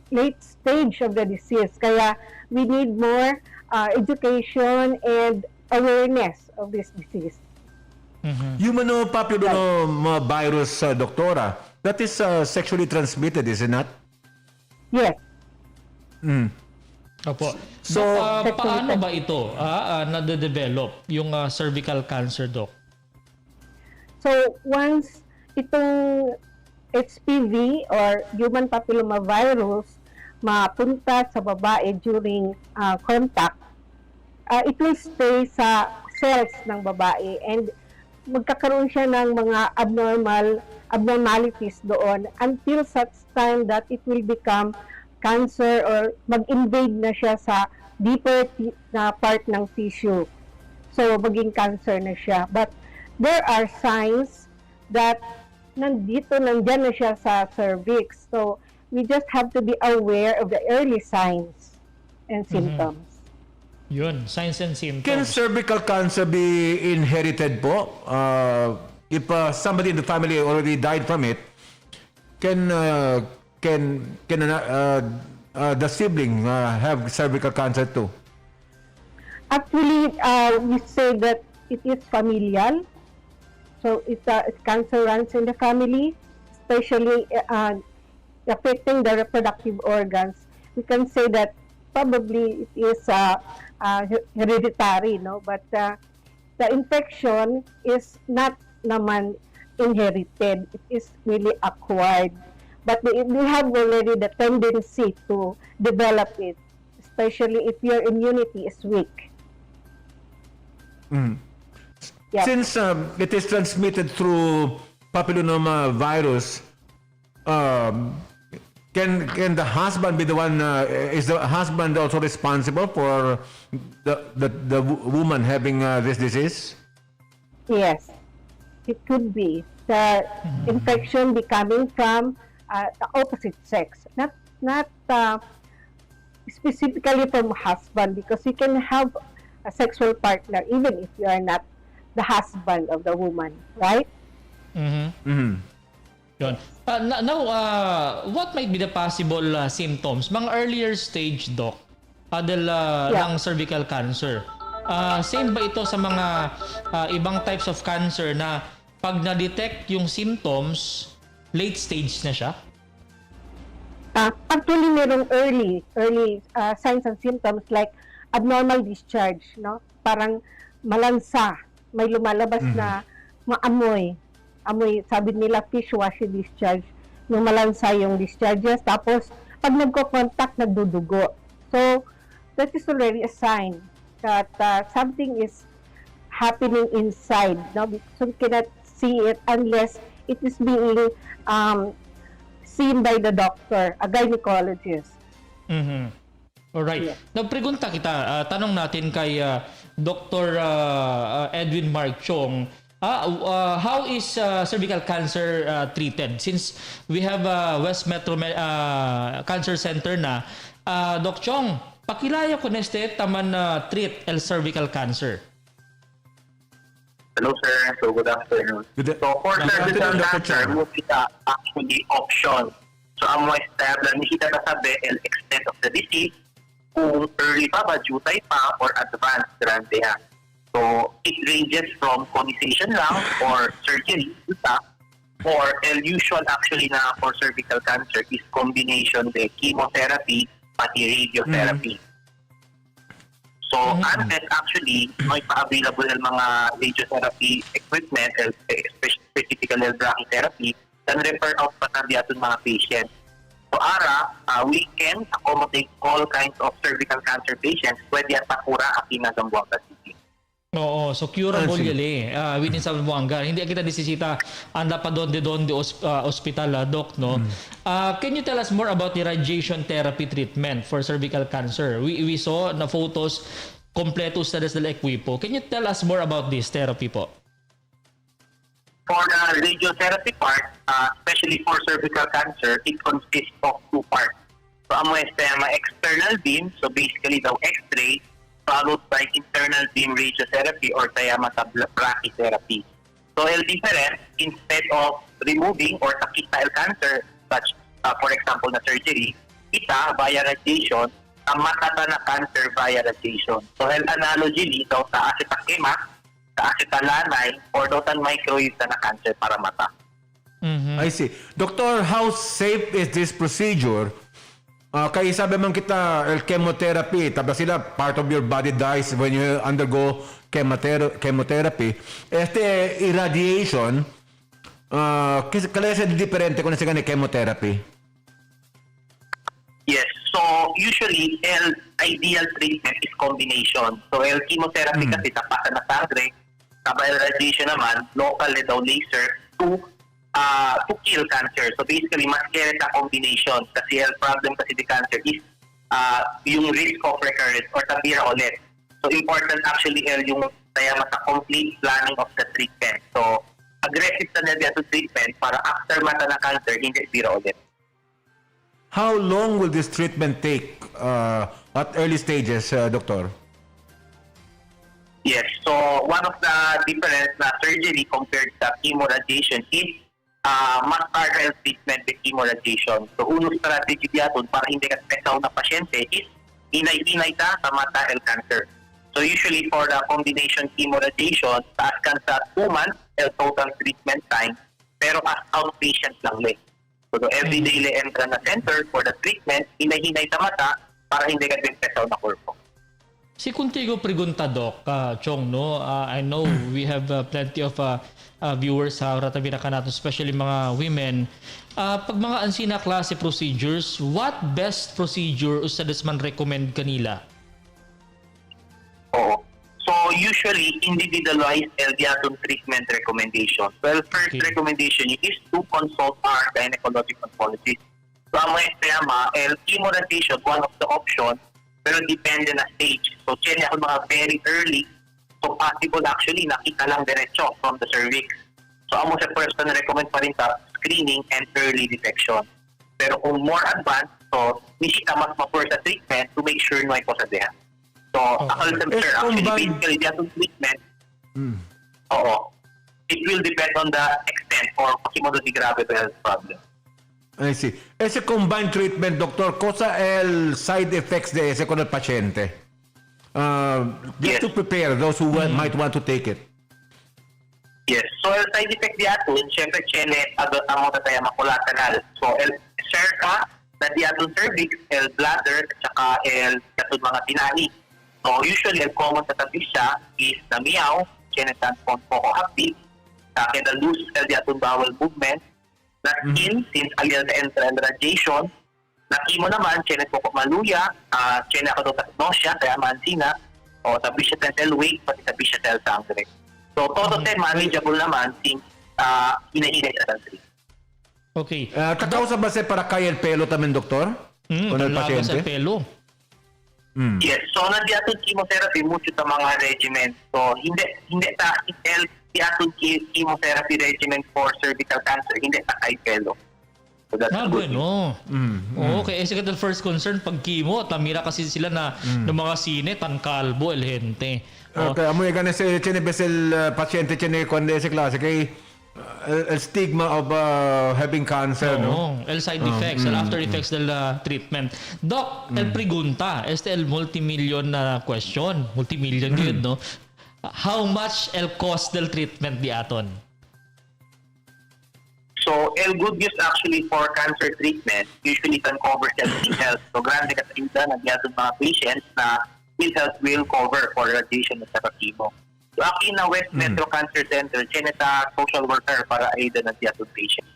Speaker 16: late stage of the disease. Kaya we need more education and awareness of this disease.
Speaker 7: Human papilloma virus, Doktora, that is sexually transmitted, is it not?
Speaker 16: Yes.
Speaker 8: Opo. So, paano ba ito na-develop yung cervical cancer, Doc?
Speaker 16: So, once itong HPV or human papilloma virus mapunta sa babae during contact, it will stay sa cells ng babae and magkakaroon siya ng mga abnormalities doon until such time that it will become cancer or mag-invade na siya sa deeper na part ng tissue. So, maging cancer na siya. But there are signs that nandyan na siya sa cervix. So, we just have to be aware of the early signs and symptoms.
Speaker 8: Yun, signs and symptoms.
Speaker 7: Can cervical cancer be inherited po? If somebody in the family already died from it, can the sibling have cervical cancer too?
Speaker 16: Actually, we say that it is familial. So, if cancer runs in the family, especially affecting the reproductive organs, we can say that probably it is hereditary, no? But the infection is not naman inherited. It is really acquired. But we have already the tendency to develop it, especially if your immunity is weak. Yep.
Speaker 7: Since it is transmitted through papilloma virus, can the husband be the one? Is the husband also responsible for the woman having this disease?
Speaker 16: Yes, it could be the infection be coming from the opposite sex, not specifically from husband, because you can have a sexual partner even if you are not the husband of the woman, right?
Speaker 8: Yun. Now, what might be the possible symptoms? Mga earlier stage, Doc, ng cervical cancer. Same ba ito sa mga ibang types of cancer na pag na-detect yung symptoms, late stage na siya?
Speaker 16: Actually, merong early signs and symptoms like abnormal discharge, no? Parang malansa, may lumalabas na maamoy. Sabi nila fish-washy discharge, yung malansa yung discharges, tapos pag nagko-contact, nagdudugo. So, that is already a sign that something is happening inside, no? So, you cannot see it unless it is being seen by the doctor, a gynecologist.
Speaker 8: Alright.
Speaker 16: Yeah.
Speaker 8: Nagpregunta kita, tanong natin kay Dr. Edwin Mark Chong, how is cervical cancer treated? Since we have West Metro Cancer Center na, Doc Chong, pakilaya ko neste taman treat el cervical cancer.
Speaker 17: Hello, sir. So, good afternoon. So, for cervical cancer, kita actually option. So, ang mga step lang, kita na sabi, el extent of the disease, kung early pa ba, jutay pa, or advanced, grande ha. So, it ranges from conization lang, or surgery, or el usual actually na for cervical cancer is combination de chemotherapy, pati radiotherapy. So, unless actually may pa-available ng mga radiotherapy equipment, specifically brachytherapy, then refer out pa tabi aton mga patients. So, we can accommodate all kinds of cervical cancer patients pwede at pakura aking Zamboanga City.
Speaker 8: Oo, so curable yali within Zamboanga. Hindi kita disisita anda pa donde hospital, Doc, no? Can you tell us more about the radiation therapy treatment for cervical cancer? We saw na photos kompleto ustedes del equipo. Can you tell us more about this therapy po?
Speaker 17: For the radiotherapy part, especially for cervical cancer, it consists of two parts. So, ang mga external beam, so basically the X-ray, followed by internal beam radiotherapy or tayama sa brachytherapy. So, el difference, instead of removing or sakita el cancer, such for example na surgery, kita via radiation, ang matata na cancer via radiation. So, el analogy dito sa acetakema, sa acetalanay, or dotan microwave na cancer para mata.
Speaker 7: I see. Doctor, how safe is this procedure? Kaya sabi man kita, chemotherapy, tapos sila, part of your body dies when you undergo chemotherapy. Irradiation, kaya siya diferente kung nasa chemotherapy?
Speaker 17: Yes. So, usually, ideal treatment is combination. So, chemotherapy kasi tapasan na sangre, kapag radiation naman, local daw laser to kill cancer. So basically, mas kaya sa combination kasi ang problem kasi the cancer is yung risk of recurrence or tabira ulit. So important actually yung kaya mas complete planning of the treatment. So aggressive na nila to treatment para after mata na cancer, hindi bira ulit.
Speaker 7: How long will this treatment take at early stages, Doctor?
Speaker 17: Yes. So one of the difference na surgery compared sa chemoradiation is mas harder treatment with chemoradiation. So, unang strategy diyaton para hindi ka pesaw na pasyente is inay-inay ta sa mata el cancer. So, usually for the combination chemoradiation, taas kan sa 2 months el total treatment time, pero as outpatient lang le. So, everyday le entra na center for the treatment, inay-inay ta mata para hindi ka pesaw na korpo.
Speaker 8: Si Kuntigo pregunta, Doc, Chong, no? I know we have plenty of viewers sa Ratavira Kanato, especially mga women. Pag mga ansina klase procedures, what best procedure ustedes man recommend kanila?
Speaker 17: Oo. So, usually, individualized LDATON treatment recommendation. Well, first recommendation is to consult our gynecologic oncologist. So, ang mga chemoradiation, one of the options, pero depende na stage. So, check ako mga very early. So, possible actually, nakita lang diretso from the cervix. So, ang most first na recommend pa rin sa screening and early detection. Pero kung more advanced, so So, nisita mas ma-first sa treatment to make sure na ito sa deha. So, akal sir, actually, basically, the treatment, oo, it will depend on the extent or possibility di grave to health problem.
Speaker 7: I see. Ese combined treatment, doctor, cosa el side effects de ese con el paciente? Just to prepare those who might want to take it.
Speaker 17: Yes. So, el side effect di aton, syempre, chene, amo tataya makulatanal. So, el cerca, na di aton cervix, el bladder, at saka el katun mga tinani. So, usually, el common tatabi siya is na miyaw, chene transpond po ko happy, sa akin na loose el di aton bowel movement, na skin, since alial na enteral radiation, na chemo naman, chene po ko maluya, chene ako doon nausea, kaya mansina, o tabi siya tensel weight, pati tabi siya tel sangre. So, todo manageable naman since hinahinay sa country.
Speaker 8: Okay.
Speaker 7: ¿Causa ba para caer el pelo también, doctor? Con el paciente?
Speaker 8: Sa pelo.
Speaker 17: Yes. So, nadiatong chemotherapy, mucho sa mga regimen. So, hindi ta diatong chemotherapy regimen for cervical cancer, hindi ta kay pelo. So, that's
Speaker 8: bueno. Okay, kasi the first concern, pag chemo, tamira kasi sila na ng mga sine, tan kalbo, el gente.
Speaker 7: Okay, amoy gan ese tiene ves el paciente tiene cuando ese clase que el stigma of having cancer, no?
Speaker 8: El side effects, el after effects del treatment. Doc, el pregunta, el multimillion na question, multimillion yun, no? How much el cost del treatment di aton?
Speaker 17: So, el good news actually for cancer treatment, usually can cover health. So, grande katayuda na diyaton mga patients na health will cover for radiation at saka chemo. So, aki na West Metro Cancer Center, chineta social worker para aida na diyaton patient.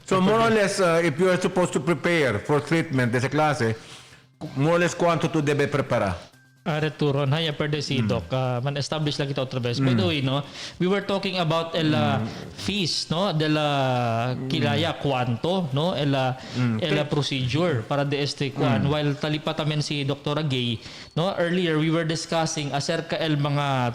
Speaker 7: So, more or less, if you are supposed to prepare for treatment de esa clase, more or less cuánto tú debe preparar?
Speaker 8: Returon, haya perde si Doc. Man-establish lang kita otra vez. By the way, no, we were talking about el fees, no, de la kilaya cuánto, no, el procedure para de este kwan. While talipat namin si Dr. Gay, no, earlier we were discussing acerca el mga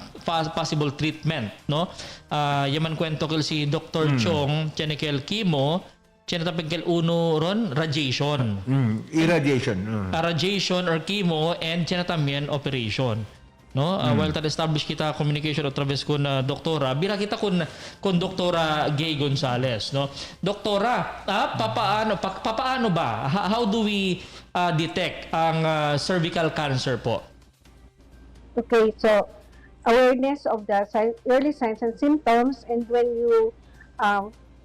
Speaker 8: possible treatment, no. Yaman kwento kel si Dr. Chong, chenikel chemo, chinatapigkel uno ron, radiation.
Speaker 7: Irradiation.
Speaker 8: Radiation or chemo and chinatamian operation. No? While establish kita communication otra vez kun doktora, bira kita kun doktora Gay Gonzales, no? Doktora, papaano ba? How do we detect ang cervical cancer po?
Speaker 16: Okay, so awareness of the early signs and symptoms, and when you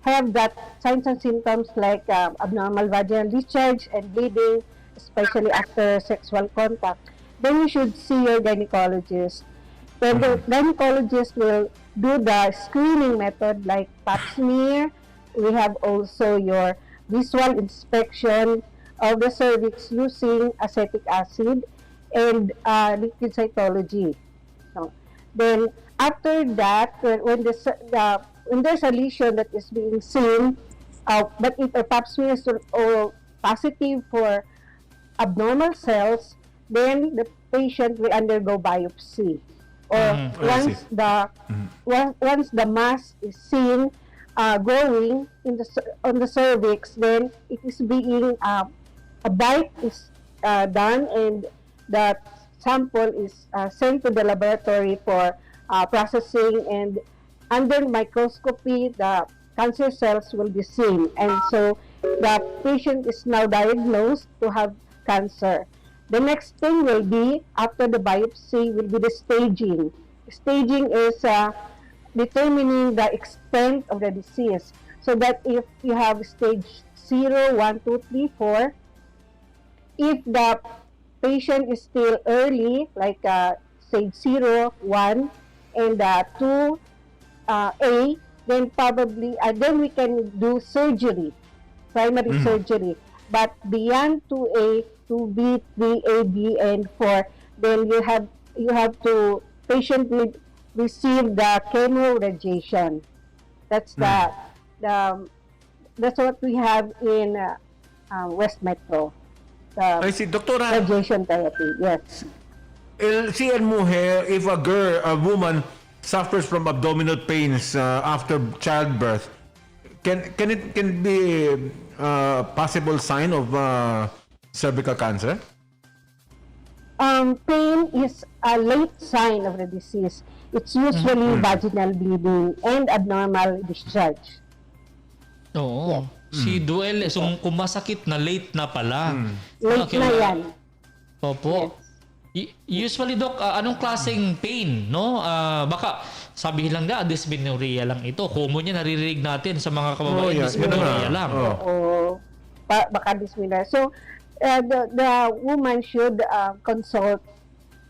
Speaker 16: have that signs and symptoms like abnormal vaginal discharge and bleeding, especially after sexual contact, then you should see your gynecologist. Then the gynecologist will do the screening method like pap smear. We have also your visual inspection of the cervix using acetic acid and liquid cytology. So, then after that, when there's a lesion that is being seen, but if a pap smear is positive for abnormal cells, then the patient will undergo biopsy. Or once the mass is seen growing on the cervix, then it is being a bite is done, and the sample is sent to the laboratory for processing, and under microscopy, the cancer cells will be seen. And so the patient is now diagnosed to have cancer. The next thing will be, after the biopsy, will be the staging. Staging is determining the extent of the disease. So that if you have stage 0, 1, 2, 3, 4, if the patient is still early, like stage 0, 1, and 2, A, then probably then we can do surgery, primary surgery. But beyond 2A, 2B, 3A, B, and 4, then you have to patient will receive the chemo radiation. That's that's what we have in West Metro.
Speaker 7: I see, Doctora.
Speaker 16: Radiation therapy, yes.
Speaker 7: Si el mujer, if a woman suffers from abdominal pains after childbirth, Can it be possible sign of cervical cancer?
Speaker 16: Pain is a late sign of the disease. It's usually vaginal bleeding and abnormal discharge.
Speaker 8: Oo. Si Duel, so kung masakit na, late na pala.
Speaker 16: Late na yan.
Speaker 8: Opo. Usually, Doc, anong klaseng pain, no? Baka sabihin lang na, dysmenorrhea lang ito. Common yan, naririnig natin sa mga kababayan, dysmenorrhea lang.
Speaker 16: Oo. Baka dysmenorrhea. So, the woman should consult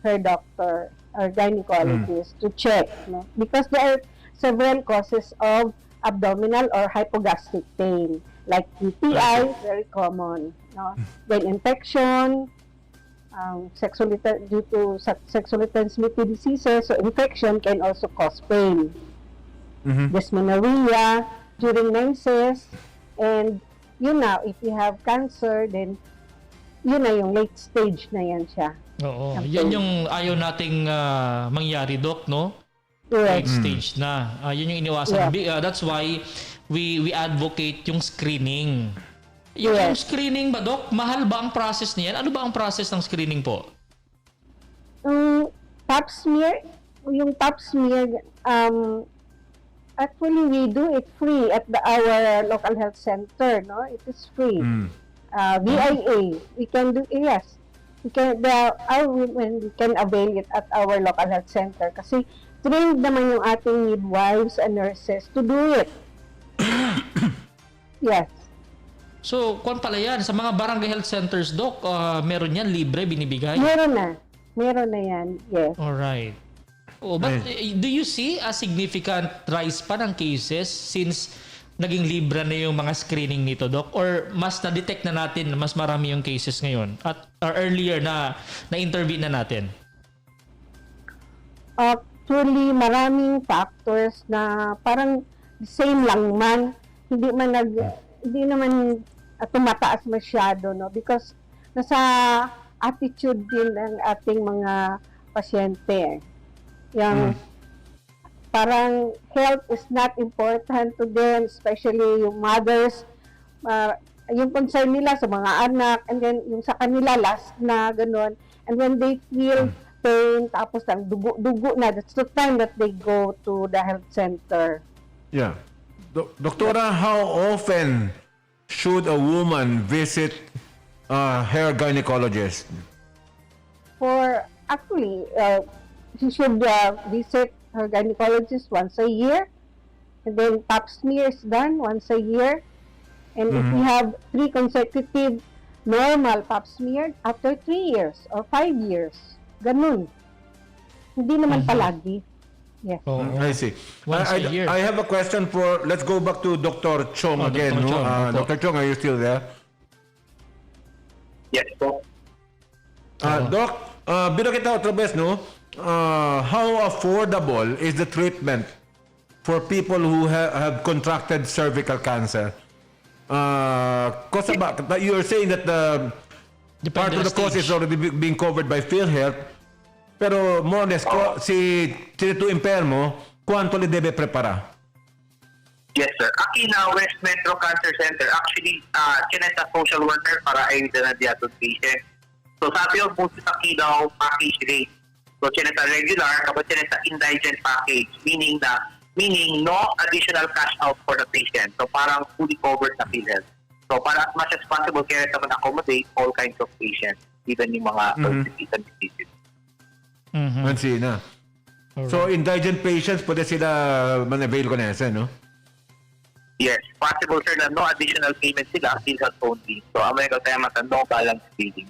Speaker 16: her doctor or gynecologist to check, no? Because there are several causes of abdominal or hypogastric pain, like UTI, very common, no? Then infection, due to sexually transmitted diseases, so infection can also cause pain. Dysmenorrhea during menses, and yun na, if you have cancer, then yun na yung late stage na yan siya.
Speaker 8: Oo. Yan yung ayaw nating mangyari, Doc, no?
Speaker 16: Correct.
Speaker 8: Late stage na. Yun yung iniwasan. That's why we advocate yung screening. Yung screening ba, Doc? Mahal ba ang process niyan? Ano ba ang process ng screening po?
Speaker 16: Pap smear, yung pap smear, actually we do it free at our local health center, no? It is free. VIA, we can do, yes. Our women can avail it at our local health center kasi trained naman yung ating midwives and nurses to do it. Yes.
Speaker 8: So, kung pala yan, sa mga barangay health centers, Doc, meron yan, libre, binibigay?
Speaker 16: Meron na yan, yes.
Speaker 8: Alright. But do you see a significant rise pa ng cases since naging libre na yung mga screening nito, Doc? Or mas na-detect na natin na mas marami yung cases ngayon? Or earlier na na-intervene na natin?
Speaker 16: Actually, maraming factors na parang same lang man. Hindi naman tumataas masyado, no? Because nasa attitude din ng ating mga pasyente. Yung parang health is not important to them, especially yung mothers. Yung concern nila sa mga anak, and then yung sa kanila last na ganun. And when they feel pain, tapos ang dugo na, that's the time that they go to the health center.
Speaker 7: Yeah. Doktora, how often should a woman visit her gynecologist?
Speaker 16: She should visit her gynecologist once a year, and then pap smear is done once a year. And if we have 3 consecutive normal pap smear after 3 years or 5 years, ganun. Hindi naman palagi. Yes.
Speaker 7: I see.
Speaker 8: Once a year.
Speaker 7: I have a question for, let's go back to Dr. Chong again.
Speaker 8: Dr. Chong,
Speaker 7: Dr. Chong, are you still there?
Speaker 17: Yes po.
Speaker 7: Doc, bilang kita otra vez, no? How affordable is the treatment for people who have contracted cervical cancer? You're saying that the part of the cost is already being covered by PhilHealth, pero more or less, si tu enfermo, ¿cuánto le debe preparar?
Speaker 17: Yes, sir. Aquí na West Metro Cancer Center, actually, kineta social worker para ay na diaton patient. So, sabi yung po sa daw package rate. So, kineta regular, kapag kineta indigent package, meaning no additional cash out for the patient. So, parang fully covered na PhilHealth. So, para as much as possible, kineta man accommodate all kinds of patients, even yung mga orthopedic diseases.
Speaker 7: Mansi na. So, indigent patients, pwede sila man-avail ko na yan, no?
Speaker 17: Yes, possible, sir, na no additional payment sila, PhilHealth only. So, amay ko tayo no balance billing.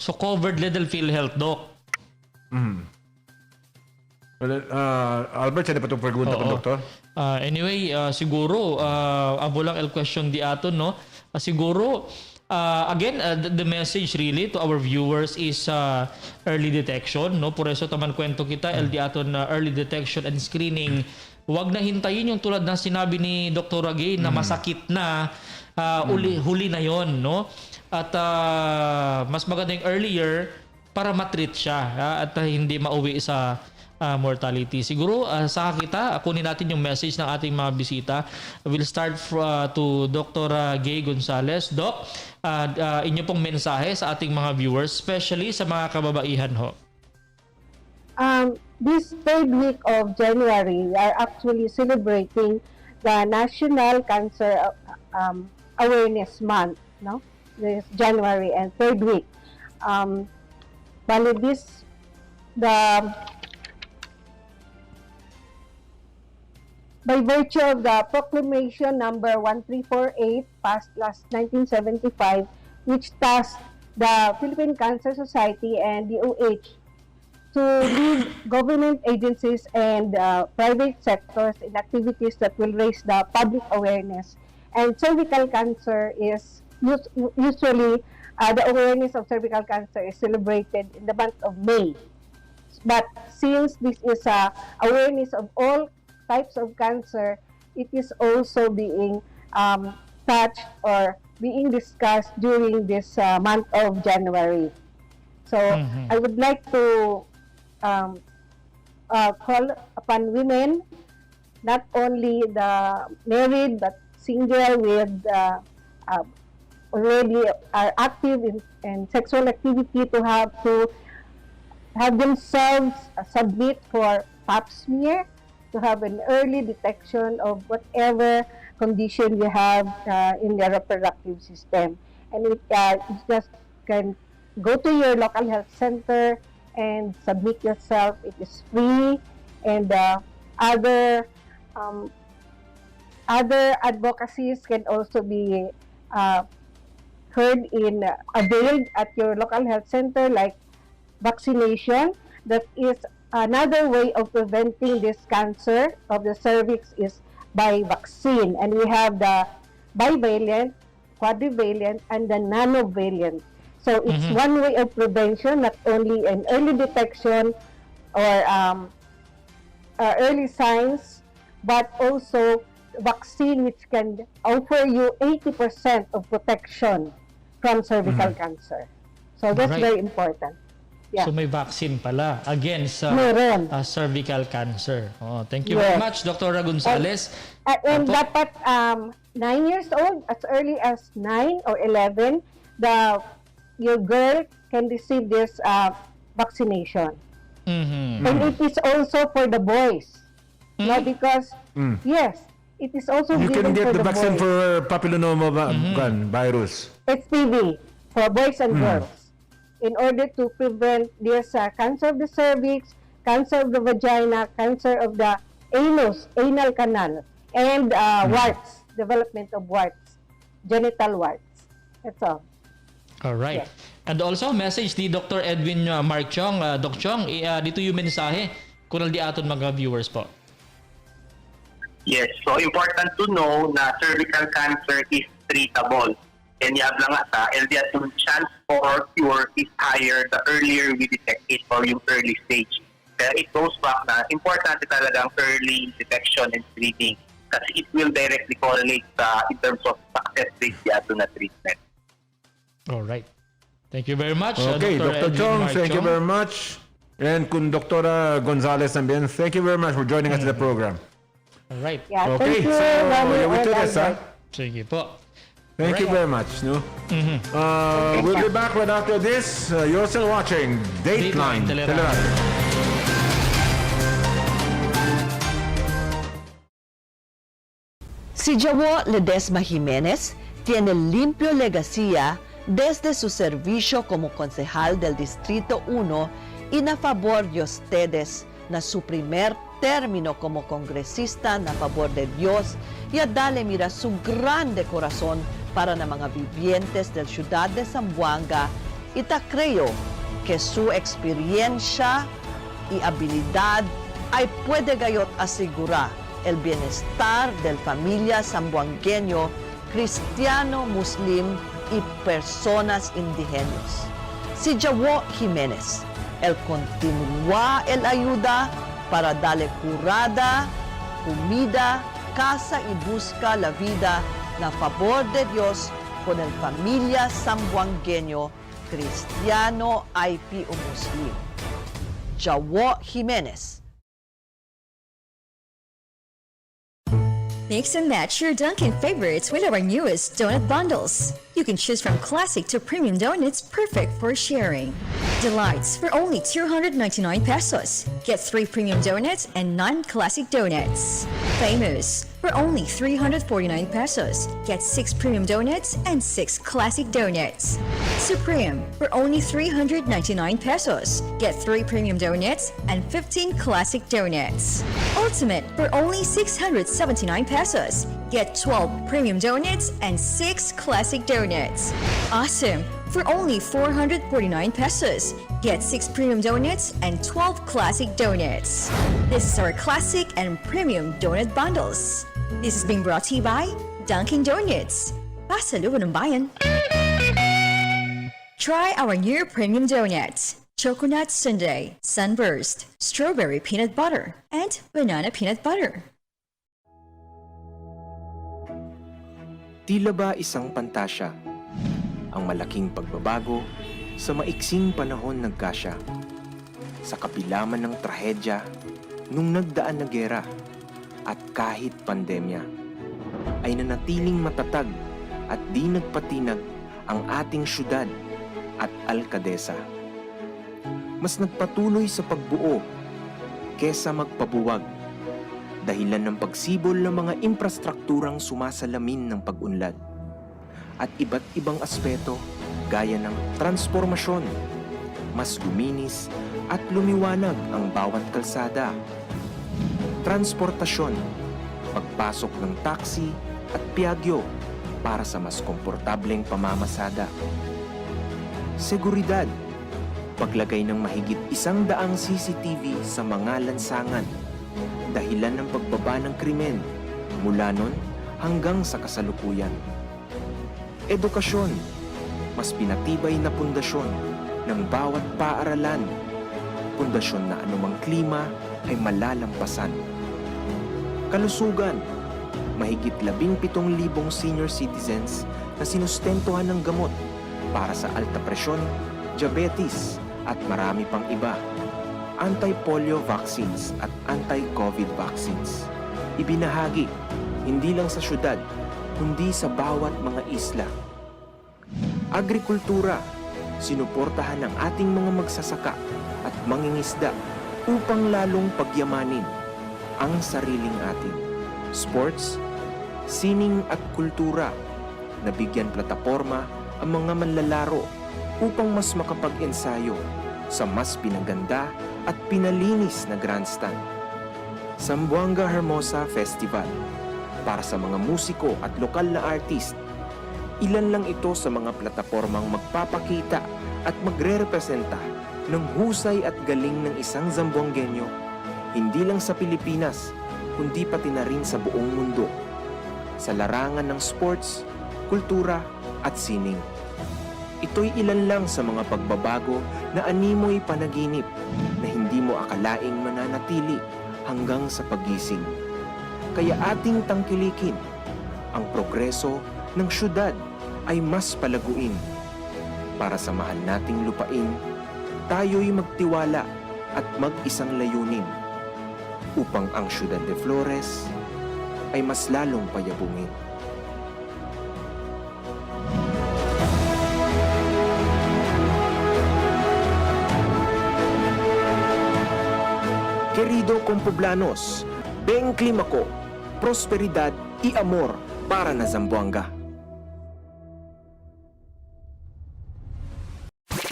Speaker 8: So, covered little PhilHealth, Doc.
Speaker 7: Albert, saan pa itong pregunta ko, Doktor?
Speaker 8: Anyway, siguro, abo lang el question di aton, no? Siguro, again, the message really to our viewers is early detection, no? Por eso taman kwento kita, el di aton early detection and screening. Huwag na hintayin yung tulad na sinabi ni Dr. Gay na masakit na, huli na yon, no? At mas magandang earlier para matreat siya, at hindi mauwi sa mortality. Siguro sa kita, kunin natin yung message ng ating mga bisita. We'll start to Dr. Gay Gonzalez. Doc, inyo pong mensahe sa ating mga viewers, especially sa mga kababaihan ho.
Speaker 16: This third week of January, we are actually celebrating the National Cancer Awareness Month, no? This January and third week. By virtue of the Proclamation number 1348 passed last 1975, which tasked the Philippine Cancer Society and DOH to lead government agencies and private sectors in activities that will raise the public awareness. And cervical cancer is usually, the awareness of cervical cancer is celebrated in the month of May. But since this is awareness of all types of cancer, it is also being touched or being discussed during this month of January. So I would like to call upon women, not only the married but single with already are active in sexual activity, to have themselves submit for pap smear, to have an early detection of whatever condition you have in the reproductive system. And it just can go to your local health center and submit yourself. It is free, and other advocacies can also be availed at your local health center, like vaccination. That is another way of preventing this cancer of the cervix, is by vaccine. And we have the bivalent, quadrivalent, and the nanovalent. So it's one way of prevention, not only an early detection or early signs, but also vaccine, which can offer you 80% of protection from cervical cancer. So that's very important. Yeah.
Speaker 8: So may vaccine pala against cervical cancer. Oh, thank you very much, Dr. Gonzalez.
Speaker 16: And dapat 9 years old, as early as 9 or 11, your girl can receive this vaccination. And it is also for the boys. No, because yes, it is also
Speaker 7: you
Speaker 16: given
Speaker 7: can get
Speaker 16: for
Speaker 7: the vaccine
Speaker 16: boys.
Speaker 7: for papilloma virus.
Speaker 16: HPV for boys and girls, in order to prevent this cancer of the cervix, cancer of the vagina, cancer of the anal canal, and warts, development of warts, genital warts. That's all.
Speaker 8: All right.
Speaker 16: Yes.
Speaker 8: And also, message ni Dr. Edwin Mark Chong. Doc Chong, dito yung mensahe kung di aton mga viewers po.
Speaker 17: Yes, so important to know na cervical cancer is treatable. And yab lang ata, yung chance for cure is higher the earlier we detect it, or yung early stage. Kaya it goes back na importante talaga ang early detection and screening, kasi it will directly correlate in terms of success rate na treatment.
Speaker 8: All right. Thank you very much,
Speaker 7: Okay, Dr. Chong, thank you very much. And kung Dr. Gonzalez también, thank you very much for joining us in the program.
Speaker 8: All right.
Speaker 16: Yeah,
Speaker 7: Okay,
Speaker 16: thank you,
Speaker 7: so
Speaker 16: Rami
Speaker 7: you're with
Speaker 16: and
Speaker 7: us, huh?
Speaker 8: Sige po.
Speaker 7: Thank you very much. No? We'll be back right after this. You're still watching Dateline Teleradyo.
Speaker 12: Si Jawo Ledesma Jimenez tiene limpio legacía desde su servicio como concejal del Distrito 1 y a favor de ustedes na su primer término como congresista na favor de Dios y a darle mira su grande corazón para na mga vivientes del ciudad de Zamboanga, y ta creo que su experiencia y habilidad ay puede gayot asegurar el bienestar del familia zamboangueño, cristiano, muslim y personas indígenas. Si Jawo Jimenez, él continúa el ayuda para darle curada, comida, casa y busca la vida na favor de Dios con el familia zamboangueño, cristiano, IP o muslim. Jawo Jimenez,
Speaker 1: Mix and match your Dunkin' favorites with our newest donut bundles. You can choose from classic to premium donuts perfect for sharing. Delights for only 299 pesos. Get 3 premium donuts and 9 classic donuts. Famous for only 349 pesos. Get 6 premium donuts and 6 classic donuts. Supreme for only 399 pesos. Get 3 premium donuts and 15 classic donuts. Ultimate for only 679 pesos. Get 12 premium donuts and 6 classic donuts. Awesome for only 449 pesos. Get 6 premium donuts and 12 classic donuts. This is our classic and premium donut bundles. This is being brought to you by Dunkin' Donuts. Pasalubong ng bayan. Try our new premium donuts. Choconut Sundae, Sunburst, Strawberry Peanut Butter, and Banana Peanut Butter.
Speaker 18: Tila ba isang pantasya? Ang malaking pagbabago sa maiksing panahon nagkasya. Sa kabila man ng trahedya, nung nagdaan na gera, at kahit pandemya, ay nanatiling matatag at di nagpatinag ang ating syudad at alkadesa. Mas nagpatuloy sa pagbuo kesa magpabuwag, dahilan ng pagsibol ng mga infrastrukturang sumasalamin ng pag-unlad at iba't ibang aspeto gaya ng transformasyon. Mas luminis at lumiwanag ang bawat kalsada. Transportasyon, pagpasok ng taxi at piagyo para sa mas komportableng pamamasada. Seguridad, paglagay ng mahigit 100 CCTV sa mga lansangan, dahilan ng pagbaba ng krimen mula nun hanggang sa kasalukuyan. Edukasyon, mas pinatibay na pundasyon ng bawat paaralan, pundasyon na anumang klima ay malalampasan. Kalusugan, mahigit 17,000 senior citizens na sinustentuhan ng gamot para sa alta presyon, diabetes at marami pang iba. Anti-polio vaccines at anti-COVID vaccines. Ibinahagi hindi lang sa syudad, kundi sa bawat mga isla. Agrikultura, sinuportahan ng ating mga magsasaka at mangingisda upang lalong pagyamanin ang sariling atin. Sports, sining at kultura, nabigyan plataporma ang mga manlalaro upang mas makapag-ensayo sa mas pinaganda at pinalinis na grandstand. Zamboanga Hermosa Festival, para sa mga musiko at lokal na artist. Ilan lang ito sa mga platapormang magpapakita at magre-representa ng husay at galing ng isang Zamboangenyo, hindi lang sa Pilipinas, kundi pati na rin sa buong mundo, sa larangan ng sports, kultura at sining. Ito'y ilan lang sa mga pagbabago na animoy panaginip na hindi mo akalaing mananatili hanggang sa pagising. Kaya ating tangkilikin ang progreso ng syudad ay mas palaguin. Para sa mahal nating lupain, tayo'y magtiwala at mag-isang layunin upang ang Ciudad de Flores ay mas lalong payabungin. Querido compoblanos, beng klima ko, prosperidad y amor para na Zamboanga.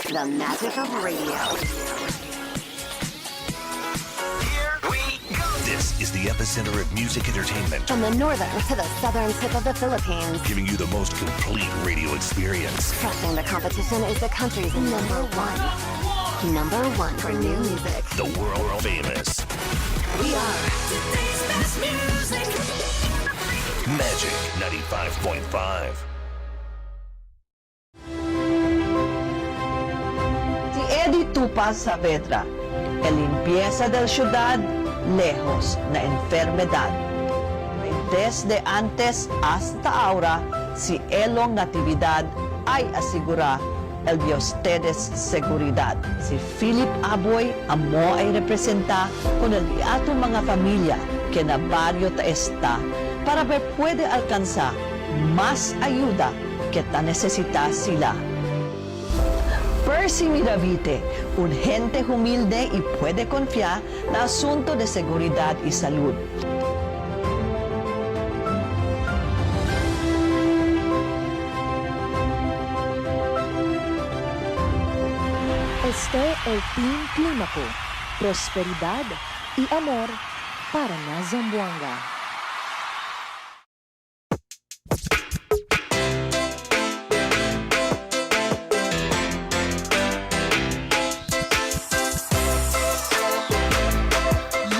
Speaker 2: The magic of radio.
Speaker 3: Here we go. This is the epicenter of music entertainment.
Speaker 2: From the northern to the southern tip of the Philippines.
Speaker 3: Giving you the most complete radio experience.
Speaker 2: Crushing the competition is the country's number one. Number one for new music.
Speaker 3: The world famous.
Speaker 4: We are today's best music.
Speaker 3: Magic 95.5.
Speaker 12: Si Eddie Tupa Saavedra, el limpieza del ciudad, lejos na enfermedad. Desde antes hasta ahora, si Elong Natividad ay asigura el de ustedes seguridad. Si Philip Aboy amo ay representa con el de atong mga familia que na barrio ta esta para ver puede alcanzar más ayuda que ta necesita sila. Percy Miravite, un gente humilde y puede confiar na asunto de seguridad y salud.
Speaker 19: Este el Team Clímaco, prosperidad y amor para na Zamboanga.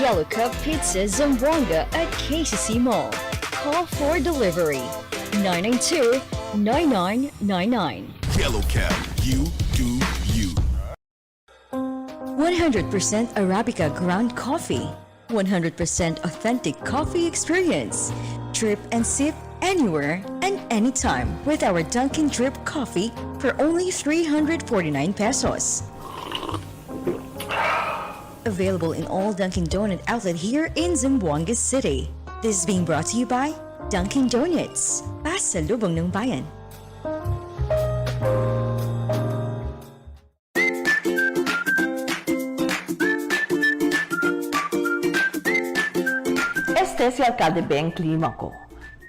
Speaker 1: Yellow Cup Pizza Zamboanga at KCC Mall. Call for delivery 992-9999.
Speaker 3: Yellow Cab, you do you.
Speaker 1: 100% Arabica ground coffee. 100% authentic coffee experience. Drip and sip anywhere and anytime with our Dunkin' Drip coffee for only 349 pesos. Available in all Dunkin' Donut outlet here in Zamboanga City. This is being brought to you by Dunkin' Donuts. Pasalubong ng bayan.
Speaker 12: Este es el alcalde Ben Clímaco.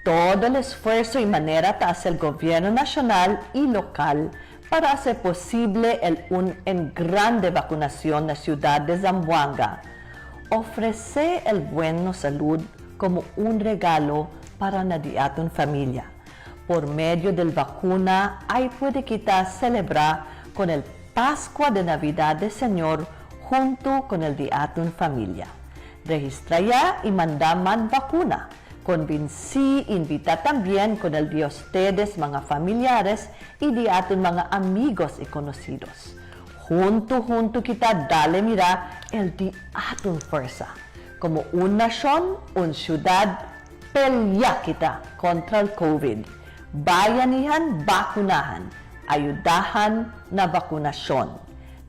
Speaker 12: Todo el esfuerzo y manera hace el gobierno nacional y local para hacer posible en grande vacunación en la ciudad de Zamboanga. Ofrece el buena salud como un regalo para nadie en familia. Por medio del vacuna, ahí puede quitar celebrar con el Pascua de Navidad del Señor junto con el día en familia. Registra ya y manda man vacuna. Convinci, invita también con el de ustedes, mga familiares, y de ating mga amigos y conocidos. Junto kita dale mira el de ating fuerza. Como una nación, una ciudad, pelya kita contra el COVID. Bayanihan, bakunahan. Ayudahan na bakunasyon.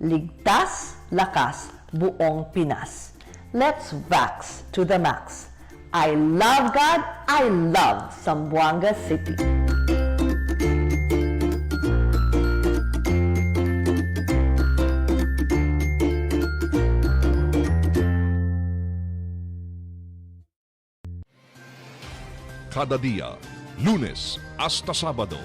Speaker 12: Ligtas, lakas, buong Pinas. Let's vax to the max. I love God, I love Zamboanga City.
Speaker 5: Cada día, lunes hasta sábado,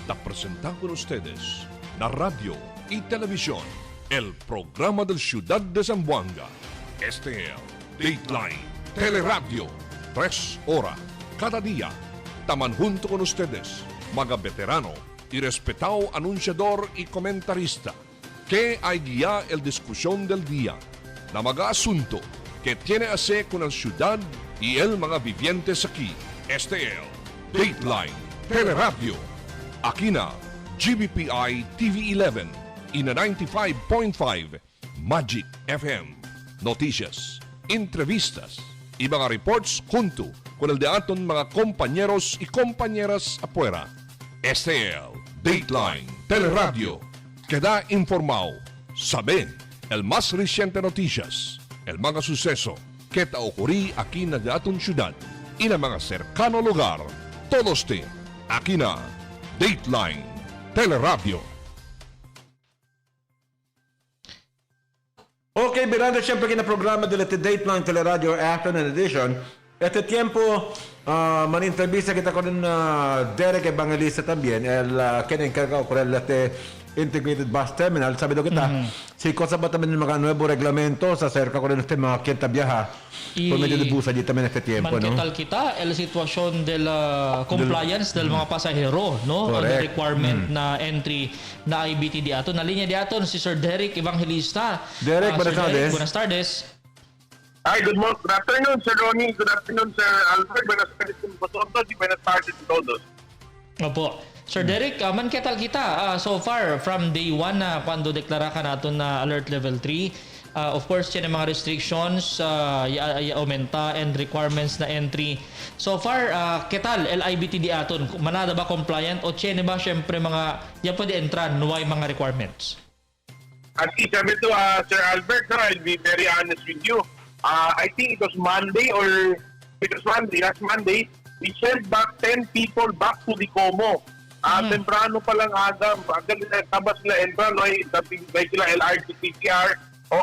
Speaker 5: te presentamos con ustedes la radio y televisión, el programa del Ciudad de Zamboanga. Este es Dateline Teleradyo. 3 horas cada día. Taman junto con ustedes, mga veterano y respetado anunciador y comentarista, que hay guía el discusión del día, na mga asunto que tiene a ver con la ciudad y el mga vivientes aquí. Este es Dateline Teleradyo. Aquí na GBPI TV11 y na 95.5 Magic FM. Noticias, entrevistas y mga reports junto con el de aton mga compañeros y compañeras afuera. Este es Dateline Teleradyo. Queda informado, sabe el más reciente noticias, el mga suceso que ta ocurrí aquí na de aton ciudad y na mga cercano lugar. Todos te aquí na Dateline Teleradyo.
Speaker 7: Ok, mirando siempre en el programa de Dateline Teleradyo Afternoon Edition, este tiempo man entrevista kita con Derek Evangelista también, el que encargado por el Integrated Bus Terminal. Sabi do kita, si cosa ba también mga nuevo reglamentos acerca con este mga quien viaja por medio de bus allí también este tiempo, no?
Speaker 8: Manquetal kita el sitwasyon del compliance del mga pasahero, no? On the requirement na entry na IBT di ato. Na linya di ato si Sir Derek Evangelista.
Speaker 7: Derek, buenas tardes.
Speaker 8: Buenas tardes.
Speaker 17: Hi, good afternoon, Sir Ronnie. Good afternoon, Sir Albert. Buenas tardes po sa todos y buenas tardes a todos.
Speaker 8: Opo. Sir Derek, manketal kita so far from day 1 na quando deklara ka nato na alert level 3. Of course, yan ang mga restrictions, aumenta and requirements na entry. So far, ketal, LIBT di aton, manada ba compliant o tiyan ba syempre mga, yan pwede entran, nuway mga requirements?
Speaker 17: As sabi to, Sir Albert, no, I'll be very honest with you. I think it was Monday last Monday,
Speaker 20: we sent back 10 people back to Licomo. Temprano pa lang agam. Tabas sila entra, no, may sila LRT-PCR o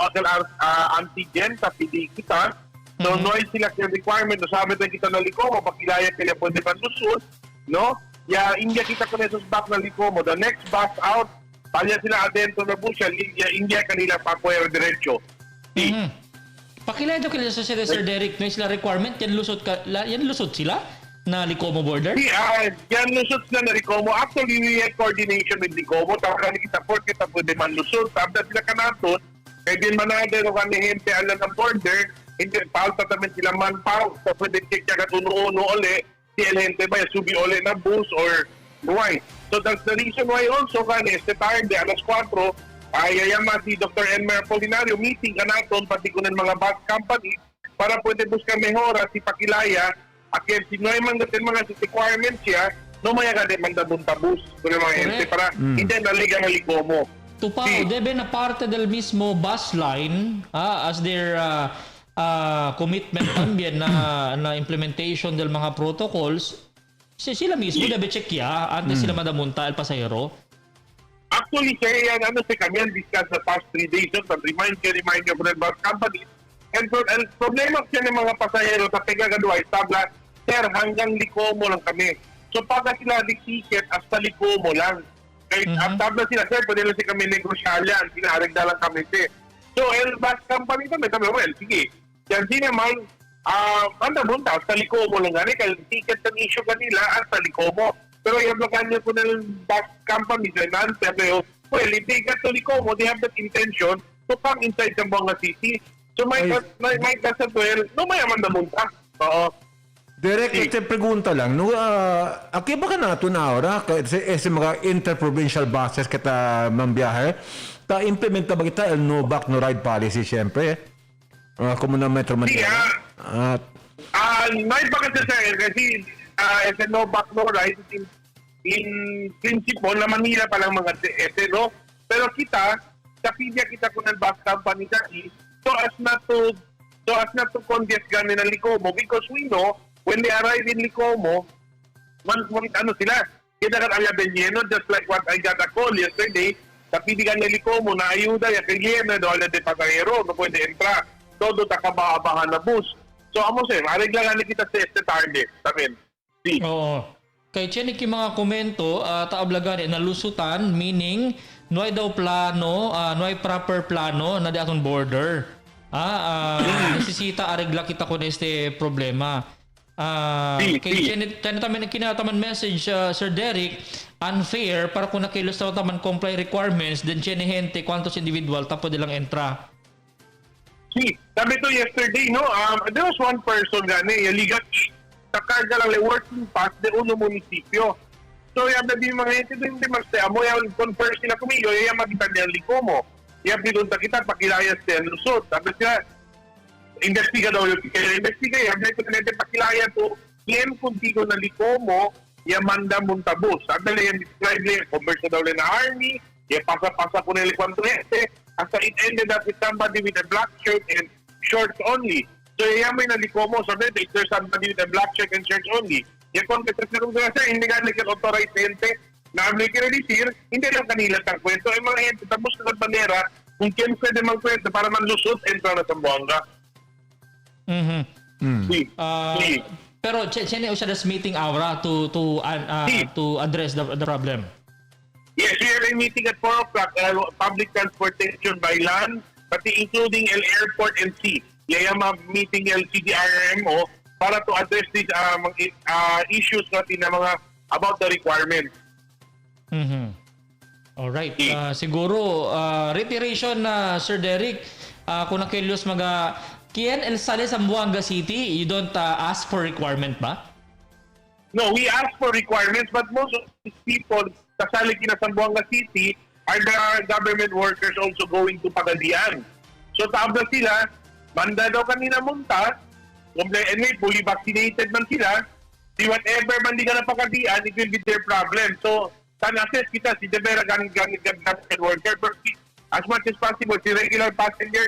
Speaker 20: antigen sa PD kita. So, no, sila yung requirement. No, sabi tayo kita na Licomo, pakilaya kaya pwede pa susun. No? Ya, India kita ko nesos back na Licomo. The next bus out, palya sila adentro na busya, India kanila pa puwero diretso.
Speaker 8: Pakilaya daw kanila sa Sir Derek, no, sila requirement, yan lusot sila na Licomo border?
Speaker 20: Yan lusot sila na Licomo. Actually, we had coordination with Licomo. Tawag kita port, kita pwede man lusot. Tapos sila kanaton, kaya din manade, no, kanihente alam ng border, hindi, palta taman sila manpower. So, pwede check niya katuno-uno uli, si El Gente ba, subi uli na bus or why. So, that's the reason why also, este tarde, alas 4, ayayama si Dr. Enmer Apolinario, meeting ka naton, pati ko ng mga bus company, para pwede busca mejora si Pakilaya, akin si Noy man gatin mga requirements siya, no maya ka din mandabuntabus ko ng mga ente, para hindi naliga ng Licomo.
Speaker 8: Tupao, debe na parte del mismo bus line as their commitment también na implementation del mga protocols, sila mismo debe check ya antes sila madamunta el pasahero.
Speaker 20: Actually, sir, yan si kami discuss the past 3 days but remind you of the bus company. And problema siya ng mga pasahero sa Pegagaduay, tabla, sir, hanggang Licomo lang kami. So pagka sila di ticket, hasta Licomo lang. Kahit tabla sila, sir, pwede lang si kami negosyalyan, sinaragda lang kami, sir. So, el bus company kami, well, sige. Yan din naman, bunta, hasta Licomo lang gani, kaya ticket ng issue kanila, hasta Licomo. Pero yung kanya po ng bus company, well, if they get to Licomo, they have that intention to come inside Zamboanga City. So, may kasa 12, no may aman na munta. Oo.
Speaker 7: Derek, ito pregunta lang. No, aki ba ka nato na ora? Kasi mga interprovincial buses kita mambiyahe, ta-implementa ba kita el no back no ride policy, siyempre? Como na Metro Manila.
Speaker 20: May ba kasi sir, kasi ese no back no ride, in principle, na Manila pa lang mga ese, no? Pero kita, sa PIDIA kita ko ng bus company kasi, so as not to congest gamin ng Licomo, because we know, when they arrive in Licomo, ano sila, kita kan alabel lleno, just like what I got a call yesterday, sa PIDIA ng Licomo, na ayuda, ya que lleno, no ala de pasahero, no pwede entrar, todo takabaabahan na bus. So, amo sir, arreglagan kita sa este tarde, sabihin.
Speaker 8: Oo. Kay chenik yung mga komento, taablagan na lusutan, meaning, noy daw plano, noy proper plano na di atong border. Nesesita arregla kita con este problema. Kay taman kinataman message Sir Derek, unfair para kung nakilos na taman comply requirements, then chene gente quantos individual tapo dilang entra.
Speaker 20: Sabi to yesterday, no, there was one person gani, ligat sa karga lang working pass de uno munisipyo. So, yung mga gente doon hindi magstay. Amo yung converse sila kumiyo, yung magitan niya Licomo. Yung pinunta kita, pakilayas siya lusot. Tapos siya, investiga daw yung investiga. Yung pakilaya to, yan kuntigo na Licomo, yung manda muntabos. Sabi nila yung describe nila, converse daw nila na army, yung pasa-pasa ko nila kwanto este. Hasta it ended up with somebody with a black shirt and shorts only. So, yung may na Licomo, sabi nila, if there's somebody with a black shirt and shorts only, yung contest na kung sila hindi nga nag-authorize ente na amlikiralisir, hindi lang kanila ang kwento. Ay mga ente, tapos na bandera, kung kaya pwede mang kwento para manlusot, entra na sa Zamboanga.
Speaker 8: Pero chene usa das meeting aura to address the problem.
Speaker 20: Yes, we are in meeting at 4 o'clock, public transportation by land, pati including el airport and sea. Yayama meeting el CDRMO para to address these issues natin na mga about the requirements.
Speaker 8: Alright. Siguro, reiteration na Sir Derek, kung nakilos kiyan el sale sa Zamboanga City, you don't ask for requirement ba?
Speaker 20: No, we ask for requirements, but most of these people kasali kina Zamboanga City are the government workers also going to Pagadian. So tabla sila, banda daw kanina munta, anyway, fully vaccinated man sila, si whatever man di ka na Pagadian, it will be their problem. So, san-assess kita si Devera government worker, but as much as possible, si regular passenger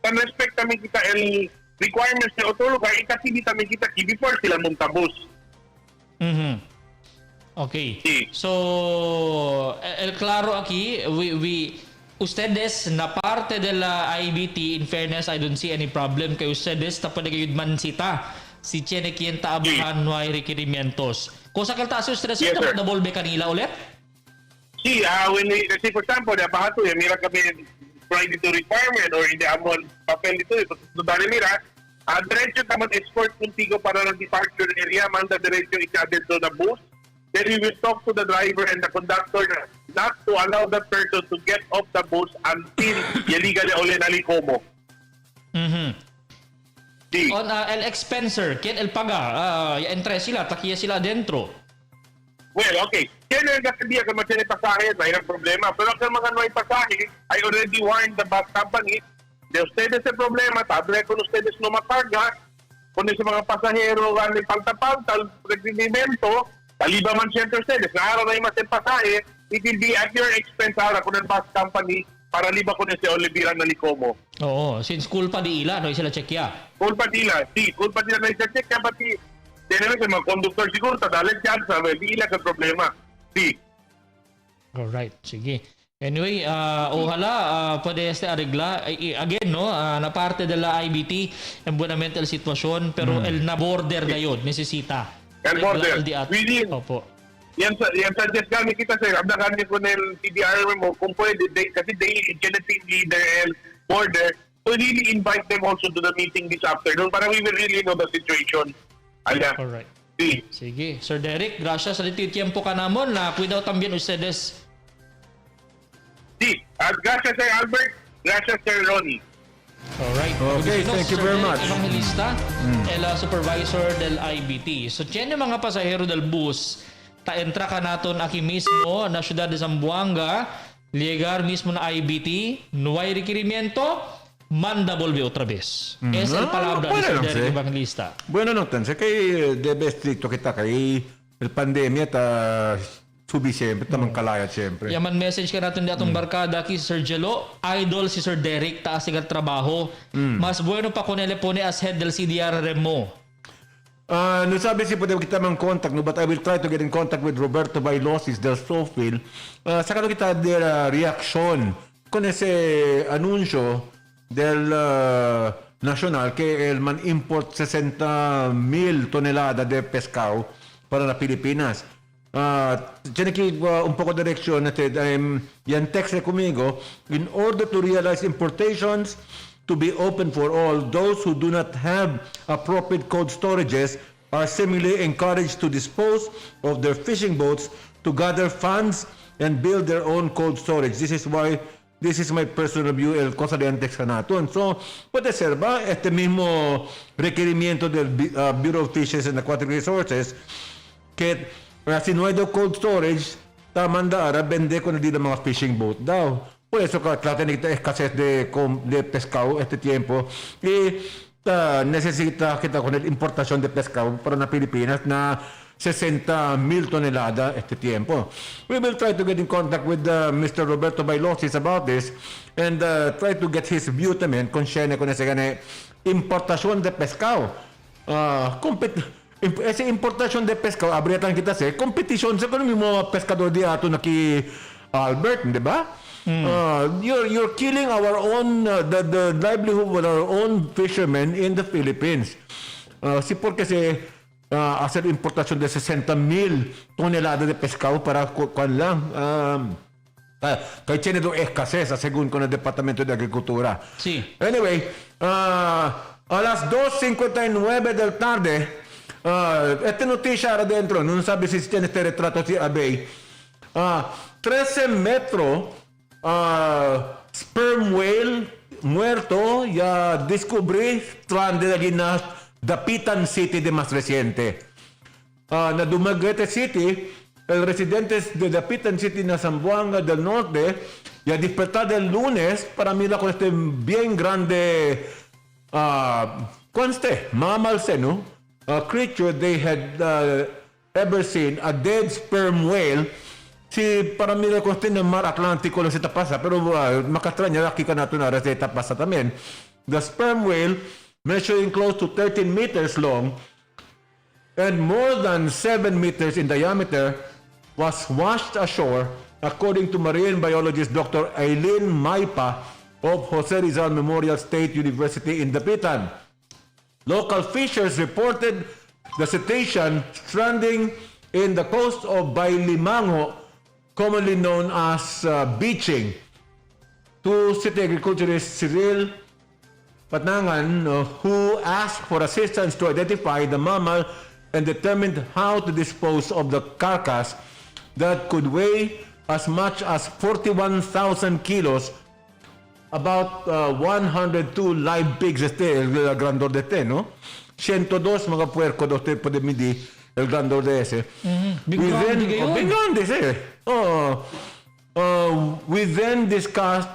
Speaker 20: san-respect kami kita el requirements na otolo ka, ikasili kami kita before sila muntabos.
Speaker 8: Okay. So, el claro aquí, ustedes na parte de la IBT, in fairness, I don't see any problem kay ustedes tapos kayo mansita si tiene quien taabahan no hay requerimientos. Cosa que taas ustedes
Speaker 20: Yes, sir.
Speaker 8: devolve kanila ulit?
Speaker 20: See, let's say for example, nabahato yan, mira kami Friday to requirement or hindi amon papel dito, dali mira, diretso naman escort contigo para ng departure area, manda diretso ikadid to the bus. Then we will talk to the driver and the conductor not to allow that person to get off the bus until yaliga na uli na Likomo.
Speaker 8: On el expenser, quien el paga? Entre sila, takiya sila dentro.
Speaker 20: Well, okay. Kaya na nagkakabiya ka matyan yung pasahe, mayroong problema. Pero kung mga may pasahe, I already warned the bus company, de ustedes el problema, tabre con ustedes no makarga, kung sa mga pasahero, ni pagtapag, requerimento, taliba man siyempre ustedes, na araw na yung mas pasahe, it will be at your expense ara kung ang bus company, para liba ko na si Olivera na Likomo.
Speaker 8: Oo, since culpa di ila, no, sila checkya.
Speaker 20: Culpa nila, culpa nila na isa-checkya, pati, tinanong sa mga conductor siguro, tadalit yan sa di ila ka problema.
Speaker 8: Alright, sige. Anyway, ojalá puede arreglar. Again, no, na parte de la IBT, en buena mental sitwasyon, pero el na border ngayon, necesita.
Speaker 20: El border.
Speaker 8: Opo.
Speaker 20: Yan suggest kami kita sir, abdakan niyo ko ng TDR mo kung pwede, kasi they genetic leader and border, so really invite them also to the meeting this afternoon para we will really know the situation.
Speaker 8: Alright. Sige. Sir Derek, gracias sa tiempo ka namon na cuidado también ustedes.
Speaker 20: Gracias Sir Albert, gracias Sir Ronnie.
Speaker 8: Alright.
Speaker 7: Okay, thank you very much.
Speaker 8: Evangelista, el supervisor del IBT. So, tiyan yung mga pasahero del bus, ta-entra ka naton aquí mismo na Ciudad de Zamboanga, llegar mismo na IBT, no hay requerimiento, manda volve otra vez. Es el palabra de Sir Derek Evangelista.
Speaker 7: Bueno, no, entonces kay debe stricto kita kay el pandemia ta subi siyempre, tamang kalaya siyempre.
Speaker 8: Yaman message ka natin datong barkada ki Sir Jelo, idol si Sir Derek, taas sigat trabaho. Mas bueno pa kunele pone as head del CDR Remo.
Speaker 7: No sabi si pwede kita mang contact, no, but I will try to get in contact with Roberto Bailosis del Sofil. Saka kita der reaction con ese anuncio del nacional que el man import 60,000 toneladas de pescado para las Pilipinas. Tiene que un poco de dirección yan text conmigo, in order to realize importations to be open for all, those who do not have appropriate cold storages are similarly encouraged to dispose of their fishing boats to gather funds and build their own cold storage. This is my personal view, el cosa de antes naton. So, puede ser ba este mismo requerimiento del Bureau of Fisheries and Aquatic Resources que si no hay de cold storage, manda a vender con el día de mga fishing boat daw. Por eso que tratan de escasez de pescado este tiempo y necesita kita con la importación de pescado para las Pilipinas na 60,000 toneladas este tiempo. We will try to get in contact with Mr. Roberto Bailosis about this and try to get his view también con ese importación de pescado. Esa importación de pescado, abriatan kita competition sa kung mga pescador di ato na ki Albert, di ba? You're killing our own, the livelihood of our own fishermen in the Philippines. Porque hacer importación de 60,000 toneladas de pescado para kuan lang. Kaya tiene do escasez, según con el Departamento de Agricultura.
Speaker 8: Sí.
Speaker 7: Anyway, a las 2:59 del tarde, esta noticia adentro, no sabe si tiene este retrato si Abey. 13 metros sperm whale muerto ya descubrí stranded allí na Dapitan City de más reciente. Na Dumaguete City, el residente de Dapitan City na Zamboanga del Norte ya despertar del lunes para mirar con este bien grande mammal no? Creature they had ever seen, a dead sperm whale. Para mira kung este ng Mar Atlántico lang sita pasa, pero makastranya laki ka nato na reseta pasa también. The sperm whale, measuring close to 13 meters long, and more than 7 meters in diameter was washed ashore, according to marine biologist Dr. Aileen Maipa of Jose Rizal Memorial State University in Dapitan. Local fishers reported the cetacean stranding in the coast of Baylimango, commonly known as beaching. To city agriculturist Cyril Patnangan, who asked for assistance to identify the mammal and determined how to dispose of the carcass that could weigh as much as 41,000 kilos, about 102 live pigs, el grandor de este, ¿no? 102 mga puerco do te pwede midi el grandor de ese.
Speaker 8: Big grande kayo.
Speaker 7: Big grande, we then discussed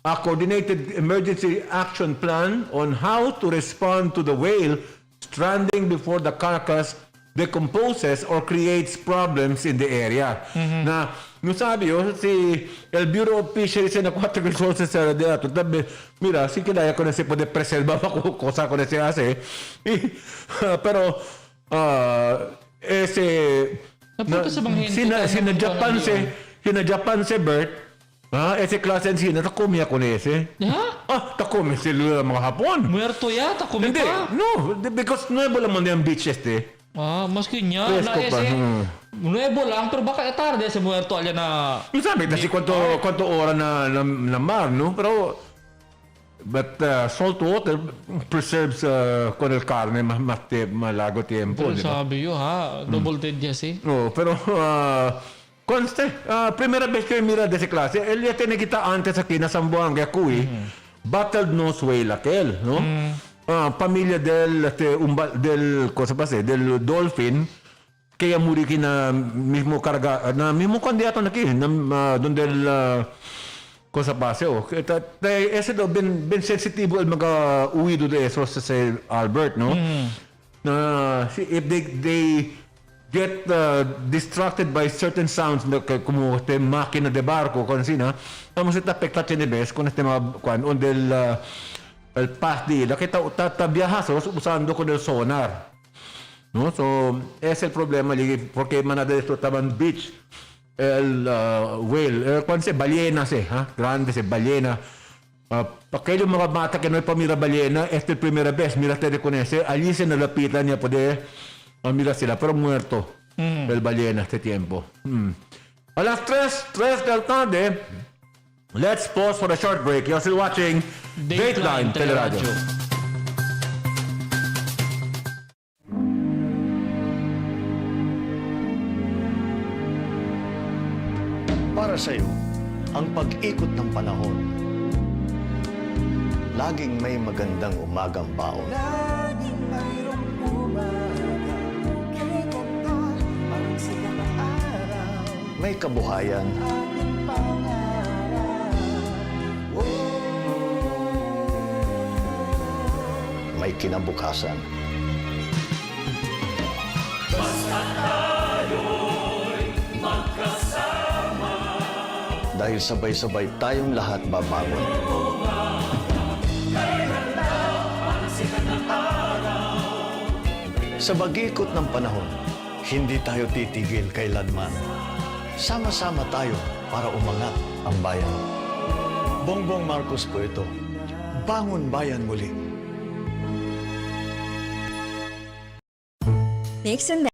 Speaker 7: a coordinated emergency action plan on how to respond to the whale stranding before the carcass decomposes or creates problems in the area. Na, no sabi si el Bureau of Fisheries and Aquatic Resources sa Radiato, tabi, mira, si kinaya ko na si pwede preserva ako, kosa ko na siya kasi. Pero,
Speaker 8: Napunta sa mga hente.
Speaker 7: Sina Japan si Bert, ese klase sina, takumi ako na ese. Takumi sila mga Hapon.
Speaker 8: Muerto ya, takumi
Speaker 7: Hindi,
Speaker 8: pa.
Speaker 7: no, because nuevo lang mo na yung beach
Speaker 8: Maski niya,
Speaker 7: Fresco
Speaker 8: na
Speaker 7: pa.
Speaker 8: ese, nuevo lang, pero baka tarde sa muerto alya na...
Speaker 7: Sabi, kasi kwanto ora na mar, no? Pero, salt water preserves con el carne malago tiempo.
Speaker 8: Pero sabi yun, double dead ya si.
Speaker 7: Pero, conste, primera vez que mira de esa clase, él ya tiene kita antes aquí na Zamboanga, Cuy, battled nose whale aquel, no? Pamilya del dolphin, kaya muri na mismo karga, na mismo kandidato na ki, donde el cosa pase, ese do ben sensitivo el mga uwido de eso sa Albert, no? If they get distracted by certain sounds como este máquina de barco con sina, vamos a afectar chenebes con este donde el path di la kita viajasos usando con el sonar, no? So es el problema porque manada de esto estaban beach el whale cuando ballena grande ballena aquellos mga bata que no hay pamira ballena esta es primera vez mira te con ese allí se nalapitan niya poder mira sila pero muerto el ballena este tiempo. A las 3 de la tarde, let's pause for a short break. You're still watching Dateline Teleradyo.
Speaker 9: Para sa iyo, ang pag-ikot ng panahon, laging may magandang umagang baon.
Speaker 4: Laging mayroong umaga, kikita, parang sikat na araw,
Speaker 9: May kabuhayan,
Speaker 4: ating pangarap.
Speaker 9: may kinabukasan.
Speaker 4: Basta tayo'y magkasama.
Speaker 9: Dahil sabay-sabay tayong lahat babangon.
Speaker 4: Kailan lang parang sikat na araw.
Speaker 9: Sa pag-ikot ng panahon, hindi tayo titigil kailanman. Sama-sama tayo para umangat ang bayan. Bongbong Marcos po ito. Bangon Bayan Muli.
Speaker 1: Mix and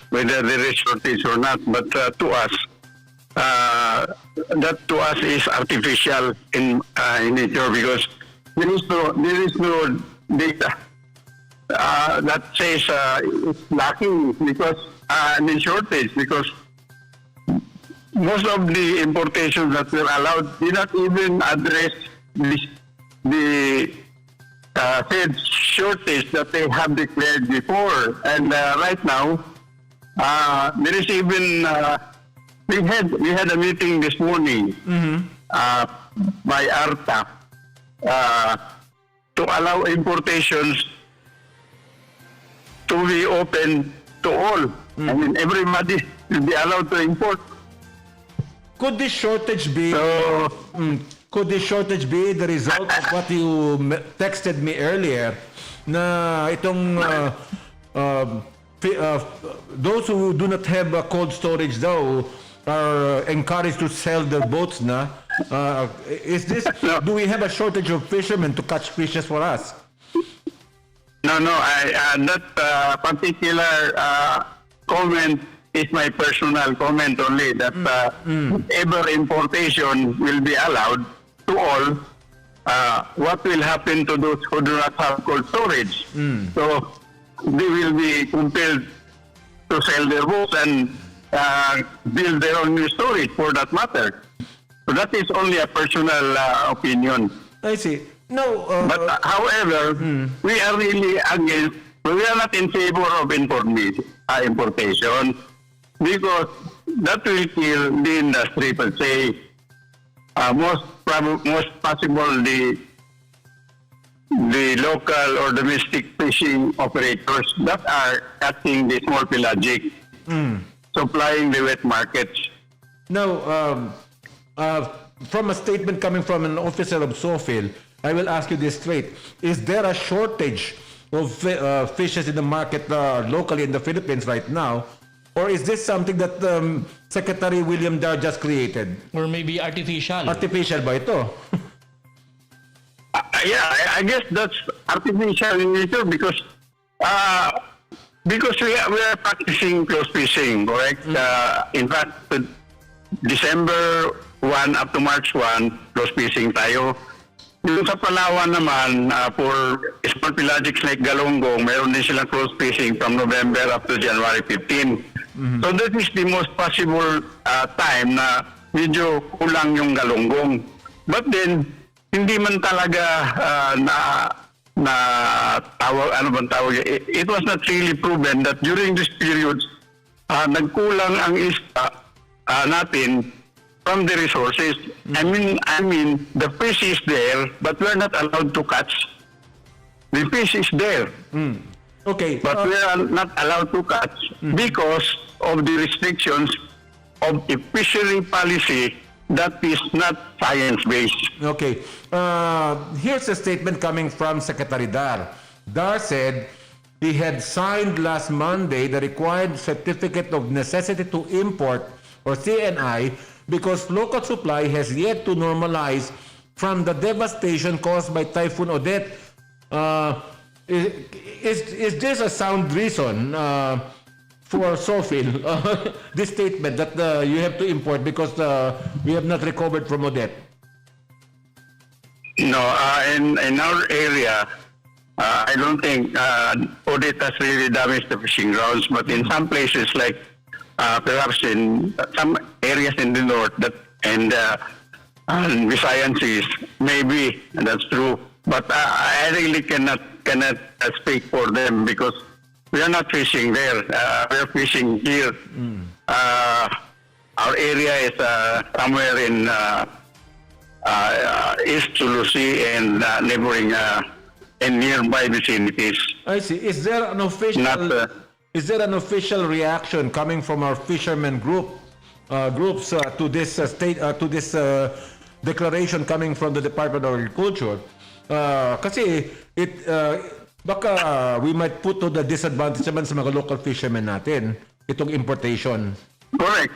Speaker 21: whether there is shortage or not. But to us, that to us is artificial in nature because there is no data that says it's lacking because shortage because most of the importations that were allowed did not even address the said shortage that they have declared before. And right now, there is even we had a meeting this morning by ARTA to allow importations to be open to all. I mean, everybody will be allowed to import.
Speaker 7: Could this shortage be? Could this shortage be the result of what you texted me earlier? Na itong those who do not have a cold storage daw are encouraged to sell their boats na. Is this? Do we have a shortage of fishermen to catch fishes for us?
Speaker 21: No. That particular comment is my personal comment only that ever importation will be allowed to all. What will happen to those who do not have cold storage? So they will be compelled to sell their boats and build their own new storage for that matter. So that is only a personal opinion.
Speaker 7: I see. No,
Speaker 21: but however, we are really against. We are not in favor of importation because that will kill the industry per se. Most possible the local or domestic fishing operators that are catching the small pelagic, supplying the wet markets.
Speaker 7: Now, from a statement coming from an officer of SOFIL, I will ask you this straight. Is there a shortage of fishes in the market locally in the Philippines right now? Or is this something that Secretary William Dar just created?
Speaker 8: Or maybe artificial?
Speaker 7: Artificial ba ito?
Speaker 21: Yeah, I guess that's artificial in nature because we are practicing close fishing, correct? In fact, December 1 up to March 1, close fishing tayo. Yung sa Palawan naman, for small pelagics like galunggong, meron din silang close fishing from November up to January 15. So that is the most possible time na medyo kulang yung galunggong. But then, hindi man talaga na tawag, ano bang tawag, it was not really proven that during this period, nagkulang ang isda natin from the resources. I mean, the fish is there, but we're not allowed to catch. The fish is there.
Speaker 7: Okay.
Speaker 21: But we are not allowed to catch because of the restrictions of a fishery policy that is not science-based.
Speaker 7: Okay. Here's a statement coming from Secretary Dar. Dar said he had signed last Monday the required Certificate of Necessity to Import, or CNI, because local supply has yet to normalize from the devastation caused by Typhoon Odette. Is this a sound reason for SOFIL, this statement that you have to import because we have not recovered from Odette?
Speaker 21: No, in our area, I don't think Odette has really damaged the fishing grounds, but in some places like perhaps in some areas in the north and Visayan Seas, maybe that's true. But I really cannot speak for them because we are not fishing there. We are fishing here. Our area is somewhere in East Sulusi and neighboring and nearby vicinities.
Speaker 7: I see. Is there an official reaction coming from our fishermen groups to this declaration coming from the Department of Agriculture? Kasi baka we might put to the disadvantage naman sa mga local fishermen natin itong importation.
Speaker 21: Correct.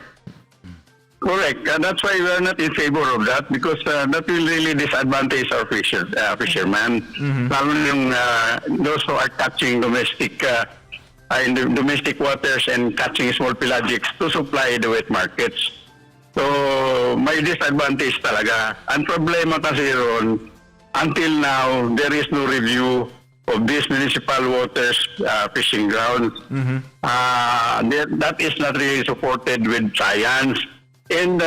Speaker 21: That's why we are not in favor of that because that will really disadvantage our fishermen. Lalo yung those who are catching domestic in the domestic waters and catching small pelagics to supply the wet markets. So, may disadvantage talaga. Ang problema kasi ron, until now, there is no review of these municipal waters fishing grounds. That is not really supported with science. And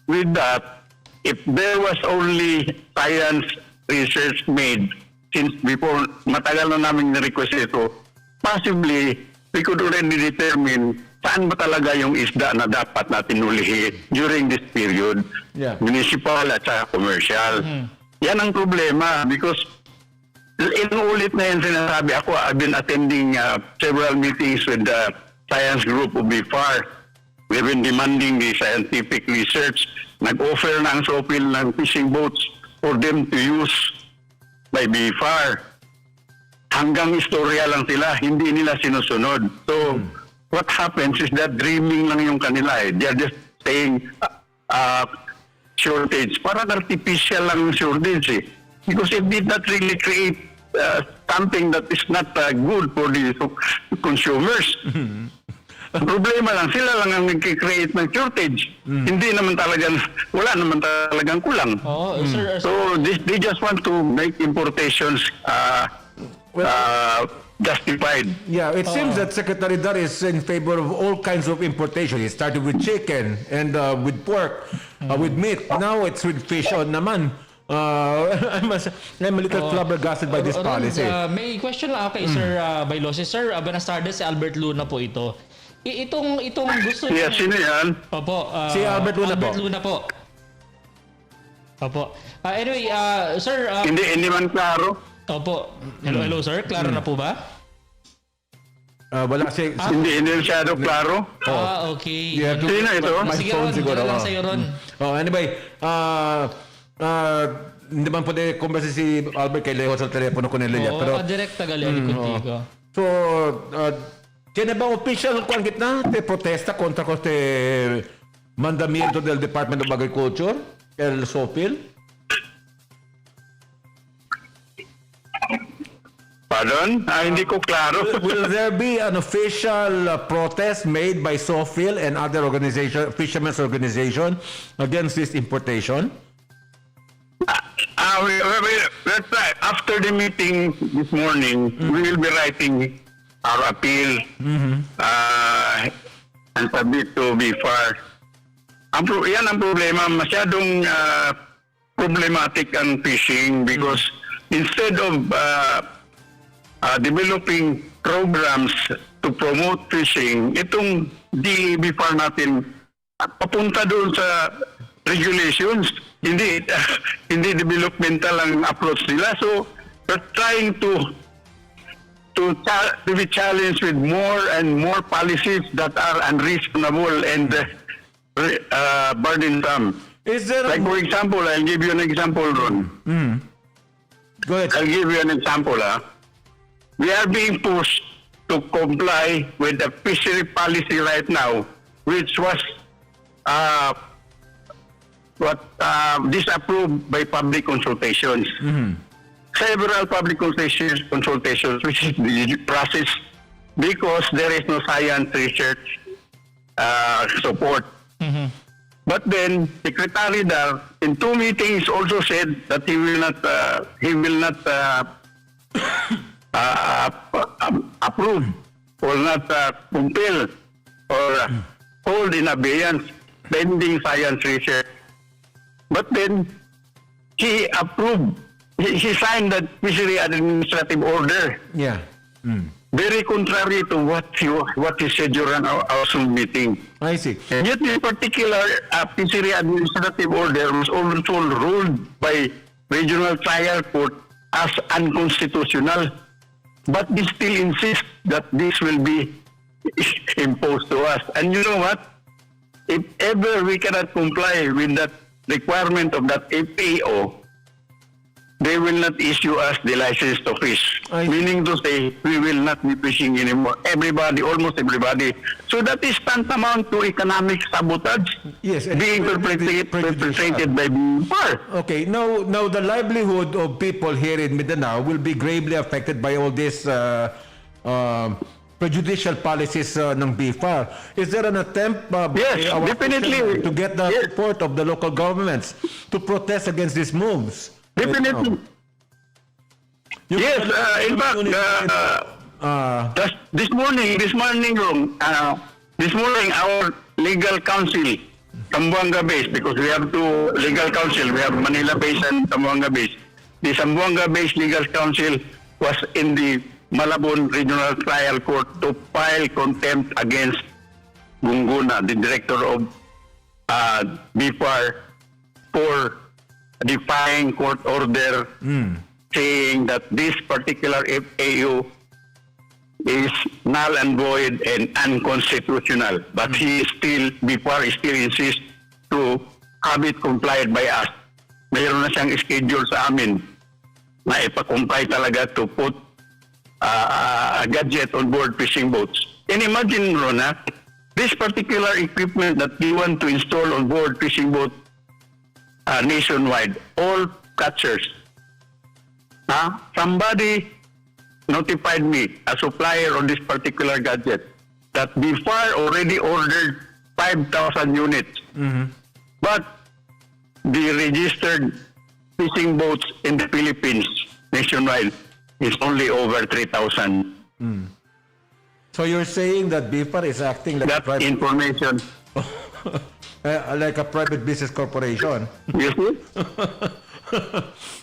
Speaker 21: with that, if there was only science research made since before, matagal na namin na-request ito, possibly, we could already determine saan ba talaga yung isda na dapat natin ulihin during this period, municipal at saka commercial. Yan ang problema because inuulit na yan sinasabi ako. I've been attending several meetings with the science group of BIFAR. We've been demanding the scientific research. Nag-offer na ang SOPIL ng fishing boats for them to use by BIFAR. Hanggang istorya lang sila, hindi nila sinusunod. So, what happens is that dreaming lang yung kanila eh. They're just saying shortage. Parang artificial lang yung shortage eh. Because it did not really create something that is not good for the consumers. Ang problema lang, sila lang ang nag-create ng shortage. Hindi naman talagang, wala naman talagang kulang. So, they just want to make importations justified.
Speaker 7: Yeah, it seems that Secretary Dar is in favor of all kinds of importation. It started with chicken and with pork, with meat. Now it's with fish on naman. I'm a little flabbergasted by this policy.
Speaker 8: May question lang kay Sir Bailos. Sir Benastardes, si Albert Luna po ito. Itong gusto niya.
Speaker 21: Sino yan?
Speaker 8: Opo.
Speaker 7: Si Albert Luna po.
Speaker 8: Albert Luna po. Opo. Anyway, sir.
Speaker 21: Hindi man klaro.
Speaker 8: Opo. Hello sir. Klaro na po ba?
Speaker 7: Wala si...
Speaker 21: Hindi masyado klaro.
Speaker 8: Okay.
Speaker 21: Sino ito?
Speaker 8: Sige Ron, siguro lang sa'yo Ron.
Speaker 7: Anyway, hindi man pwede kumbasa si Albert kay Leo sa telepono ko nila.
Speaker 8: Oo, direct tagali contigo.
Speaker 7: So, tiene ba official kung gitna de protesta contra este mandamiento del Department of Agriculture, el SOPIL?
Speaker 21: Pardon? Hindi ko klaro.
Speaker 7: Will there be an official protest made by SOPIL and other organization, fishermen's organization against this importation?
Speaker 21: Let's try. After the meeting this morning, we will be writing our appeal and submit to BIFAR. Yan ang problema. Masyadong problematic ang fishing because instead of developing programs to promote fishing, itong BIFAR natin papunta doon sa regulations. Hindi developmental ang approach nila. So, we're trying to be challenged with more and more policies that are unreasonable and burdensome. Like for example, I'll give you an example, Ron.
Speaker 7: Go ahead.
Speaker 21: I'll give you an example. We are being pushed to comply with the fishery policy right now, which was disapproved by public consultations. Several public consultations, which is the process because there is no science research support. But then Secretary Dar in 2 meetings also said that he will not approve or not compel or hold in abeyance pending science research. But then he approved. He signed that fishery administrative order.
Speaker 7: Yeah.
Speaker 21: Very contrary to what he said during our Zoom meeting.
Speaker 7: I see.
Speaker 21: And yet, in particular, fishery administrative order was also ruled by regional trial court as unconstitutional. But they still insist that this will be imposed to us. And you know what? If ever we cannot comply with that requirement of that FAO, they will not issue us the license to fish. Meaning to say, we will not be fishing anymore. Everybody, almost everybody. So that is tantamount to economic sabotage.
Speaker 7: Yes,
Speaker 21: being perpetrated by BIFAR.
Speaker 7: Okay, now the livelihood of people here in Mindanao will be gravely affected by all this prejudicial policies ng BIFAR. Is there an attempt by
Speaker 21: Yes,
Speaker 7: our
Speaker 21: definitely.
Speaker 7: officials to get the support of the local governments to protest against these moves?
Speaker 21: Definitely. Yes, in fact, this morning, our legal counsel, Zamboanga base, because we have two legal counsel, we have Manila base and Zamboanga base. The Zamboanga base legal counsel was in the Malabon Regional Trial Court to file contempt against Gunguna, the director of BIFAR, for defying court order, saying that this particular FAU is null and void and unconstitutional. But BIFAR still insists to have it complied by us. Mayroon na siyang schedule sa amin na ipa-comply talaga to put a gadget on board fishing boats. And imagine, Rona, this particular equipment that we want to install on board fishing boat nationwide, all catchers. Somebody notified me, a supplier of this particular gadget, that BIFAR already ordered 5,000 units. But the registered fishing boats in the Philippines nationwide is only over 3,000.
Speaker 7: So you're saying that BIFAR is acting like
Speaker 21: that information.
Speaker 7: Like a private business corporation?
Speaker 21: You see?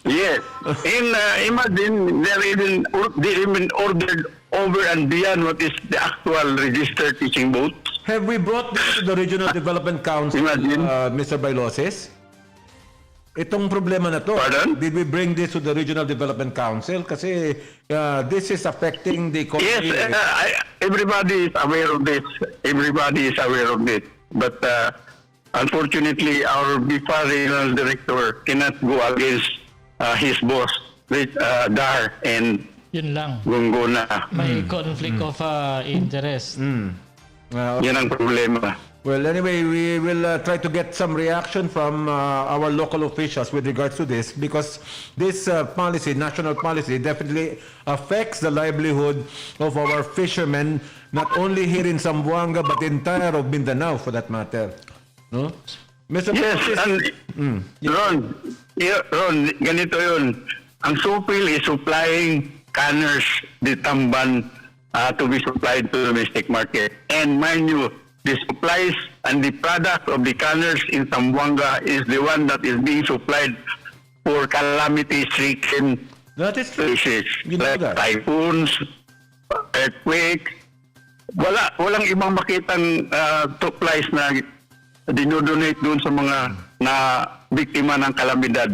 Speaker 21: Yes. And imagine they even ordered over and beyond what is the actual registered fishing boats.
Speaker 7: Have we brought this to the Regional Development Council, Mr. Bailosis? Itong problema na to, did we bring this to the Regional Development Council? Kasi this is affecting the economy.
Speaker 21: Yes, everybody is aware of this. Everybody is aware of it. But unfortunately, our BIFAR regional director cannot go against his boss, Dar and
Speaker 8: Yun lang.
Speaker 21: Gunguna.
Speaker 8: May conflict of interest.
Speaker 21: Yan ang problema.
Speaker 7: Well, anyway, we will try to get some reaction from our local officials with regards to this, because this policy, national policy, definitely affects the livelihood of our fishermen, not only here in Zamboanga, but entire of Mindanao for that matter. No? Mr.
Speaker 21: Yes, and Ron, ganito yun. Ang SOPIL is supplying canners, the tamban, to be supplied to the domestic market. And mind you, the supplies and the product of the canners in Zamboanga is the one that is being supplied for calamity-stricken places, like typhoons, earthquakes. Walang ibang makitang supplies na dinodonate doon sa mga na biktima ng kalamidad.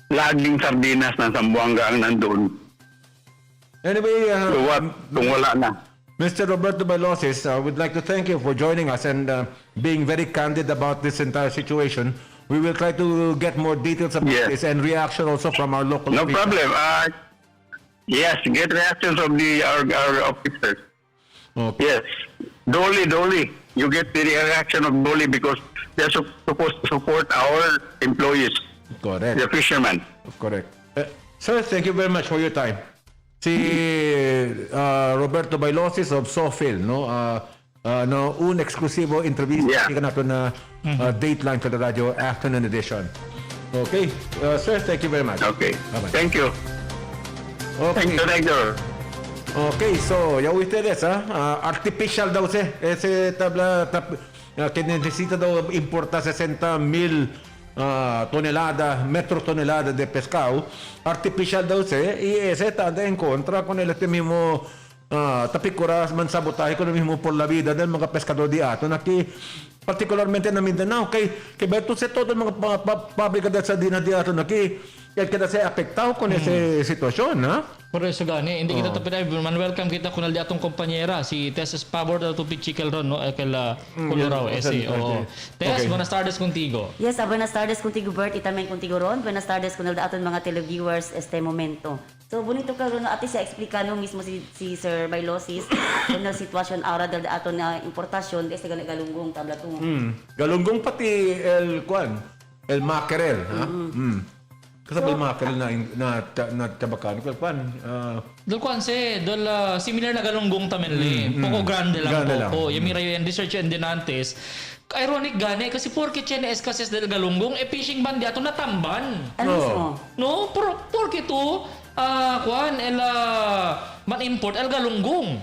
Speaker 21: Laging sardinas ng Zamboanga ang nandun.
Speaker 7: Anyway,
Speaker 21: kung wala na.
Speaker 7: Mr. Roberto Bailosis, we'd like to thank you for joining us and being very candid about this entire situation. We will try to get more details about this and reaction also from our local
Speaker 21: No problem. Yes, get reactions from our officers.
Speaker 7: Okay.
Speaker 21: Yes. Dolly. You get the reaction of Dolly because they're supposed to support our employees.
Speaker 7: Correct.
Speaker 21: The fishermen.
Speaker 7: Correct. Sir, thank you very much for your time. Si Roberto Bailosis of SOFIL, no? Un eksklusibo intervista nato na Dateline Teleradyo Afternoon Edition. Okay. Sir, thank you very much.
Speaker 21: Okay.
Speaker 7: Bye-bye.
Speaker 21: Thank you.
Speaker 7: Okay.
Speaker 21: Thank you.
Speaker 7: Okay, so ya ustedes, artificial daw ese tabla que necesita daw importar 60,000 metro tonelada de pescado artificial daw y ese está en contra con el mismo tapikuras man sabotaje con el mismo por la vida del mga pescador di aton aquí particularmente na Mindanao kay beto se todo mga pabrika de sardina di aton aquí el queda se afectado con esa situación, ¿no?
Speaker 8: Por eso gani, hindi kita tapos man welcome kita kunal di atong kompanyera si Tess Pavor da to Pichikel ron no aquel Colorado ese o Tess, buenas tardes contigo.
Speaker 6: Yes, buenas tardes contigo Bert, itamen contigo ron. Buenas tardes kunal da aton mga televiewers este momento. So bonito ka ron ati sa explikano mismo si Sir Bailosis kung na sitwasyon ara dal aton na importasyon desde galunggong tablatong.
Speaker 7: Galunggong pati el mackerel, ha? Kasabay mga kalil na tabakan.
Speaker 8: Dol kuanse, similar na galunggong tamenli. Poco grande lang po. Yami rayo yan research and dinantes. Ironic gani kasi porke chene escases del galunggong fishing ban di ato natamban.
Speaker 6: Ano
Speaker 8: No, porke to man import el galunggong.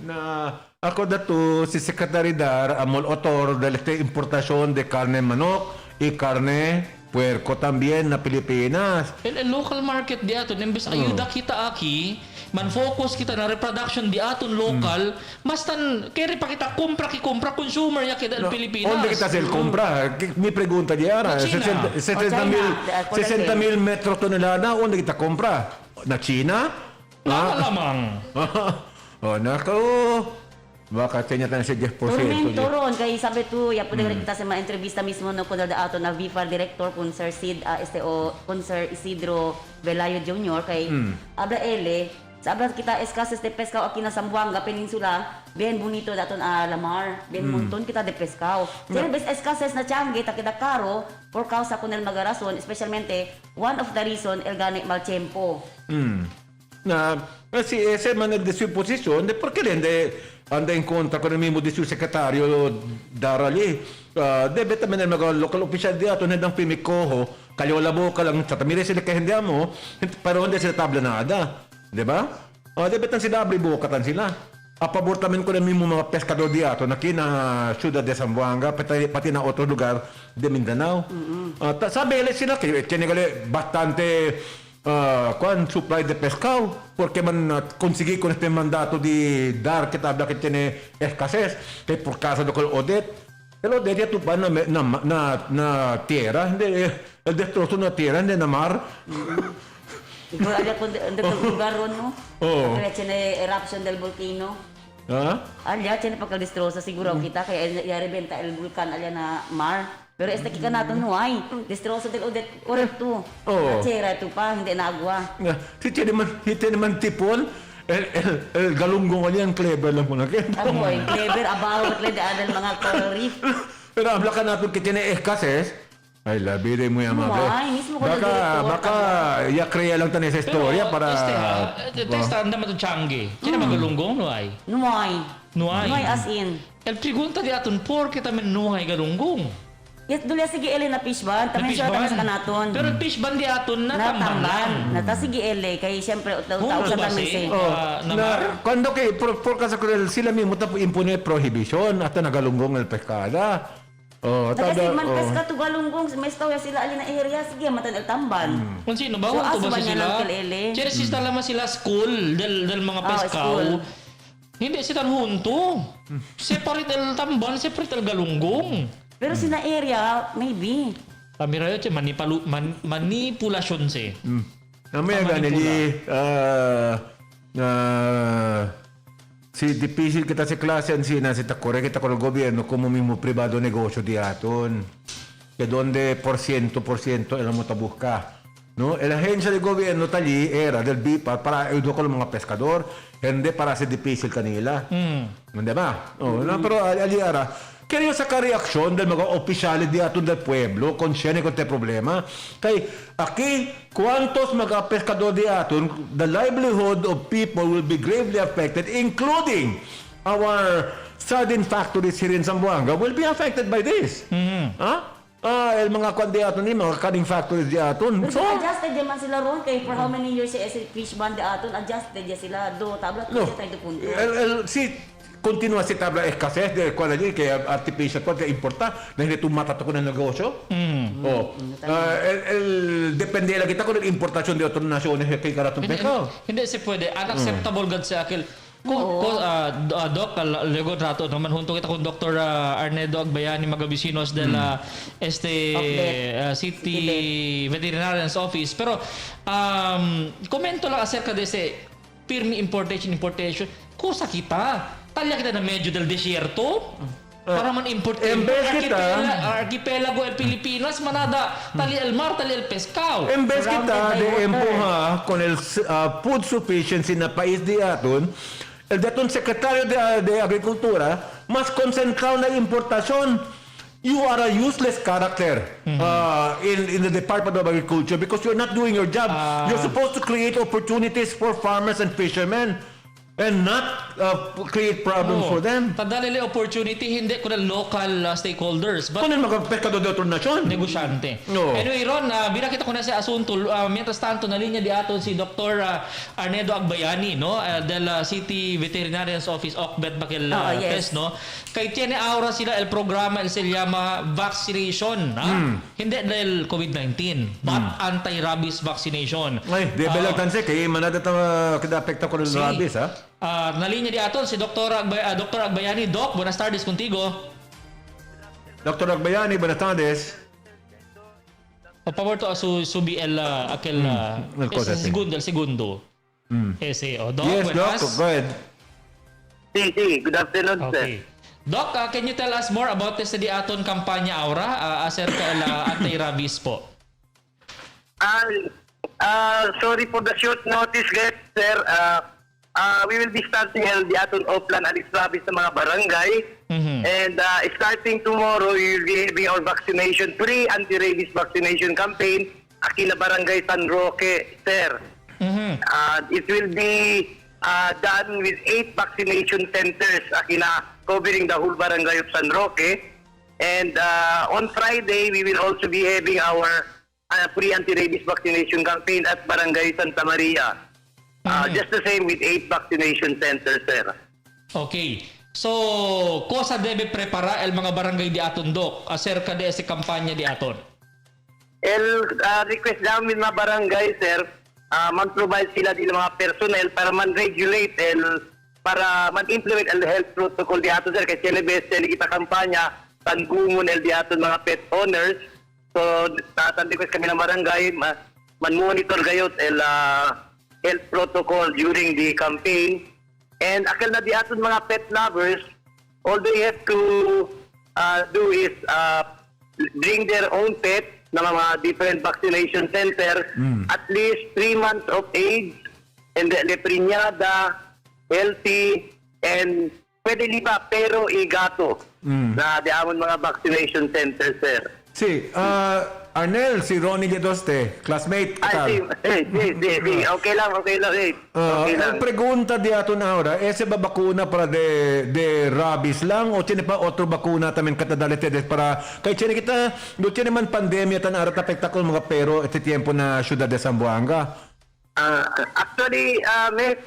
Speaker 7: Na ako dato si Secretary Dar amol autor de la importación de carne manok y carne puerco también na Pilipinas.
Speaker 8: El local market di aton imbes ayuda kita aki man focus kita na reproduction di aton local mas tan kaya pa kita kumpra consumer ya kita el Pilipinas.
Speaker 7: Onde kita sel compra? Mi pregunta di ara, 60,000 metro tonelada, onde kita compra? Na China?
Speaker 8: Lamang.
Speaker 7: Nako. Baka kanya tayo sa 10%.
Speaker 6: Turon, kay sabi to, po kita sa mga entrevista mismo no kung ato na VFAR Director kung Sir kung Sir Isidro Velayo Jr. kay abra sabra kita escases de pescado aquí na Zamboanga Peninsula, bien bonito daton Lamar, bien montón kita de pescado. Pero bes escases na tiangge takida caro por causa con el magarason, especialmente one of the reason el gane mal tiempo.
Speaker 7: Sì, se man de su posizione, perché anda in contra con il mimo di suo segretario Darali, deve también el local official di ato nendang pimikoho, kalyo labo ka lang sa tamire sila kahindiamo, pero hindi sila tabla nada, di ba? Deve tan sila abri bukatan sila. Apabor tamen ko ng mimo mga pescador di ato na kina Ciudad de Zamboanga, pati na otro lugar de Mindanao. Sabi sila, tiene bastante supply de pescado porque man conseguí con este mandato de dar que tabla que tiene escasez que por caso de col Odette el Odette ya tupan na tierra el destrozo na tierra na mar
Speaker 6: Ikaw alya kung lugar ron no? Kaya tiene eruption del volcano. Alya tiene pagka-destroza siguro kita kaya yarebenta el vulkan alya na mar. Pero kika natin no ay destrozo del Odette correcto. Tsera ito pa hindi na agwa.
Speaker 7: Si tiene man tipon el galunggong alyan clever lang po na kaya.
Speaker 6: Clever about adal mga coral reef.
Speaker 7: Pero habla ka natin que tiene escasez. Ay, la vida es muy amable.
Speaker 6: Mismo ko
Speaker 7: baka ya crea lang tayo sa istorya para...
Speaker 8: Testa, anda mo ito tiangge. Kaya magalunggong, nuay? Nuay
Speaker 6: as in.
Speaker 8: El pregunta di aton, por kita men nuay galunggong?
Speaker 6: Dula sige ele na fish ban, tamen siya tamen sa kanaton.
Speaker 8: Pero fish ban di aton na tambalan.
Speaker 6: Nata sige ele kay syempre utaw sa tamen say.
Speaker 7: Cuando que por caso que sila mismo tapo impone prohibition at nagalunggong el pescada.
Speaker 6: Kasi man pesca to galunggong, may stawya sila ali na area sige matan el tamban.
Speaker 8: Kung sino ba to ba sila? Kaya sista lamang sila school del mga pescao. Hindi sila hunto. Separate el tamban, separate el galunggong.
Speaker 6: Pero sina area, maybe.
Speaker 8: Pamirayo siya, manipulasyon siya.
Speaker 7: Namaya ganili, si difícil kita sa klase ang sinasita corre kita con el gobierno como mismo privado negosyo di aton. Que donde por ciento el mo busca. No, la agencia de gobierno tali era del BIPA para educar ang mga pescador, hindi para sa difícil kanila. Hindi ba? Pero aliara, quería sacar reaksyon del mga opisyales di aton del pueblo consciente con este problema. Kay aquí, ¿cuántos mga pescador di aton, the livelihood of people will be gravely affected, including our sardine factories here in Zamboanga will be affected by this. El mga kwan di aton ni, mga canning factories di aton.
Speaker 6: So, adjusted naman sila ron kay for how many years si fish ban di aton, adjusted ya sila do tablat ko siya tayo punto.
Speaker 7: Continua si tabla escasez de cual allí que artificial cual que importa desde tu mata con el negocio depende la kita con la importación de otras naciones que karatong pescado
Speaker 8: hindi se puede unacceptable gad sa akil Doc, lego rato naman hunto kita kung Dr. Arnedo Agbayani Magabisinos de la City Veterinarian's Office pero komento lang acerca de ese firme importation kusa kita talya kita na medyo del desierto para man import archipelago el Pilipinas manada tali el mar tali el pescado
Speaker 7: en vez kita de empuja con el food sufficiency na país di aton el datong secretario de agricultura mas concentrado na importasyon you are a useless character in the Department of Agriculture because you're not doing your job. You're supposed to create opportunities for farmers and fishermen and not create problems for them.
Speaker 8: Tadalili opportunity, hindi ko na local stakeholders. But
Speaker 7: Kunin magpekado de otro nasyon.
Speaker 8: Negosyante.
Speaker 7: No.
Speaker 8: Anyway, Ron, bila kita ko na sa asunto, mientras tanto, na linya di aton si Dr. Arnedo Agbayani, no? Del City Veterinarian's Office, OCVET, bakil
Speaker 6: yes.
Speaker 8: no? Kay tiene aura sila el programa, el se llama vaccination. Hindi dahil COVID-19, but anti-rabies vaccination.
Speaker 7: Ay, di ba lang tanse, kaya manada kita apekta ko ng rabies, ha?
Speaker 8: Nalinya di aton si Dr. Agbayani. Doc, buenas tardes contigo.
Speaker 7: Dr. Agbayani, buenas tardes.
Speaker 8: Por favor, to subi el segundo. Ese, Doc,
Speaker 7: Yes,
Speaker 8: buenas.
Speaker 7: Doc, go ahead.
Speaker 17: Sí, good afternoon,
Speaker 8: Okay. Doc, can you tell us more about this di aton kampanya Aura acerca la anti-rabies po?
Speaker 17: Sorry for the short notice, guys, sir. We will be starting the aton offline anti-rabies sa mga barangay. And starting tomorrow, we will be having our vaccination, free anti-rabies vaccination campaign akina Barangay San Roque, sir. It will be done with 8 vaccination centers akina covering the whole barangay of San Roque. And on Friday, we will also be having our free anti-rabies vaccination campaign at Barangay Santa Maria. Just the same with 8 vaccination centers, sir.
Speaker 8: Okay. So, cosa debe prepara el mga barangay di aton, Doc, acerca de ese kampanya di aton?
Speaker 17: Request namin mga barangay, sir, man-provide sila din ng mga personnel para man-regulate para man-implement ang health protocol di aton, sir. Kasi celebes, kita kampanya, tanggungon di aton mga pet owners. So, request kami ng barangay, man-monitor gayot health protocol during the campaign. And akal na di aton mga pet lovers, all they have to do is bring their own pet na mga different vaccination center, at least 3 months of age, and leprinyada, healthy, and pwede lipa pero igato na di amon mga vaccination center, sir.
Speaker 7: Si, Arnel, si Ronnie Gedoste, classmate.
Speaker 17: Sí, okay lang.
Speaker 7: Ang pregunta di ato na ahora, ese ba bakuna para de rabies lang o tiene pa otro bakuna también katadalitedes para kay tiene kita, do tiene man pandemia tan arat apekta ko mga pero este tiempo na syudad de Zamboanga?
Speaker 17: Actually, may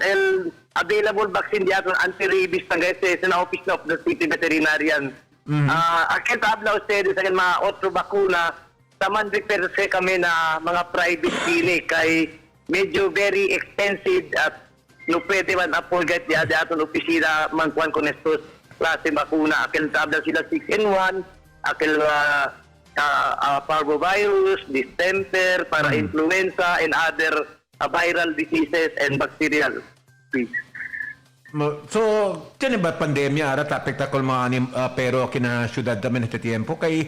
Speaker 17: el available vaccine di ato anti-rabies tangay sa office of the city veterinarian. Akin tabla ustedes sa mga otro bakuna taman refer kami na mga private clinic kay medyo very expensive at no pwede man afford di aton opisina man kuan kon estos klase bakuna. Akin tabla sila 6-in-1, akin parvovirus, distemper, para influenza and other viral diseases and bacterial.
Speaker 7: So, tiene ba pandemia arat apekta ko mga pero kina syudad namin este tiempo kay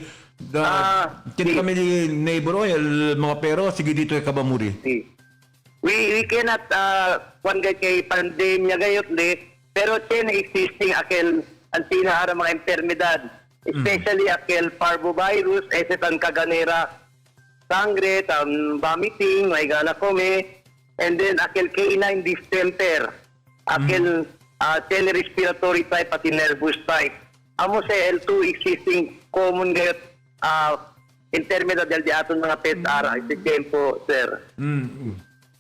Speaker 7: tiene kami ni neighbor el mga pero sige dito kay Kabamuri.
Speaker 17: We cannot kay pandemia gayot pero tiene existing akel antina ara mga enfermedad, especially akel parvovirus, tan kaganera sangre, tan vomiting, may gana kome, and then akel canine distemper, akel respiratory type at nervous type. Amo sa L2 existing common gayot enfermedad del aton mga pet ara este tiempo, sir.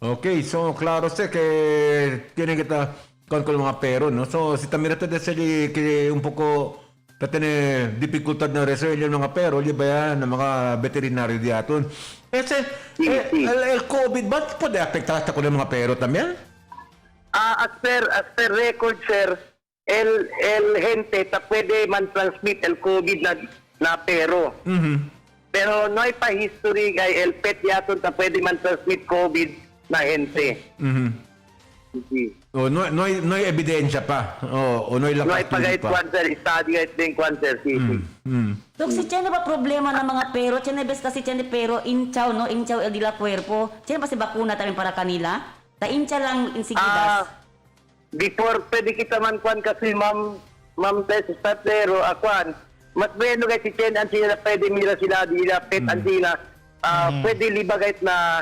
Speaker 7: Okay, so claro sé que tiene kita con mga pero, no? So si tamira te deseli que un poco tiene dificultad na resolver yung mga pero, di ba yan, ng mga veterinaryo di aton. Ese, el COVID, ba't pwede apektar ko ng mga pero también?
Speaker 17: As per record, sir, el gente puede man transmit el COVID na pero. Pero no hay pa history kay el pet yaton puede man transmit COVID na gente.
Speaker 7: O no hay ebidensya pa. O no hay lakas.
Speaker 17: No hay pa kahit study kahit din cancer.
Speaker 6: Dok, si tiene ba problema ng mga pero? Tiene bes kasi tiene pero inchaw, no? Inchaw el de la cuerpo. Tiene ba si bakuna también para kanila? Ta-incha lang insigidas.
Speaker 17: Before pwede kita man kwan kasi ma'am Tess pero akwan
Speaker 10: mas bueno guys si Chen Ancina pwede mira sila dila Pet Ancina pwede liba guys na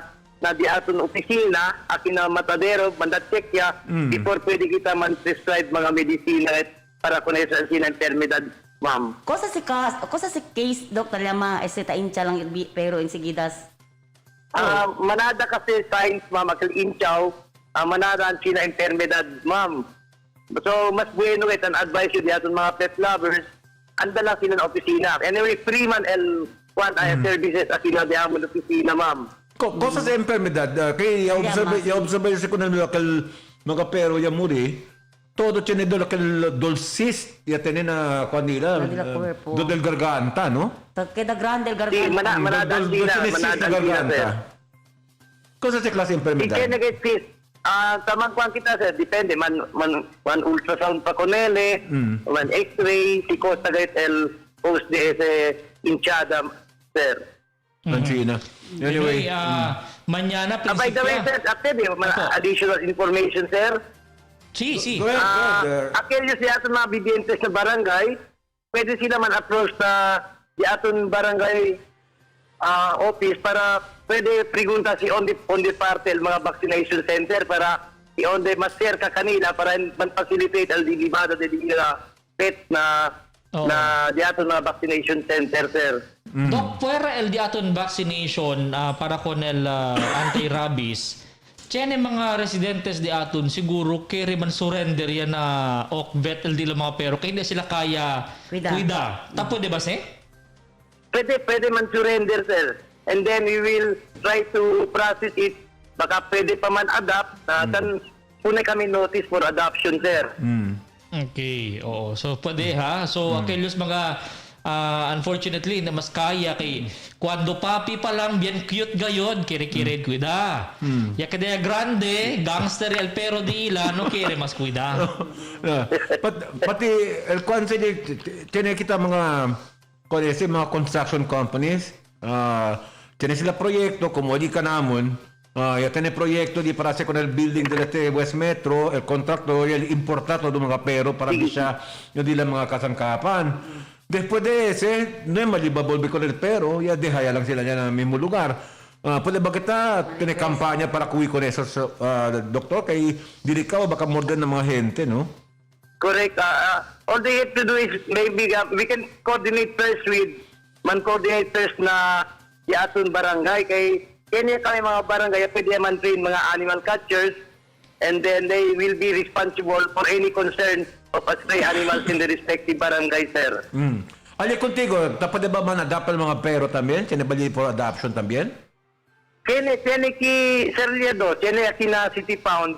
Speaker 10: di aton opisina akin na matadero mandat check ya before pwede kita man prescribe mga medisina para kung sa Ancina enfermedad ma'am.
Speaker 6: Cosa si case Doc talama ese taincha lang pero insigidas.
Speaker 10: Manada kasi signs ma'am akil inchaw manada Ancina enfermedad ma'am. So mas bueno guys an advice yun di aton mga pet lovers anda lang sila na opisina. Anyway, free man L1 services at sila di amon opisina, ma'am.
Speaker 7: Cosa sa enfermedad, kaya i-observe si kunal mga pero ya muri, todo tiene dolcis, ya tiene na kanila, do del garganta, no?
Speaker 6: Queda grande el garganta.
Speaker 10: Sí, manadan sila, sir.
Speaker 7: Cosa sa klase enfermedad?
Speaker 10: Ike tamang kwan kita sir, depende man ultrasound pa konele, man x-ray, si Costa Gate el post de ese hinchada sir.
Speaker 7: Ancina. Anyway,
Speaker 8: mañana
Speaker 10: by the way sir, additional information sir.
Speaker 8: Sí.
Speaker 10: Aquellos di aton mga bibiyentes sa barangay, pwede sila man approach sa di aton barangay office para pwede pregunta si on the parte mga vaccination center para si on the mas cerca kanila para man-facilitate al dilibada de pet na di aton mga vaccination center sir.
Speaker 8: Doc, fuera el di aton vaccination para con el anti-rabies, tiene mga residentes di aton siguro kaya man surrender yan na vet el di mga pero kaya hindi sila kaya cuida. Tapo di ba
Speaker 10: Pwede man surrender, sir. And then we will try to process it. Baka pwede pa man adapt. Then, punay kami notice for adoption, sir.
Speaker 8: Okay, oo. So, pwede ha. So, aquellos mga, unfortunately, na mas kaya kay, cuando papi pa lang, bien cute gayon, kiri-kiri, cuida. Ya kaya grande, gangster el pero di ila, no kere mas cuida.
Speaker 7: Pati, el kwanse, tiene kita mga kasi mga construction companies, tiene sila proyekto, como di ka namon, ya tiene proyekto di para sa con el building de West Metro, el contrato, el importato do mga pero para di siya, yung di lang mga kasangkapan. Después de ese, no es malibabolbe con el pero, ya dehaya lang sila niya na mismo lugar. Pwede ba kita tiene kampanya para kuwi con esos, doktor, kay dili ka baka more ng mga gente, no?
Speaker 10: Correct. All they have to do is maybe we can coordinate first with coordinators na di aton barangay kay kanya kami mga barangay pwede man train mga animal catchers and then they will be responsible for any concern of stray animals in the respective barangay, sir.
Speaker 7: Ali contigo, tapos ba man adapt mga pero también? Tiene ba for adoption también?
Speaker 10: Tiene ki Sir Liado, tiene aquí na City Pound.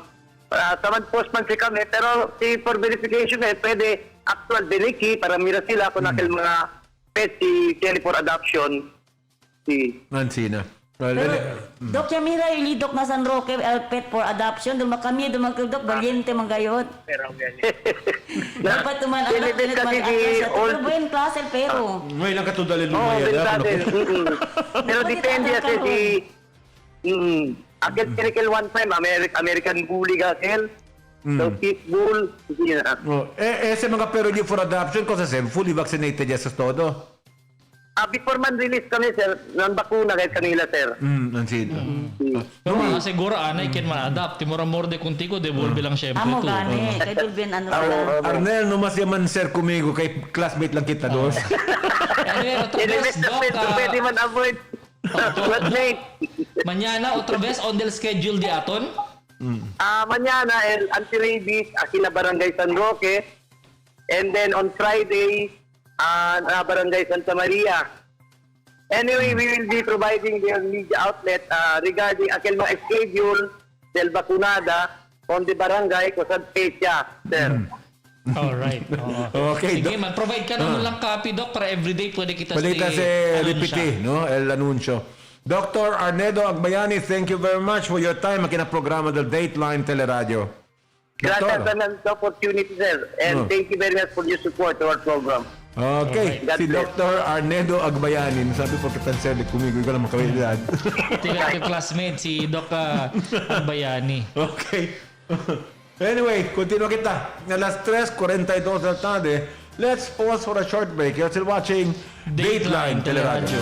Speaker 10: Tamad post man si kami, pero for verification pwede actual deniki para mira sila kung nakil mga pet si for adoption.
Speaker 7: Ancina.
Speaker 6: Dok, ya mira ili Dok na San Roque, el pet for adoption, kami Dok, valiente man gayod. Dapat tuman anak, pero buen klase el pero.
Speaker 7: May lang katudalin lumaya.
Speaker 10: Pero depende kasi Akit kinikel one time, American Bully gasel. So, pitbull.
Speaker 7: Ese mga pero di for adoption, cosa sem? Fully vaccinated yes todo?
Speaker 10: Before man release kami, sir, ng bakuna kahit kanila, sir.
Speaker 7: Nansito.
Speaker 8: Pero siguro, anay, kin man-adapt. Timura-more de contigo, devolve lang syempre
Speaker 6: Amo gani, kay Dulbin ano sila.
Speaker 7: Arnel, no mas yaman sir kumigo, kay classmate lang kita dos.
Speaker 10: Pwede man avoid.
Speaker 8: Mañana otra vez on the schedule di aton?
Speaker 10: Mañana el anti-rabies aquí na Barangay San Roque and then on Friday na Barangay Santa Maria. Anyway, we will be providing the media outlet regarding aquel mga schedule del vacunada on the barangay kung saan pecha, sir.
Speaker 8: Alright.
Speaker 7: Okay.
Speaker 8: Sige, man-provide ka naman lang copy, Doc, para everyday pwede kita
Speaker 7: repetir, no? El anuncio. Dr. Arnedo Agbayani, thank you very much for your time aquí na programa del Dateline Teleradyo.
Speaker 10: Gracias for the opportunity, sir. And thank you very much for your support to our program.
Speaker 7: Okay, si Dr. Arnedo Agbayani. Sabi po kita, sir, kumigo ka lang makawilad.
Speaker 8: Tingnan yung classmate, si Doc Agbayani.
Speaker 7: Okay. Anyway, continúa kita. A las 3:42 de la tarde, Let's pause for a short break. You're still watching Dateline Teleradyo.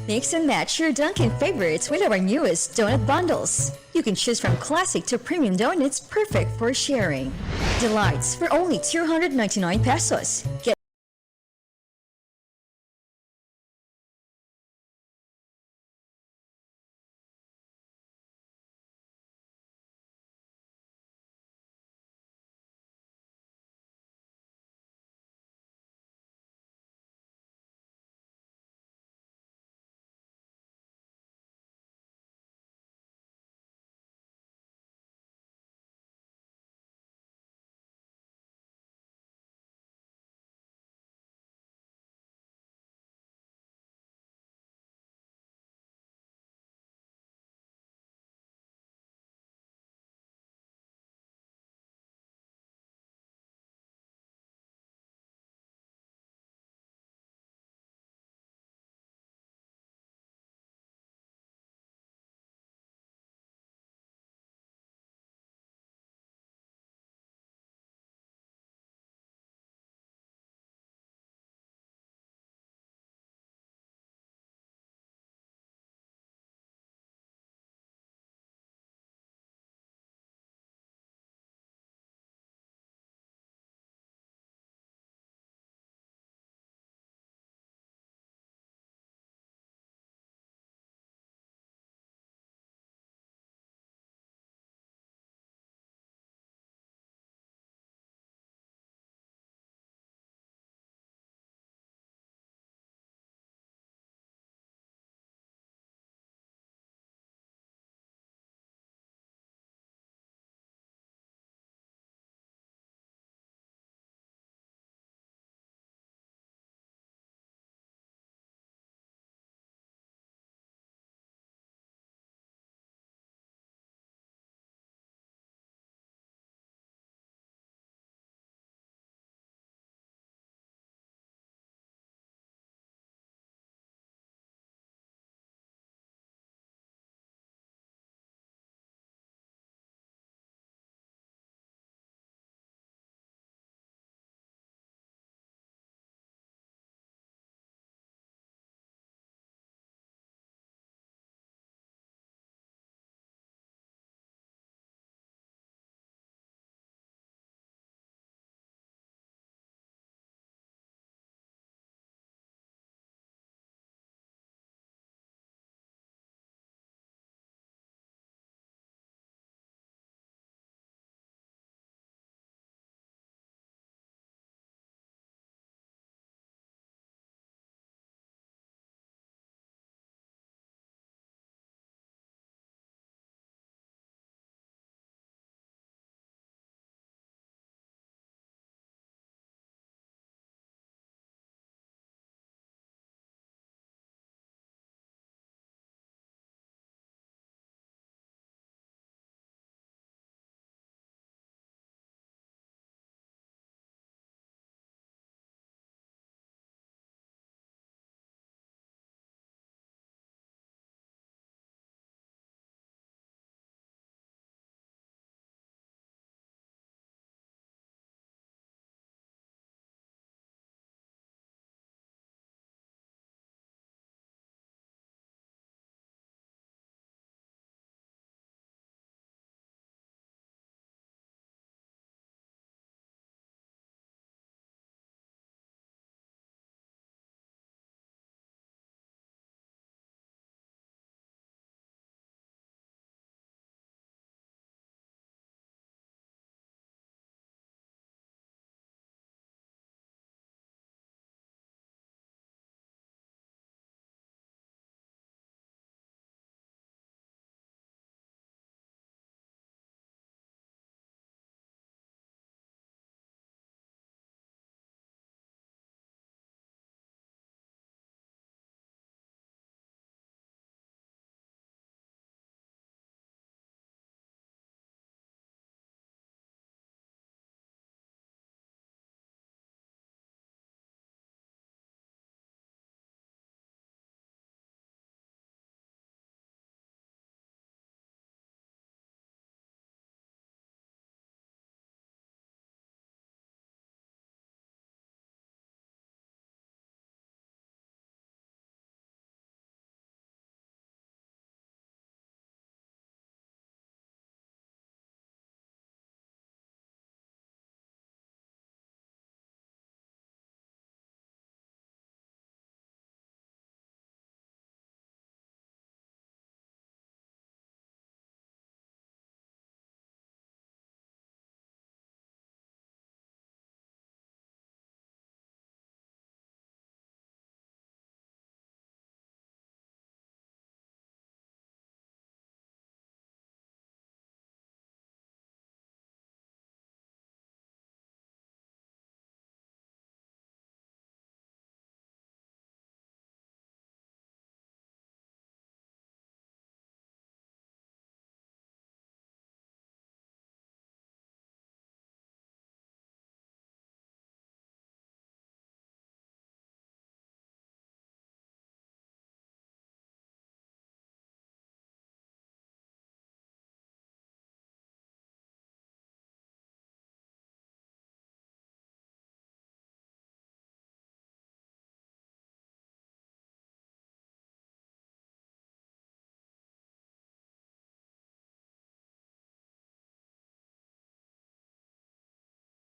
Speaker 1: Mix and match your Dunkin' favorites with our newest donut bundles. You can choose from classic to premium donuts perfect for sharing. Delights for only 299 pesos. Get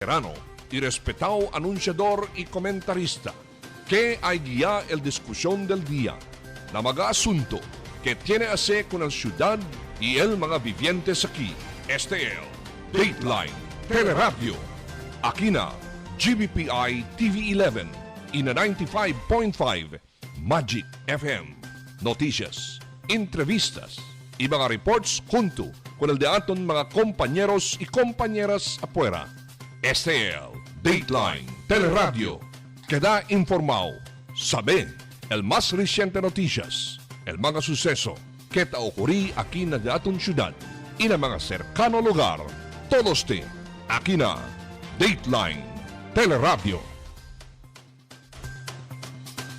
Speaker 5: Verano y respetado anunciador y comentarista que hay guía el discusión del día na mga asunto que tiene a hacer con la ciudad y el mga vivientes aquí. Este es Dateline Teleradyo. Aquí na GBPI TV11 y na 95.5 Magic FM. Noticias, entrevistas y mga reports junto con el de aton mga compañeros y compañeras afuera. Este es Dateline Teleradyo. Queda informado, sabe el más reciente noticias, el mga suceso que ta ocurrí aquí na aton ciudad y na mga cercano lugar. Todos te aquí na Dateline Teleradyo.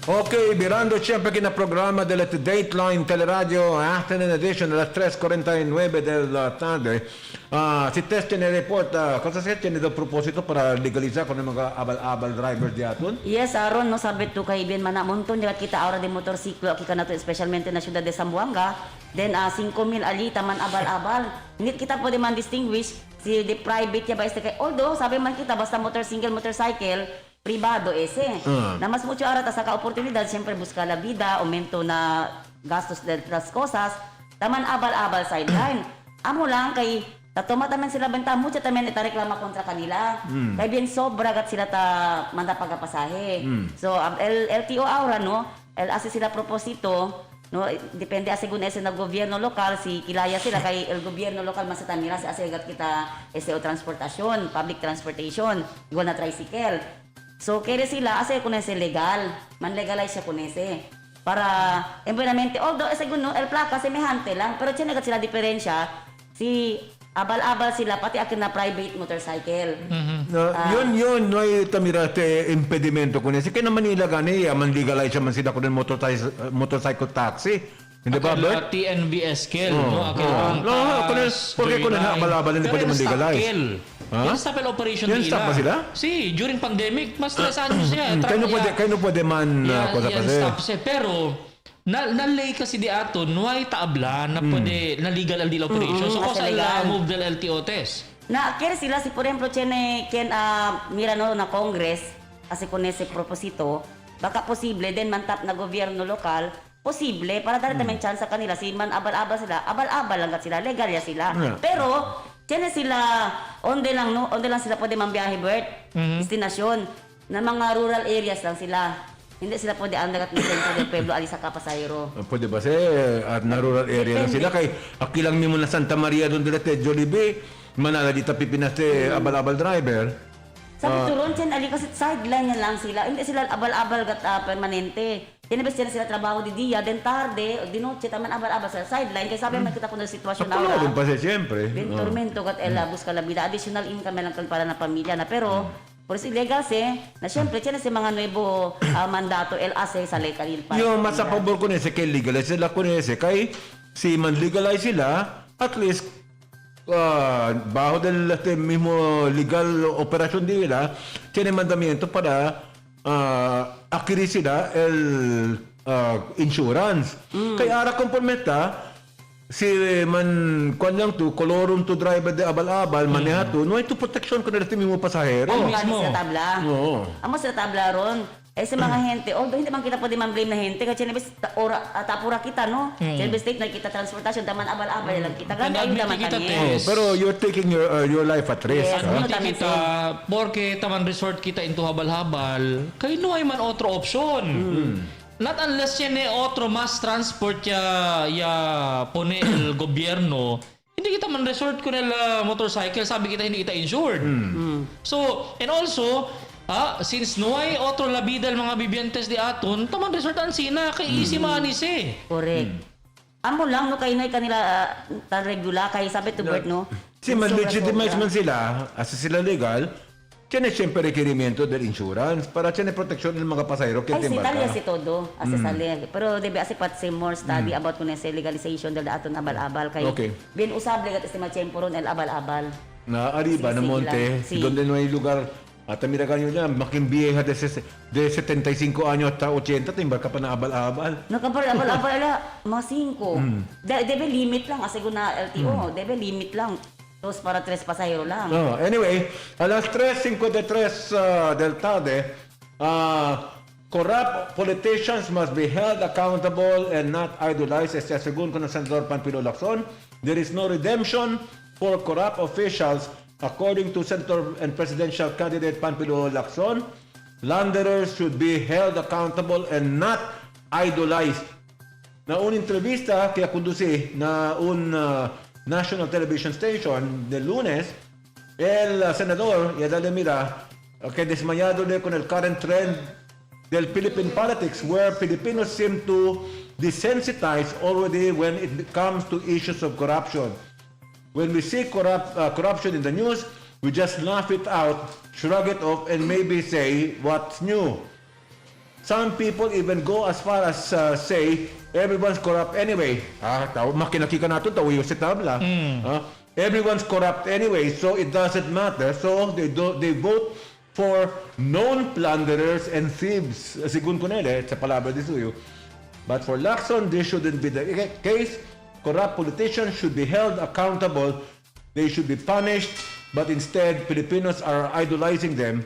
Speaker 7: Ok, virando siempre kina programa del Dateline Teleradyo, afternoon edition a las 3:49 de la tarde. Si Tess tiene reporta, cosa se tiene de propósito para legalizar con yung mga abal-abal drivers di aton?
Speaker 6: Yes, Aaron, no sabi to kay Ben Manamonton, dikat kita ahora de motorsiklo, kika na to, especialmente na syudad de Zamboanga. Then, 5,000 alita man abal-abal. Hindi kita pwede man distinguish si the private ya ba este kay, although sabi man kita basta single motorcycle, privado ese. Na mas mucho ahora ta sa ka-oportunidad, siyempre busca la vida, aumento na gastos de las cosas, taman abal-abal sideline. Amo lang kay tatuma taman sila benta mucho taman ita reklama kontra kanila. Kay bien sobra gat sila ta manda pagapasahe. So el LTO ahora no, el ase sila proposito no, depende según ese na gobierno lokal si kilaya sila kay el gobierno lokal masatan nila si ase gat kita SO transportasyon, public transportation, igual na tricycle. So, kaya sila, asa kung nasa legal, man-legalize siya kung nasa. Para, environmente, although, segundo, el plaka, semehante lang, pero tiyan agad sila diferensya, si abal-abal sila, pati akin na private motorcycle.
Speaker 7: Yun, no ay tamirate impedimento kung nasa. Kaya naman nila gani, man-legalize siya man sila kung motorcycle taxi. Hindi ba, Bert?
Speaker 8: TNBS kel, no?
Speaker 7: Porque kung abal-abal, hindi pwede man-legalize.
Speaker 8: Yan stop operation
Speaker 7: yan
Speaker 8: nila.
Speaker 7: Yan stop ba sila?
Speaker 8: Si, during pandemic, mas stresan nyo siya.
Speaker 7: Kayo pwede man
Speaker 8: stop siya. Pero, nalay kasi di ato, nuay taabla na pwede, na legal LDL operation. So, kung saan move del LTO test?
Speaker 6: Na, kaya sila, si por ejemplo, mira no, na Congress, kasi kung nese proposito, baka posible, then mantap na gobyerno lokal, posible, para dahil naman chance sa kanila, si man abal-abal sila, abal-abal lang sila, legal ya sila. Pero, tiyan sila, onde lang sila pwede mambiyahe, Bert, destinasyon, na mga rural areas lang sila. Hindi sila pwede andagat ng sentro del pueblo, alisa ka pasayro.
Speaker 7: Pwede ba at na rural area lang sila? Kay akilang mo na Santa Maria doon direte, Jollibee, manala dito Pipinas abal-abal driver.
Speaker 6: Sabi turon, tiyan, ali kasi sideline lang sila. Hindi sila abal-abal permanente. Tinibis sila trabaho di dia, then tarde, di noche, taman abal-abal sa sideline. Kaya sabi man kita kung na sitwasyon na
Speaker 7: wala. Kapag pa siya, siyempre.
Speaker 6: Ben tormento kat busca la vida. Additional income lang para na pamilya na. Pero, por si legal na siyempre, tiyan si mga nuevo mandato, ase sa legalil pa.
Speaker 7: Yung mas pabor ko nese, kay legalize sila ko nese, kay si man legalize sila, at least, bajo del mismo legal operasyon nila, tiene mandamiento para adquirir sila el insurance. Kaya ara kompormeta, si man kwan lang to, kolorum to driver de abal-abal, maneha to, no hay to protection ko na rin mismo pasahero.
Speaker 6: Ang mismo. Sa tabla. Amo sa tabla ron. Sa mga gente, although hindi man kita pwede man-blame na gente, kasi nabis tapura kita, no? Kasi state na kita transportasyon, taman abal-abal lang kita. Gano'n naman kami.
Speaker 7: Pero you're taking your life at risk.
Speaker 8: Yes, kita, porque taman resort kita into habal-habal, kayo no ay man otro option. Not unless yan otro mas transport ya pone el gobierno, hindi kita man resort ko nila motorcycle, sabi kita hindi kita insured. So, and also, since nuay otro labidal mga bibientes di aton, taman resort ang sina, kay easy manis eh.
Speaker 6: Correct. Amo lang, no, kayo na kanila regula, kay sabi to Bert, no?
Speaker 7: Si man-legitimize man sila, as sila legal, tiene siyempre requerimiento del insurance para tiene protection ng mga pasahero.
Speaker 6: Ay, si Italia si todo, as sali. Pero debe asi pat say more study about kung nasa legalization del aton abal-abal, kay bien usable kat estima tiempo ron el abal-abal.
Speaker 7: Na arriba, na monte, donde no hay lugar. At mira kanyo niya, makimbiyeha de 75 años hasta 80, timbar ka pa na abal-abal.
Speaker 6: Nakabal-abal, mga 5. Debe limit lang, asego na LTO, debe limit lang. Dos para tres pasahero lang.
Speaker 7: Anyway, alas 3:53 del tarde, corrupt politicians must be held accountable and not idolized. Según con el Senador Panfilo Lacson, there is no redemption for corrupt officials. According to Senator and Presidential candidate Panfilo Lacson, launderers should be held accountable and not idolized. Na un entrevista que conducí na un national television station de lunes, el senador Yadal Mira, que desmayado de con el current trend del Philippine politics where Filipinos seem to desensitize already when it comes to issues of corruption. When we see corruption in the news, we just laugh it out, shrug it off, and maybe say, what's new? Some people even go as far as say, everyone's corrupt anyway. Makinakika natin, tawi yung sitabla. Everyone's corrupt anyway, so it doesn't matter. So they vote for known plunderers and thieves. Sigun ko nila, sa palabra di suyo. But for Lacson, this shouldn't be the case. Corrupt politicians should be held accountable. They should be punished. But instead, Filipinos are idolizing them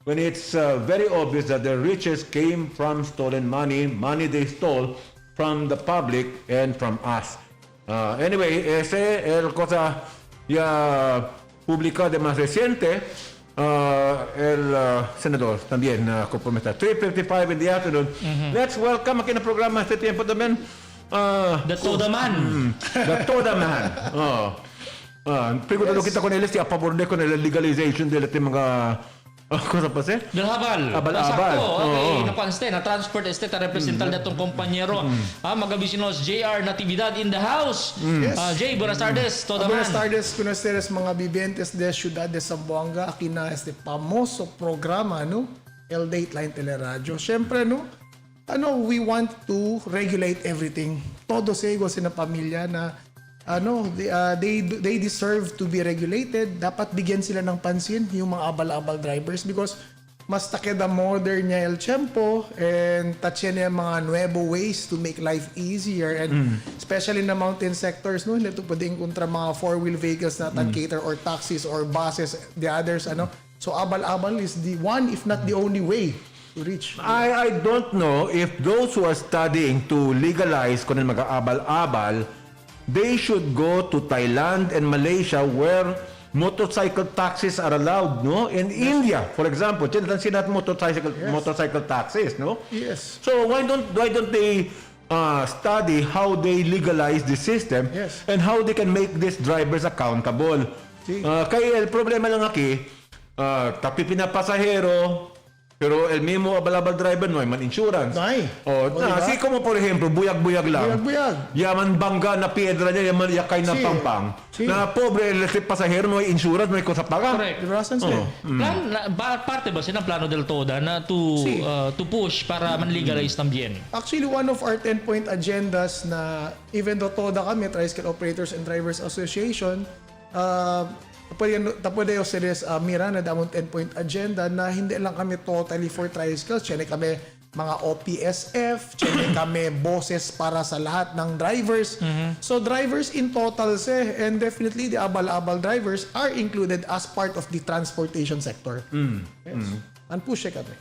Speaker 7: when it's very obvious that their riches came from stolen money they stole from the public and from us. Anyway, ese el cosa ya publicada de más reciente, el senador también comprometido. 3:55 in the afternoon. Let's welcome aquí na programa este tiempo también.
Speaker 8: The Toda Man.
Speaker 7: The Toda Man. Preguntado kita con él si a favor de con el legalization de mga cosa pa siya?
Speaker 8: Dalhabal.
Speaker 7: Abal-abal.
Speaker 8: Okay, napanste, na-transport este ta represental datong kompanyero. Magabisinos, JR Natividad in the house. Jay, buenas tardes. Toda
Speaker 11: Buenas
Speaker 8: man.
Speaker 11: tardes con ustedes mga vivientes de Ciudad de Zamboanga. Aquí na este famoso programa, no? El Dateline Teleradyo. Siyempre, no? We want to regulate everything. Todo sa igos na pamilya na they deserve to be regulated. Dapat bigyan sila ng pansin yung mga abal-abal drivers because mas takeda modern niya el tiempo and touch niya mga nuevo ways to make life easier and especially in the mountain sectors, no, hindi ito pwedeng kontra mga four-wheel vehicles na cater or taxis or buses, the others, so abal-abal is the one if not the only way to reach.
Speaker 7: I don't know if those who are studying to legalize kung mga abal-abal, they should go to Thailand and Malaysia where motorcycle taxis are allowed, no? In India, for example, sinat motorcycle taxis, no?
Speaker 11: Yes.
Speaker 7: So why don't they study how they legalize the system and how they can make these drivers accountable? Kaya el problema lang aki, tapi pinapasahero, pero el mismo abal-abal driver no hay man insurance. Así como por ejemplo, buyag-buyag lang.
Speaker 11: Buyag-buyag.
Speaker 7: Yaman bangga na piedra niya, yaman yakay na pampang. Na pobre el pasahero no hay insurance, no hay cosa paga.
Speaker 8: Correct. Parte ba siya ng plano del Toda na to push para man-legalize también?
Speaker 11: Actually, one of our 10-point agendas na even though Toda kami, Tricycle Operators and Drivers Association, pwede yung series mira na damong 10-point agenda na hindi lang kami totally for tricycles. Tiyan kami mga OPSF, tiyan kami bosses para sa lahat ng drivers. So drivers in total and definitely the abal-abal drivers are included as part of the transportation sector. Push kami.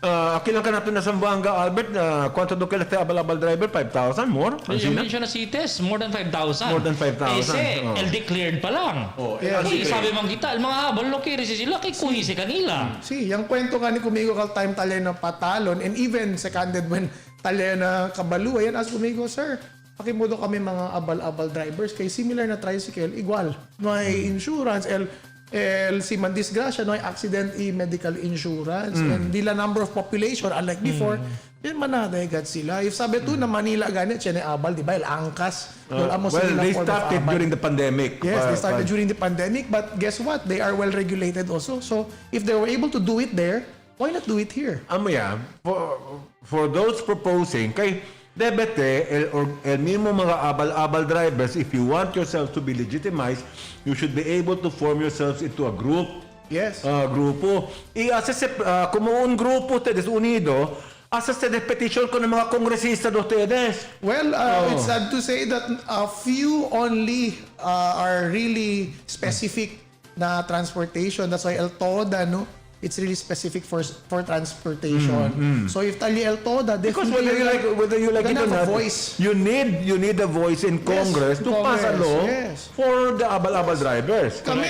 Speaker 7: Akilang ka natin na Zamboanga, Albert, kwanto do kayo abal-abal driver? 5,000? More?
Speaker 8: You mentioned na CITES, more than 5,000.
Speaker 7: More than 5,000.
Speaker 8: LD cleared pa lang. Sabi mang kita, mga habal lo kiri sila, kay kuhisi kanila.
Speaker 11: Yung kwento nga ni Kumigo kal time talya na patalon and even seconded when talya na kabalu, ayan as Kumigo, sir, pakimudo kami mga abal-abal drivers kay similar na tricycle, igual. May insurance, si man disgrasya, no, accident medical insurance and dila number of population unlike before din manadagat sila if sabi to na Manila ganit siya ni abal di ba el angkas
Speaker 7: they started during the pandemic.
Speaker 11: They started during the pandemic but guess what, they are well regulated also, so if they were able to do it there, why not do it here?
Speaker 7: For those proposing kay debete el mismo mga abal-abal drivers, if you want yourself to be legitimized, you should be able to form yourselves into a group.
Speaker 11: Yes.
Speaker 7: Grupo. Como un grupo ustedes unido, Asa sa petition ko ng mga kongresista do ustedes?
Speaker 11: Well, it's sad to say that a few only are really specific na transportation. That's why El Toda, no? It's really specific for transportation. So if tali El Toda,
Speaker 7: Because
Speaker 11: definitely
Speaker 7: whether you like it or
Speaker 11: have a
Speaker 7: not,
Speaker 11: voice.
Speaker 7: you need a voice in Congress to pass a law for the abal-abal drivers.
Speaker 11: Kami,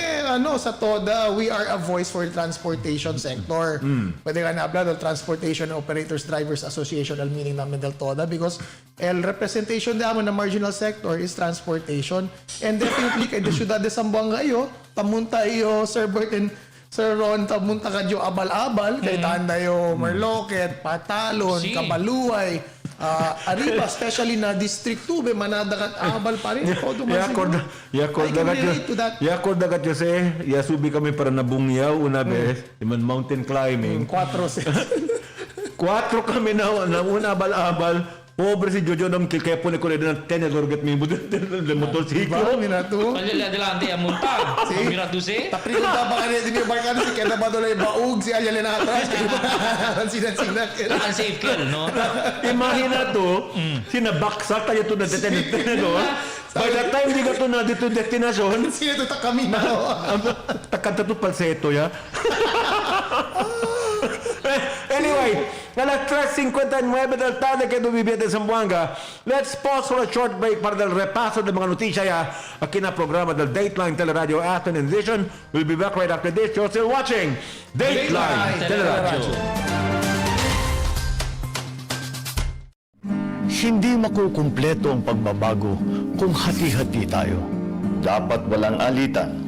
Speaker 11: sa TODA, we are a voice for the transportation sector. Pwede ka na-apply ng Transportation Operators Drivers Association, al meaning namin del TODA, because el representation namin ng marginal sector is transportation. And definitely, kay de Ciudad de Zamboanga iyo, pamunta iyo, Sir Bert and Sir Ron, pamunta ka diyo abal-abal, kay tanda yo Marloquet, Patalon, Kabaluay, Arriba, especially na District 2, manadagat abal pa rin.
Speaker 7: Yakorda kat Jose, yasubi kami para nabungyaw una bes, iman mountain climbing. 4 kami na una abal-abal. Pobre si Jojo nang kikepo ni Kulay ng tenedorget mi motorsiklo.
Speaker 11: Minato.
Speaker 8: Adelante ang munta. Mirato si.
Speaker 11: Tapi kung tapa ka niya, di ba barkada si Kenda Badolay Baug, si Ayala na atras. Sinan-sinan.
Speaker 8: Ang safe kill, no?
Speaker 7: Imagina to, sinabaksak tayo to na tenedor. By the time di ka to na dito destinasyon,
Speaker 11: sino to kami na?
Speaker 7: Takanta to palseto, ya. Anyway, a las 3:59 del tarde que viviente de Zamboanga, let's pause for a short break para del repaso de mga notisya ya aquí na programa del Dateline Teleradyo Afternoon Edition. We'll be back right after this. You're still watching Dateline Teleradyo.
Speaker 9: Hindi makukumpleto ang pagbabago kung hati-hati tayo. Dapat walang alitan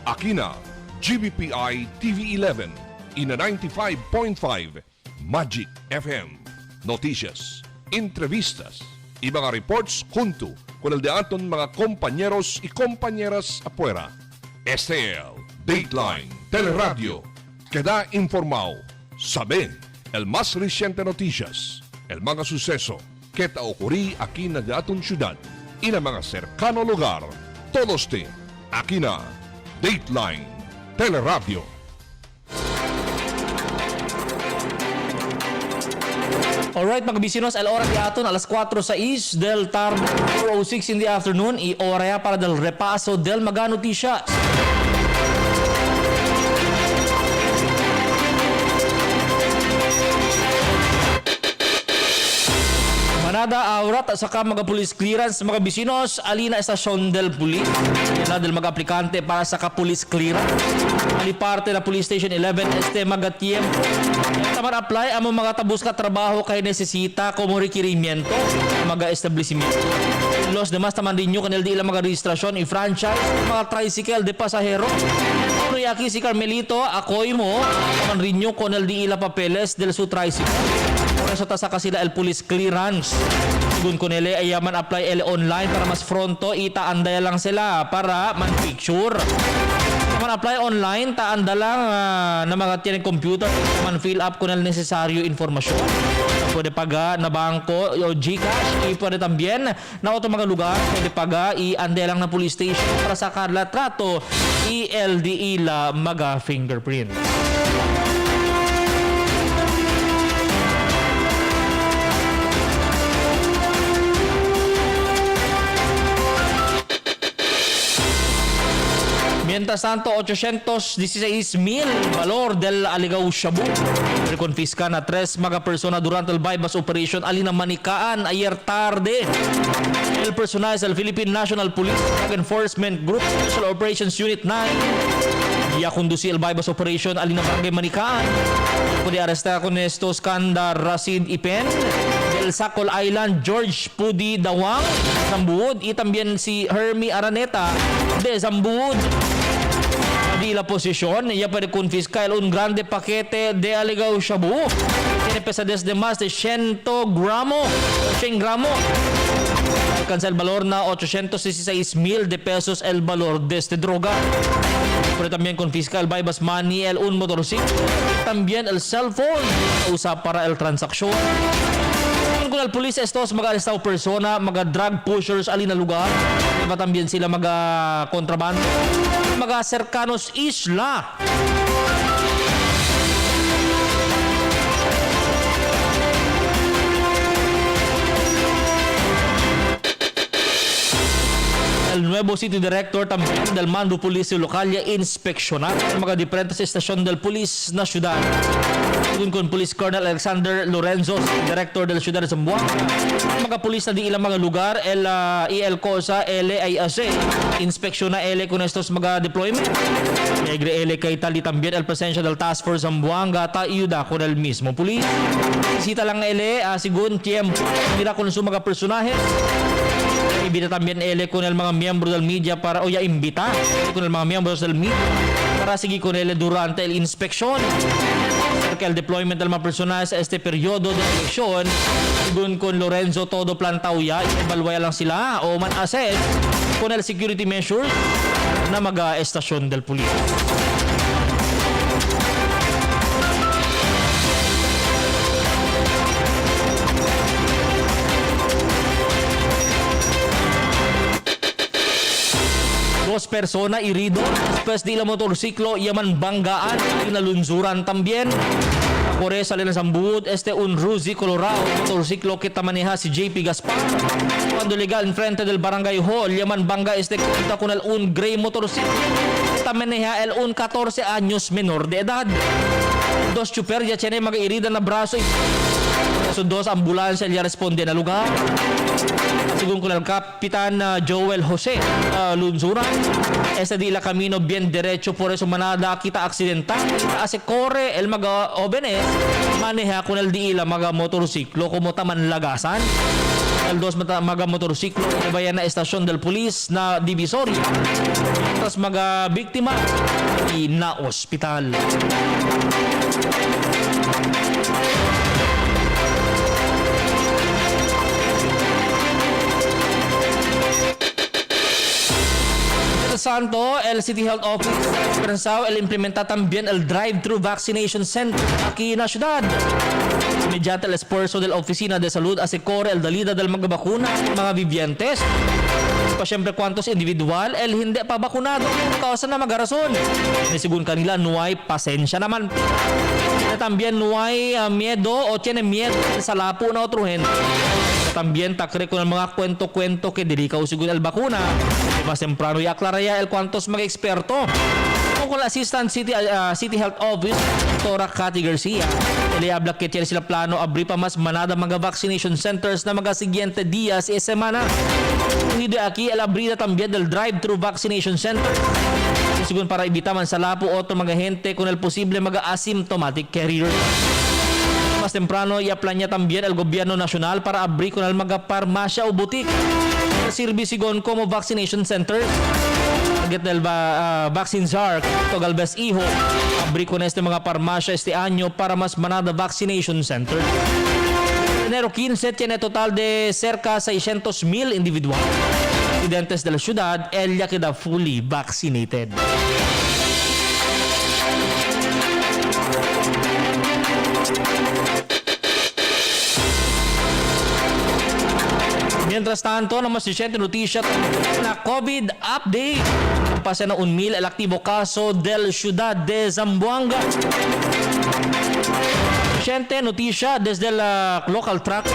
Speaker 5: Akina, GBPI TV11, ina 95.5, Magic FM. Noticias, entrevistas, y mga reports junto con el de aton mga compañeros y compañeras afuera. STL, Dateline Teleradyo. Queda informado. Sabe el más reciente noticias, el mga suceso que ta ocurrí aquí na aton syudad y na mga cercano lugar. Todos te, aquí na Dateline Teleradyo.
Speaker 8: Alright mga bisinos, el hora de aton alas 4:06 del tarde, 4:06 in the afternoon, y hora para del repaso del mga noticias. Manada aurat sa mga police clearance mga bisinos, alina estasyon del pulis. Yan del mga aplikante para sa police clearance. Ali parte na police station 11 este mga tiempo. Taman apply ang mga tabus ka trabaho kay nesesita como requirimiento mga establishmento. Los demás taman rin nyo kanil di ilang mga registrasyon i franchise mga tricycle de pasahero. Ano yaki si Carmelito akoy mo taman rin nyo kanil di ilang papeles del su tricycle. Por eso tasaka sila el police clearance. Sigun ko nila ay man apply el online para mas fronto itaanday lang sila para man picture. Man apply online taanda lang na mga tiyan computer man fill up ko na necessaryo informasyon. Pwede paga na bangko o GCash y pwede tambien na otro mga lugar pwede paga i-anday lang na police station para sa karla trato i-LDE la mga fingerprint. Mientras tanto, 816,000 valor del aligaw shabu. Reconfisca na 3 mga persona durante el bypass operation alina manikaan ayer tarde. El personal sa Philippine National Police Drug Enforcement Group Special Operations Unit 9 ya conduci el bypass operation alina barangay manikaan. Pwede aresta con estos Kandar Rasid Ipen del Sacol Island George Pudi Dawang Zambuod y también si Hermie Araneta de Zambuod. Di la posisyon, ella puede confiscar un grande paquete de aligaw shabu. Tiene pesadez de más de 100 gramos. Alcanza el valor na 816,000 de pesos el valor de este droga. Pero también confisca el bypass money, el un motorcito, también el cellphone usa para el transaksyon. Kung al police estos mga arestado persona, mga drug pushers alin na lugar, iba también sila mga kontrabando, mga cercanos isla. El nuevo City Director también del Mando Police Local ya inspeksyonar ang mga diferentes estasyon del Police na syudad. Según con Police Colonel Alexander Lorenzo, Director del Ciudad de Zamboanga, ang mga police na di ilang mga lugar, el COSA, LAAC, inspeksyon na con estos mga deployment. Negre kay tali también el presencia del Task Force Zamboanga ta iyuda con el mismo police. Isita lang según tiempo, mira con su mga personaje. Imbita también con el mga miembro del media para invita con el mga miembros del media para seguir con él durante el inspección. Porque el deployment del mga personas sa este periodo de eleksyon, según con Lorenzo todo plantaw ya, i-evaluaya lang sila o man-assess con el security measures na mga estasyon del pulis. Dos persona irido, después de la motorsiklo yaman banggaan, inalunzuran también. Kore sa Linas Zambuod, un Ruzi Colorado, motorsiklo que maneja si JP Gaspar. Cuando legal enfrente del barangay hall, yaman banga cuenta con el un gray motorsiklo. Maneja el un 14 años menor de edad. Dos chuper ya tiene mga irida na braso. So dos ambulansya ya responde na lugar. Según con el Kapitan Joel Jose Lunzuran, di la camino bien derecho, por eso manada kita accidental. Kasi corre el mga obenes, maneja con el di la mga motorsiklo como taman lagasan. El dos mga motorsiklo inabayan na estasyon del pulis na Divisoria. Tapos mga biktima na ospital. Santo, el City Health Office Esperanzao, el implementa también el drive-thru vaccination center aquí en la ciudad. Mediante el esfuerzo de la Oficina de Salud asegura el dalida del mga bakuna mga vivientes. Pa siyempre cuantos individual el hindi pa bakunado causa na magarason. Según kanila no hay pasensya naman. También no hay miedo o tiene miedo sa lapo na otro gente. También takre con el mga kwento-kwento que dedicaw según el bakuna. Mas temprano y aclaraya el cuantos mga eksperto. Con la Assistant City Health Office, Dr. Cathy Garcia, iliabla que tiene sila plano abri pa mas manada mga vaccination centers na mga siguiente días y semana. Hindi aquí el abrida también del drive-thru vaccination center. Según para ibitaman sa lapo otro mga gente con el posible mga asymptomatic carrier. Mas temprano i-planya también el gobierno nacional para abrir con el mga parmasya o butik. Sirbisigon como vaccination center. Get del vaccine czar Togalbes Iho. Abrir con este mga parmasya este año para mas manada vaccination center. Enero 15 tiene total de cerca 600,000 individual residentes de la ciudad el ya queda fully vaccinated. Mientras tanto, na mas reciente notisya na COVID update. Pasa na 1,000 el aktibo kaso del ciudad de Zamboanga. Reciente notisya desde la local track.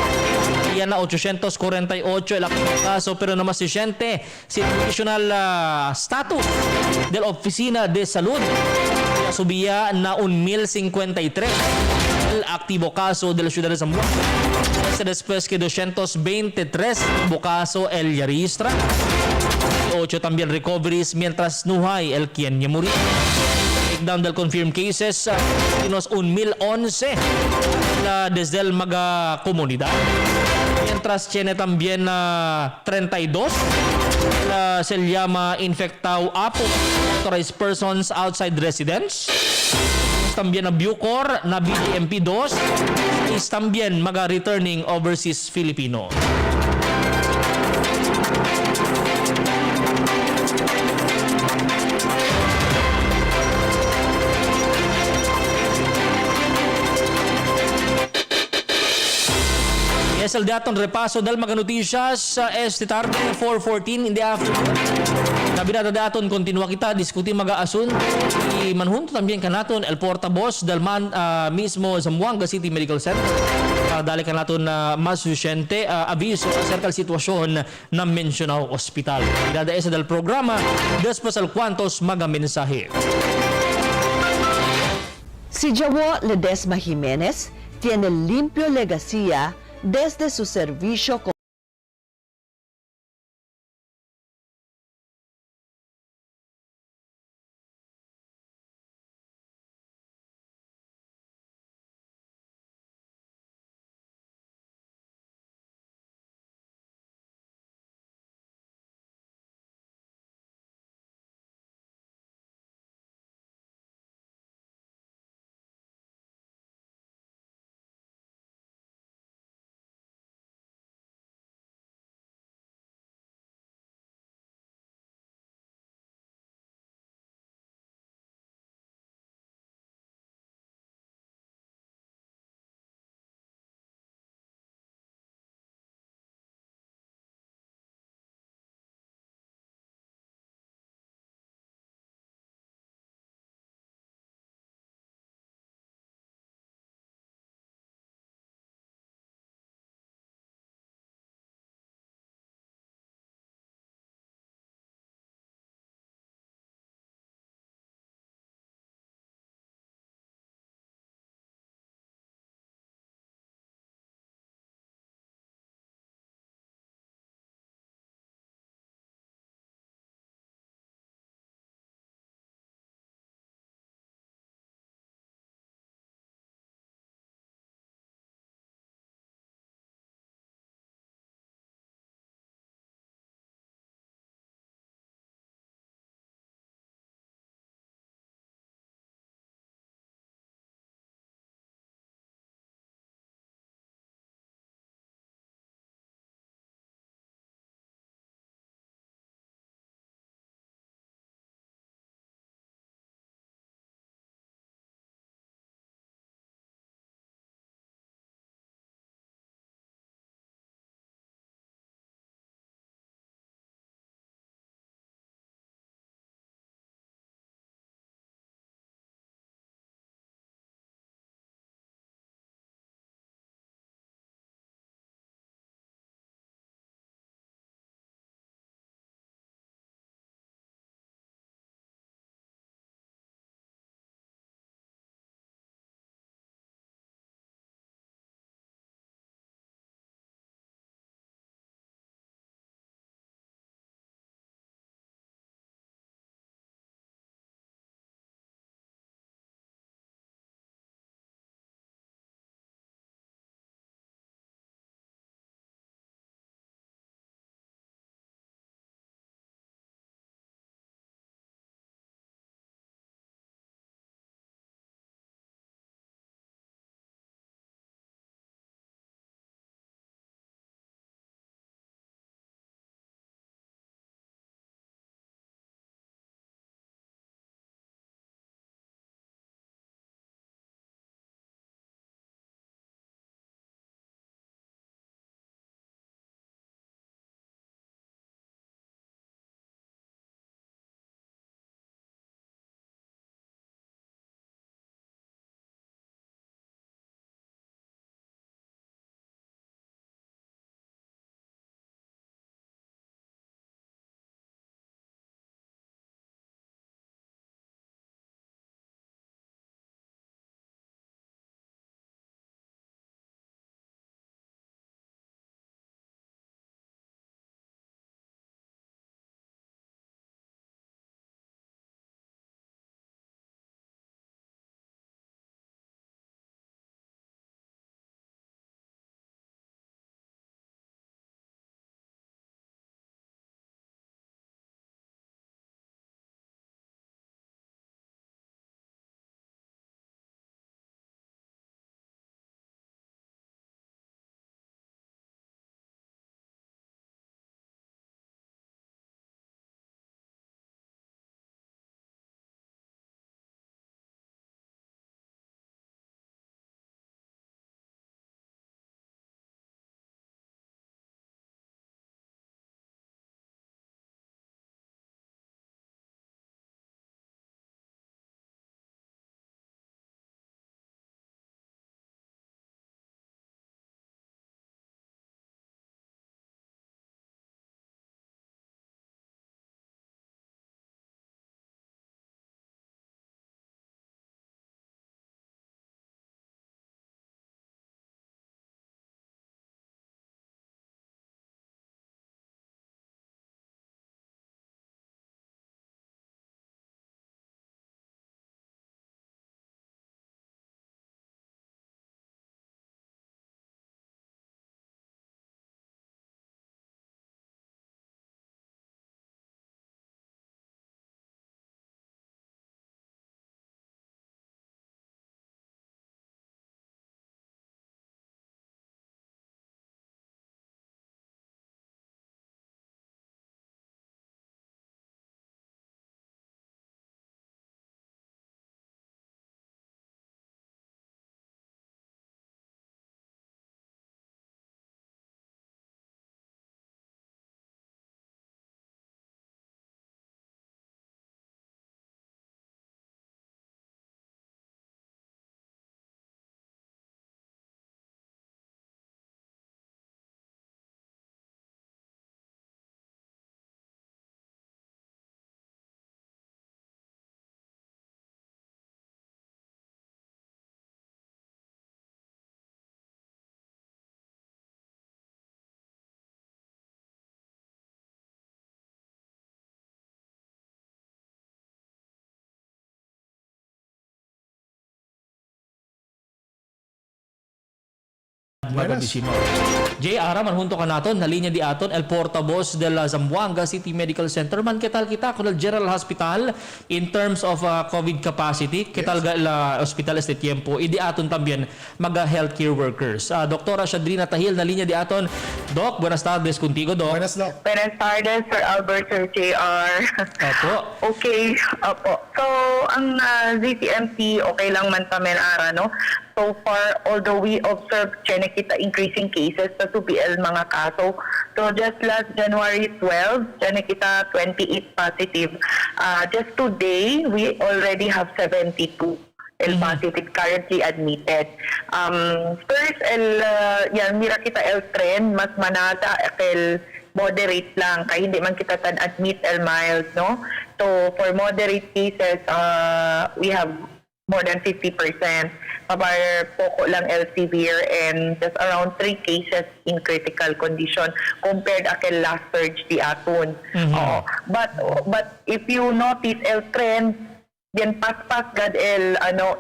Speaker 8: Yan na 848 el aktibo kaso pero na mas reciente situational status del Oficina de Salud. Subía na 1,053 el aktibo kaso de la ciudad de Zamboanga. Después que 223 caso el ya registra. 8 también recoveries mientras no hay el quien ya murió. Breakdown del confirmed cases unos 1,011 desde el mga comunidad. Mientras tiene también 32 se llama infectado apo authorized persons outside residence. También na Bucor, na BDMP2 is también mga returning overseas Filipino. Es el datong repaso del mga noticias este tarde 4:14 in the afternoon. Nabirada daton continua kita diskuti mga asunto y manhunto también kanaton el portavoz del mismo Zamboanga City Medical Center. Dali kanaton na mas susyente aviso acerca del sitwasyon na mencionado hospital. Irada esa del programa después al cuantos mga mensaje.
Speaker 12: Si Jawo Ledesma Jimenez tiene limpio legacía desde su servicio
Speaker 8: Magabisino. Jay, ara manhunto ka naton, nalinya di aton, el portavoz de la Zamboanga City Medical Center. Man, ketal kita con el General Hospital in terms of COVID capacity. Ketal la hospital este tiempo. Idi aton también mga healthcare workers. Doktora Shadrina Tahil, nalinya di aton. Doc, buenas tardes contigo, Doc.
Speaker 11: Buenas, Doc.
Speaker 13: Buenas tardes, Sir Albert, Sir JR.
Speaker 8: Opo.
Speaker 13: Okay, opo. So, ang ZCMC, okay lang man sa ara, no? So far, although we observed kita increasing cases sa 2PL mga kaso. So just last January 12, kita 28 positive. Just today, we already have 72 positive currently admitted. First, mira kita trend, mas manata moderate lang, kaya hindi man kita admit mild, no? So for moderate cases, we have more than 50%. Pabar poko lang severe and just around 3 cases in critical condition compared akel last surge di aton. But if you notice trend, yan pas-pas gad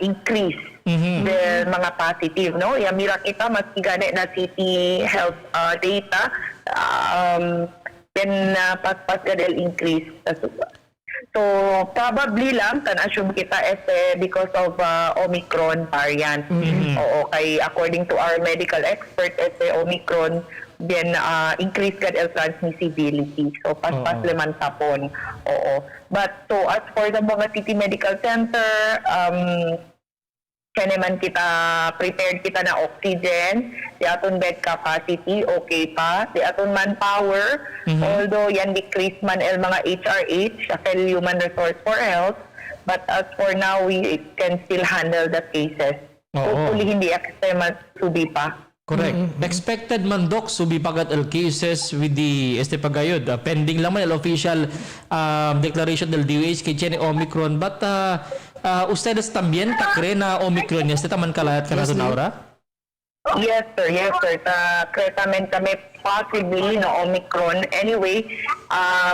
Speaker 13: increase the mga positive, no? Ya mira kita mas gani na city health data then pas-pas gad increase sa suba. So, probably lang, assume kita because of Omicron variant. Oo, kay according to our medical expert, Omicron, then increase ka transmissibility. So, pas-pas leman tapon. Oo. But, so, as for the mga city medical center, naman kita prepared kita na oxygen, di aton bed capacity okay pa, di aton manpower, although yan decrease man mga HRH, human resource for health, but as for now we can still handle the cases. Hopefully hindi extreme subi pa.
Speaker 8: Correct. Expected man, Doc, subi pagat el cases with the pagayod. Pending lang man el official declaration del DOH kay Jenny Omicron, but ustedes también creen na Omicron este taman kalayat ka na ito, Aura?
Speaker 13: Yes, sir. Kretamen kami possibly na Omicron. Anyway,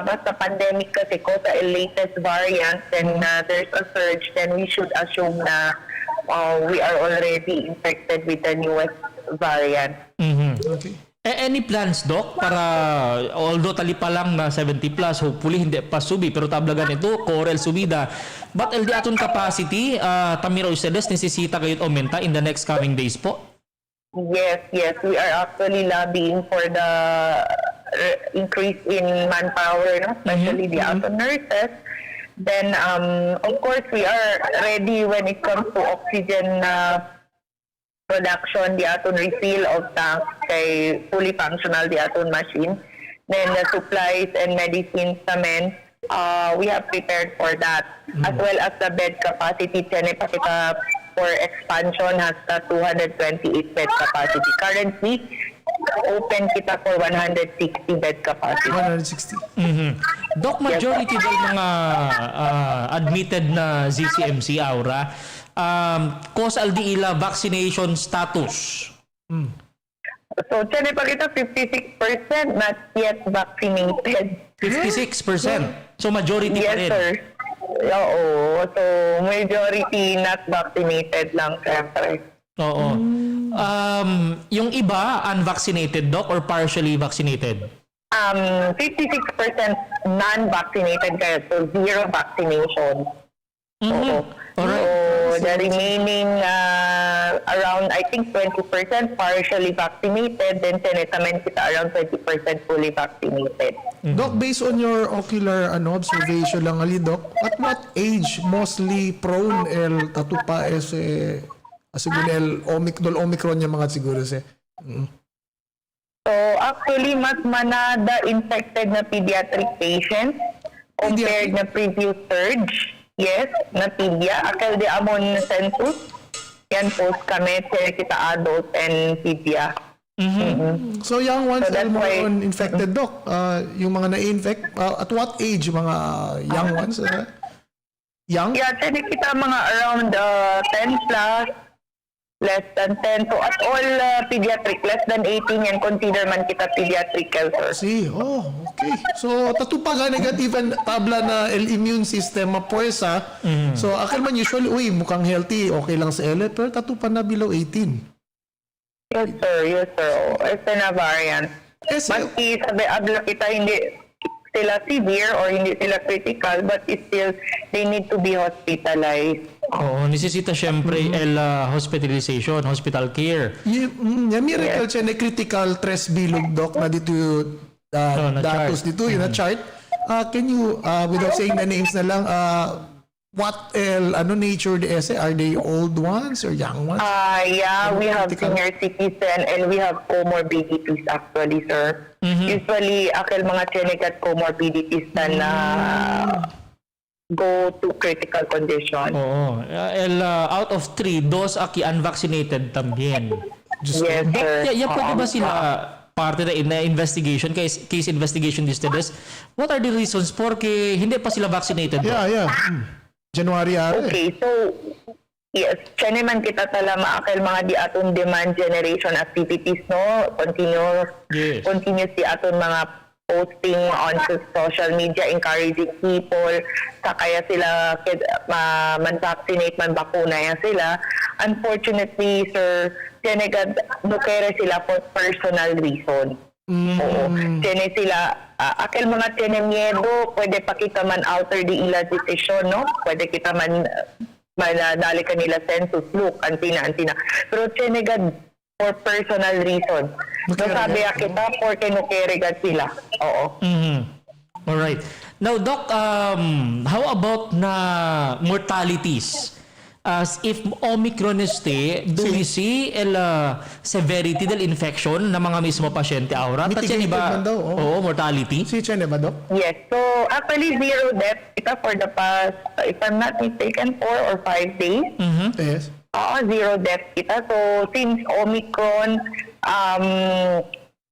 Speaker 13: basta pandemic kasi ko sa latest variant, then there's a surge, then we should assume na we are already infected with the newest variant.
Speaker 11: Okay.
Speaker 8: Any plans, Doc, para although tali pa lang na 70 plus, hopefully hindi pa subi, pero tablagan ito, Corel subida. But LD aton capacity, tamiro ustedes, necesita kayo aumenta in the next coming days po?
Speaker 13: Yes. We are actually lobbying for the increase in manpower, no? Especially the aton nurses. Then, of course, we are ready when it comes to oxygen production, the aton refill of tanks kay fully functional the aton machine. Then the supplies and medicines naman, we have prepared for that. As well as the bed capacity, pa kita for expansion has the 228 bed capacity. Currently, open kita for 160 bed capacity.
Speaker 11: 160.
Speaker 8: Doc, majority del mga admitted na ZCMC, Aura, causal di ila vaccination status.
Speaker 13: So, tiyan pa kita 56% not yet vaccinated.
Speaker 8: 56%? So, majority pa rin?
Speaker 13: Yes, sir. Oo. So, majority not vaccinated lang, siyempre.
Speaker 8: Oo. Yung iba, unvaccinated, Doc, or partially vaccinated?
Speaker 13: 56% non-vaccinated kayo, so zero vaccination. Oo.
Speaker 8: Alright.
Speaker 13: So, the remaining around, I think, 20% partially vaccinated, then tinitamen kita around 20% fully vaccinated.
Speaker 11: Doc, based on your ocular observation lang ali, Doc, at what age mostly prone el tatupa siguro el Omicron yung mga siguro
Speaker 13: So, actually, mas manada infected na pediatric patients compared na previous surge. Yes, na pedia. Akal di amon census. Yan post kami, kita adult and pedia.
Speaker 11: So, young ones are more on infected, Doc. Yung mga na-infect, at what age mga young ones? Young?
Speaker 13: Yeah, kita mga around 10 plus, less than 10. So, at all pediatric, less than 18 yan, consider man kita pediatric cancer.
Speaker 11: See, okay. So, tatupaga negativan tabla na immune system mapuesa. So, akal man usually, mukhang healthy, okay lang sa ele, pero tatupan na below 18.
Speaker 13: Yes, sir. Yes, sir. Este na variant. Maski sabi abla kita hindi sila severe or hindi sila critical, but still they need to be hospitalized.
Speaker 8: Oo, necesita syempre el hospitalization, hospital care.
Speaker 11: Miracle siya na critical tres bilog, Doc, na dito datos
Speaker 8: chart.
Speaker 11: dito, yung na chart. Can you, without saying the names na lang, what nature the essay? Are they old ones or young ones?
Speaker 13: Yeah, we have senior citizen and we have comorbidities actually, sir. Usually, akil mga chenikat comorbidities na go to critical condition.
Speaker 8: Oo. Out of 3, dos aki unvaccinated también.
Speaker 13: Yes, sir.
Speaker 8: Yan pwede ba sila parte na investigation, case investigation these days? What are the reasons porque hindi pa sila vaccinated?
Speaker 11: Yeah. January
Speaker 13: Okay, so yes, siya naman kita tala maakil mga di aton demand generation activities, no? Continuous di aton mga posting on social media encouraging people sa kaya sila man-vaccinate, man-bakuna yan sila. Unfortunately, sir, tinagad nukere sila for personal reason. Oo. Tiene sila, akil mga tiene miedo, pwede pa kita man alter di ila decision, no? Pwede kita man dali kanila census, look, antina. Pero tinagad for personal reason. So sabi kita, for kinukirigad sila. Oo.
Speaker 8: Alright. Now, Doc, how about na mortalities? As if Omicron do we see severity del infection ng mga mismo pasyente aura?
Speaker 11: Mitigated man daw.
Speaker 8: Oo, mortality.
Speaker 11: Si Chen ba, Doc?
Speaker 13: Yes. So, actually, zero death kita for the past, if I'm not mistaken, 4 or 5 days.
Speaker 11: Yes.
Speaker 13: Zero death kita. So, since Omicron,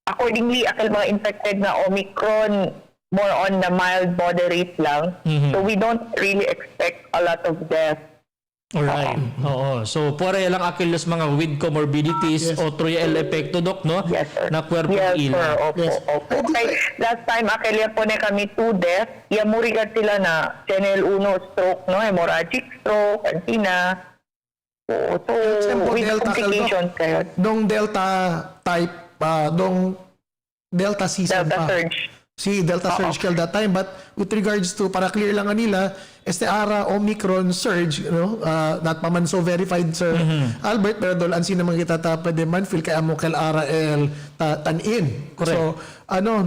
Speaker 13: accordingly, akal mga infected na Omicron, more on the mild, moderate lang. So, we don't really expect a lot of death.
Speaker 8: Alright. Oo. So, pare lang akilos mga with comorbidities o el epekto, Doc, no?
Speaker 13: Yes, sir.
Speaker 8: Na kwerpo
Speaker 13: Yes,
Speaker 8: ila.
Speaker 13: sir. Opo. Okay. Last time, akilya po na kami 2 deaths. Murigat sila na channel 1 stroke, no? Hemorrhagic stroke, antina. So, with complications kayo.
Speaker 11: Nung Delta type, nung Delta season
Speaker 13: Delta
Speaker 11: pa.
Speaker 13: surge.
Speaker 11: Si Delta surge killed that time, but with regards to, para clear lang nila, ara Omicron surge, not pa man so verified, Sir Albert, pero doon ansin naman kita pwede man feel kaya mo kel ara tan-in.
Speaker 8: Correct.
Speaker 11: So,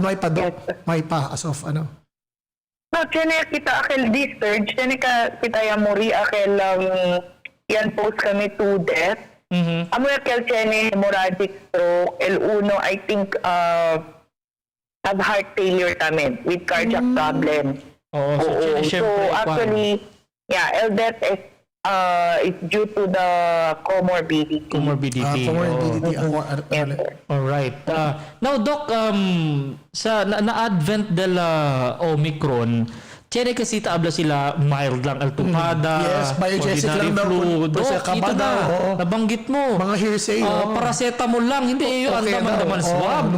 Speaker 11: may pa do, may pa as of
Speaker 13: No, tiyan kita akil this surge, tiyan kita yamuri akil yan post kami 2 deaths. Amo akil tiyan hemorrhagic stroke, L1, I think, have heart failure kami with cardiac problem. So actually, LDET is due to the comorbidity.
Speaker 8: Comorbidity. Alright. Now, Doc, sa na-advent del Omicron, tiyan kasi taabla sila mild lang altupada,
Speaker 11: biogesic lang daw.
Speaker 8: Doc, ito na, nabanggit mo.
Speaker 11: Mga hearsay.
Speaker 8: Paracetamol lang, hindi yung andaman swab.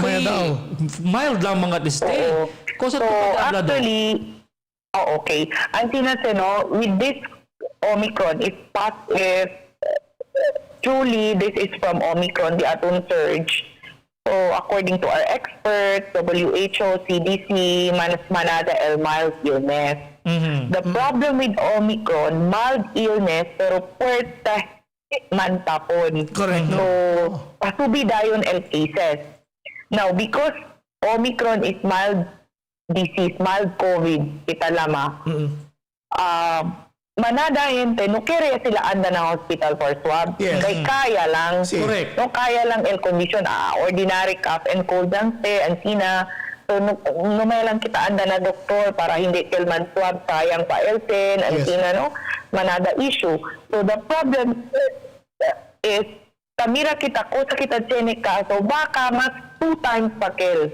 Speaker 8: Mild lang mga teste.
Speaker 13: So actually, okay. Ang sinasabi, with this Omicron, if truly this is from Omicron, the aton surge. So according to our experts, WHO, CDC, manada mild illness. The problem with Omicron, mild illness, pero puwerta man tapon.
Speaker 11: Correct.
Speaker 13: So, pasubi dayon cases. Now, because Omicron is mild disease, mild COVID, kita lama, manadahin no kaya sila anda na hospital for swab. Kay kaya lang.
Speaker 8: Correct.
Speaker 13: No kaya lang condition, ordinary cough and cold lang antina. So no may lang kita anda na doktor para hindi man swab sayang pa elsen antina no manada issue. So the problem is kamira kita ko sa kita chenika so baka mas 2 times pa kel.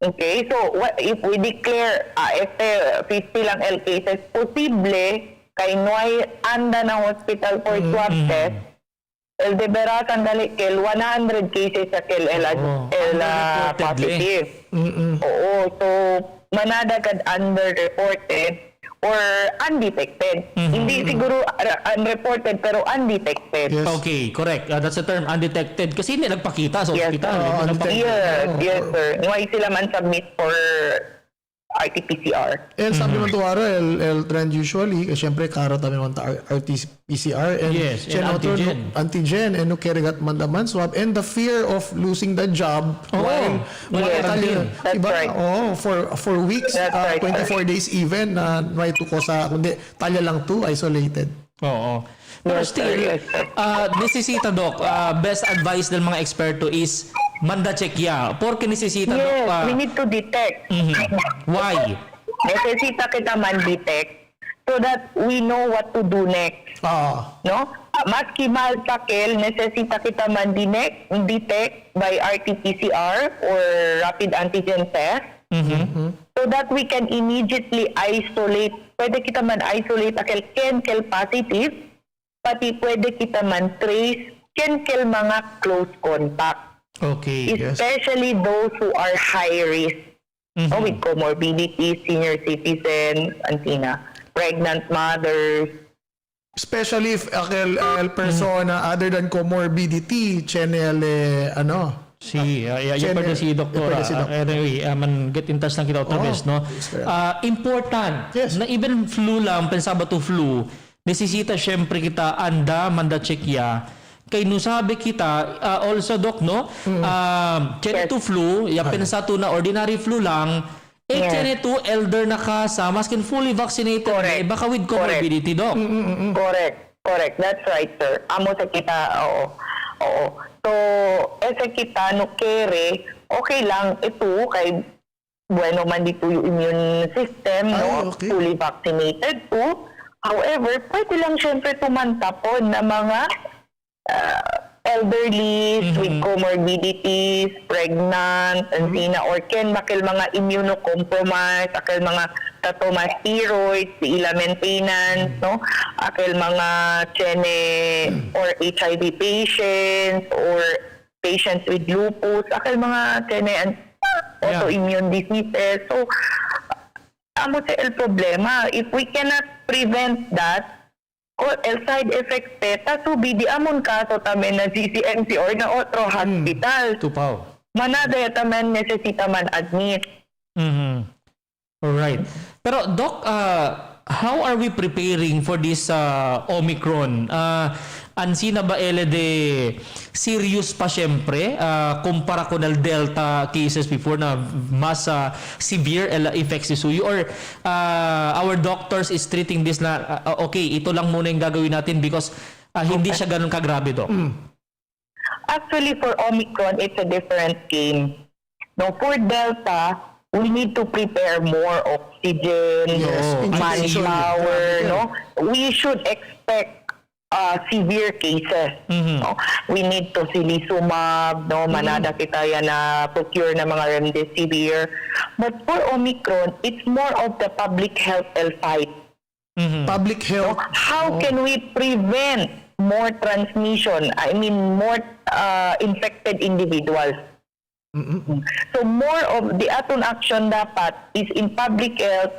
Speaker 13: Okay, so if we declare este 50 lang L cases, posible kay noy anda na hospital for swab test, el deberatan dali kel 100 cases sa kel positive. Oo, so manada kad underreported or undetected. Hindi siguro unreported pero undetected.
Speaker 8: Okay, correct. That's the term, undetected. Kasi hindi nagpakita sa hospital.
Speaker 13: Yes, sir. Why sila man submit for RT-PCR.
Speaker 11: And sabi naman tuwara, el trend usually, syempre karo tabi naman RT-PCR and
Speaker 8: Yes, and antigen.
Speaker 11: And no kerigat mandaman swab and the fear of losing the job while talya,
Speaker 13: That's right.
Speaker 11: For weeks,
Speaker 13: That's right,
Speaker 11: 24 days even na right to ko sa kundi talya lang to isolated.
Speaker 8: Oo. Pero still, necesita, Doc, best advice ng mga eksperto is manda-check ya. Porque necesita,
Speaker 13: Yes,
Speaker 8: Doc,
Speaker 13: we need to detect.
Speaker 8: why?
Speaker 13: Necesita kita man detect so that we know what to do next. No? Maski mal sakil, necesita kita man detect by RT-PCR or rapid antigen test so that we can immediately isolate. Pwede kita man isolate akil kel positive, pati pwede kita man trace kel mga close contact.
Speaker 8: Okay.
Speaker 13: Especially those who are high risk. With comorbidities, senior citizens, pregnant mothers.
Speaker 11: Especially if el persona other than comorbidity, channel
Speaker 8: Yung pwede si Doktora. Anyway, man get in touch lang kita otra vez, no? Important na even flu lang, pensaba to flu, nesesita syempre kita manda check ya. Kay no sabi kita, also Doc, no? Check to flu, pensato na ordinary flu lang, check to elder na ka sa maskin fully vaccinated, baka with comorbidity, Doc.
Speaker 13: Correct. That's right, sir. Amo sa kita, oo. So, sa kita, no kere, okay lang ito kay bueno man dito yung immune system, no? Fully vaccinated po. However, pwede lang syempre tumantapon na mga elderly with comorbidities, pregnant, or ken makil mga immunocompromised, akil mga tatoma steroids, ila maintenance, no? Akil mga chene or HIV patients or patients with lupus, akil mga chene autoimmune diseases. So, amo sa el problema, if we cannot prevent that, el side effects teta subi di amon kaso tamen na CCMC or na otro hospital.
Speaker 8: Tupaw.
Speaker 13: Manada tamen necesita man admit.
Speaker 8: Alright. Pero Doc, how are we preparing for this Omicron? Ansi na ba de serious pa syempre kumpara ko ng Delta cases before na mas severe effects si suyo or our doctors is treating this na okay, ito lang muna yung gagawin natin because hindi siya ganun kagrabe, Doc?
Speaker 13: Actually, for Omicron, it's a different game. No, for Delta, we need to prepare more oxygen, manpower, no? We should expect severe cases. No? We need to silisumab, no? Manada kita yan na procure na mga remdesivir. But for Omicron, it's more of the public health fight.
Speaker 11: Public health.
Speaker 13: So, how can we prevent more transmission? I mean, more infected individuals. So more of the aton action dapat is in public health,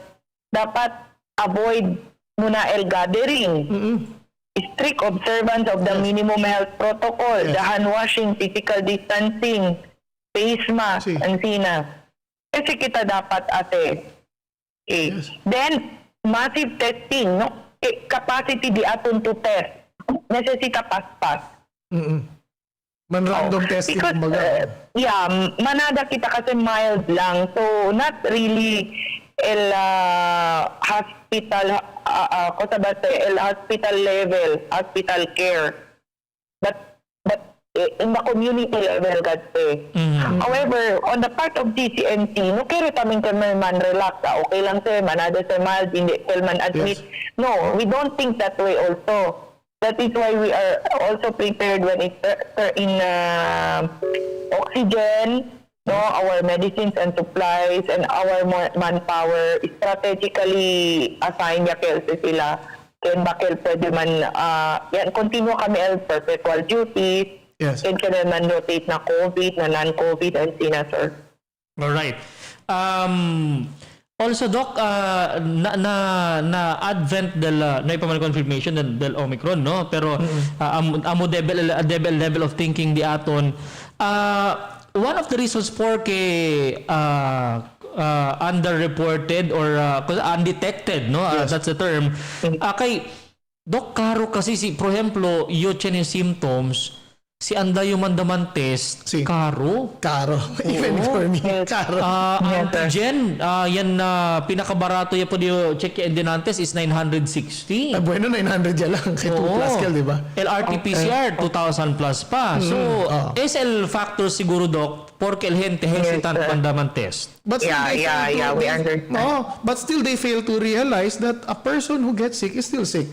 Speaker 13: dapat avoid muna gathering. Strict observance of the minimum health protocol, the hand washing, physical distancing, face mask, kasi kita dapat then massive testing, no? Capacity di aton to test. Necesita pas-pas.
Speaker 11: Man-random testing.
Speaker 13: Because, manada kita kasi mild lang. So, not really hospital, hospital level, hospital care. But in the community level, However, on the part of DCMT, no kaya taming man relax. Okay lang sir, manada sa mild, hindi man admit. No, we don't think that way also. That is why we are also prepared when it's in oxygen, no, our medicines and supplies, and our manpower strategically assigned yakil sila. Ken bakil pwede man, continue kami perpetual duties. Ken man rotate na COVID, na non-COVID, and sir.
Speaker 8: Alright. Also, Doc, na advent na ipaman confirmation del Omicron, no? Pero amo level of thinking di aton. One of the reasons for underreported or undetected, no? That's the term. Kay Doc, karo kasi for example, yung symptoms, si Andayo Mandaman test, karo.
Speaker 11: Even for me, karo.
Speaker 8: Antigen, yan na pinakabarato yan po yung check and dinantes is 960.
Speaker 11: Bueno, 900 yan lang. Kaya 2 plus ka, di ba?
Speaker 8: LRT-PCR, 2,000 plus pa. So, SL factor siguro, Doc, porque el gente hesitant Mandaman test.
Speaker 11: But still we understand. But still they fail to realize that a person who gets sick is still sick.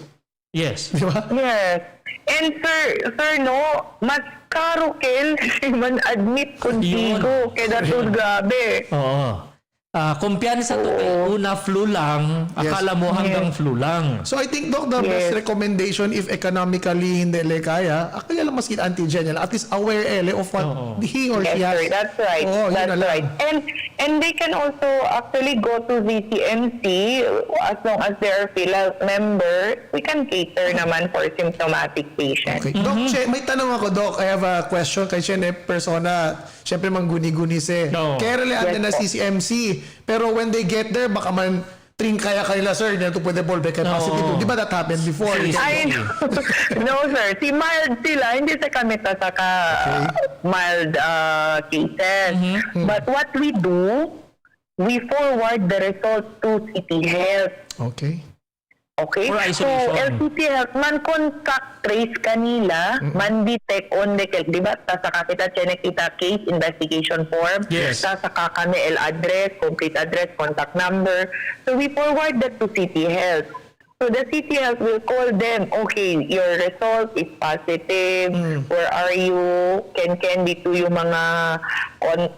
Speaker 8: Yes.
Speaker 11: Di ba?
Speaker 13: Yes. And sir, no, mas karo kel man admit contigo kaya datud grabe.
Speaker 8: Oo. Kumpiyansa to una flu lang, akala mo hanggang flu lang.
Speaker 11: So I think, Doc, the best recommendation if economically hindi kaya, kaya lang maski antigen yan, at least aware of what he or she has.
Speaker 13: Sir, that's right. That's right. And they can also actually go to VCMC as long as they're PhilHealth member. We can cater naman for symptomatic patients.
Speaker 11: Okay. Doc, may tanong ako, Doc. I have a question kay Shene persona. Siyempre mangguni-gunis Kaya rin na CCMC. Pero when they get there, baka man kaya kanila, sir, na ito pwede ballback positive. Di ba that happened before?
Speaker 13: I know. No, sir. Si mild sila, hindi sa kami saka mild cases. But what we do, we forward the results to City Health.
Speaker 11: Okay.
Speaker 13: Okay? So, LCC Health, man contact trace kanila, man detect on the di ba? Saka kita check kita case investigation form.
Speaker 8: Yes.
Speaker 13: Saka kami address, complete address, contact number. So, we forward that to City Health. So, the City Health will call them, okay, your result is positive, where are you, can be to yung mga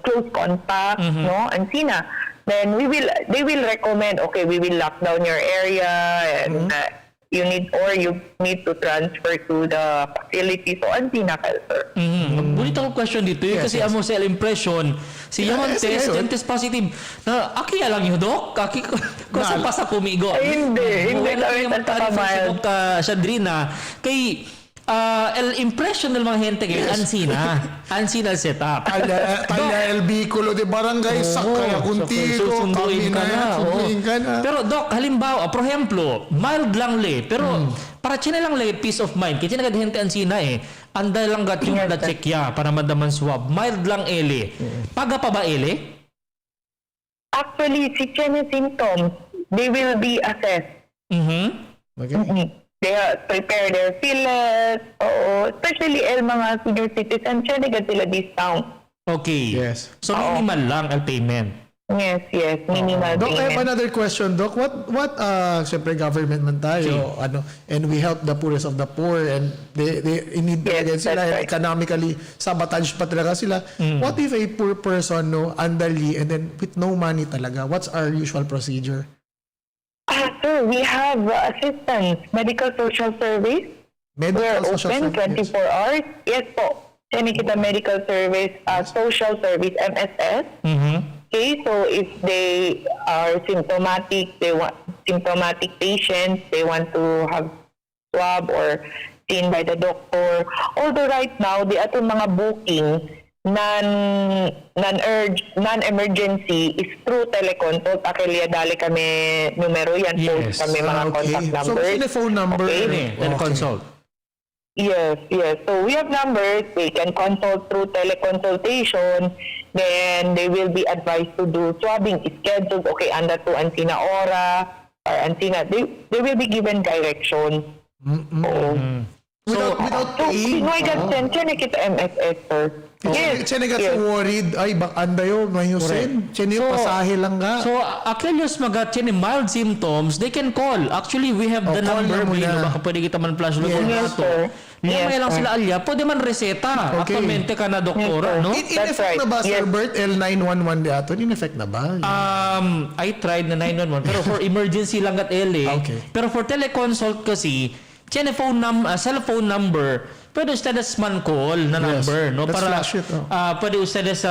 Speaker 13: close contact, no? And sina. Then they will recommend, okay, we will lock down your area and you need to transfer to the facility. So, ang sir.
Speaker 8: Ngunit ako question dito kasi amo cell impression, si yaman test positive. Na akiya lang yung Doc, kasi pa sa kumigo.
Speaker 13: Hindi kami
Speaker 8: si Doc Shandrina kay el impression ng mga gente ngayon, ansina setup.
Speaker 11: Tanya el Bicolo de Barangay, sakaya kuntigo,
Speaker 8: susunduin ka na. Pero Doc, halimbawa, por ejemplo, mild lang pero para chine lang peace of mind. Kasi nagagahente ansina anda lang gat yung check para madaman swab. Mild lang Paga pa ba
Speaker 13: Actually, si chine symptoms, they will be assessed.
Speaker 11: Okay.
Speaker 13: They prepare their PhilHealth, especially mga senior citizens, siya sila discount.
Speaker 8: Okay.
Speaker 11: Yes.
Speaker 8: So minimal lang ang payment.
Speaker 13: Yes, minimal
Speaker 11: Doc,
Speaker 13: payment.
Speaker 11: I have another question, Doc. What siyempre government man tayo, and we help the poorest of the poor, and they need talaga sila, and economically sabotage pa talaga sila. What if a poor person andali and then with no money talaga? What's our usual procedure?
Speaker 13: Sir, we have assistance, medical social service. We're open 24 hours. Yes po. Sini kita medical service, social service, MSS. Okay, so if they are symptomatic, symptomatic patients, they want to have swab or seen by the doctor. Although right now, the atong mga booking, non-emergency is through teleconsult. Actually, dali kami numero yan. Post kami mga contact numbers.
Speaker 11: So, phone number?
Speaker 8: Teleconsult.
Speaker 13: Yes. So, we have numbers. They can consult through teleconsultation. Then, they will be advised to do swabbing. Scheduled. Okay, under to Ancina Ora or Ancina. They will be given direction.
Speaker 11: Without paying?
Speaker 13: Kita MSS, sir.
Speaker 11: Yes. Worried. Ay, andayo, mayusin. Pasahe lang nga.
Speaker 8: So, actually, yung magat mild symptoms, they can call. Actually, we have the number. Baka pwede kita man flash load na ito. May lang sila alya, pwede man reseta. Actualmente ka na doktora, no?
Speaker 11: In effect na ba, Sir Bert, L911 di ato? In effect na ba?
Speaker 8: I tried na 911, pero for emergency lang at LA.
Speaker 11: Okay.
Speaker 8: Pero for teleconsult kasi, cellphone number, pwede ustedes man call na number, no?
Speaker 11: Let's
Speaker 8: Para
Speaker 11: flash it, oh.
Speaker 8: pwede ustedes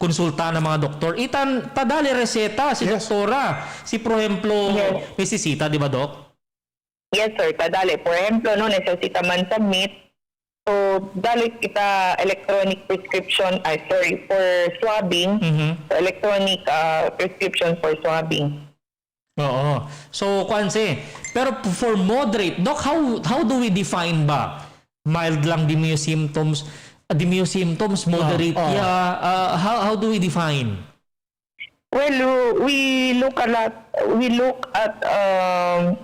Speaker 8: konsulta ng mga doktor. Itan padali reseta si doktora. Si por ejemplo, necesita, di ba, Doc?
Speaker 13: Yes, sir. Tadali. For example, no, necessita man submit. So, dali kita electronic prescription, for swabbing. So, electronic prescription for swabbing.
Speaker 8: Oo. So, kwanse. Pero for moderate, Doc, how do we define ba? Mild lang di mo yung symptoms, moderate, how do we define?
Speaker 13: Well, we look at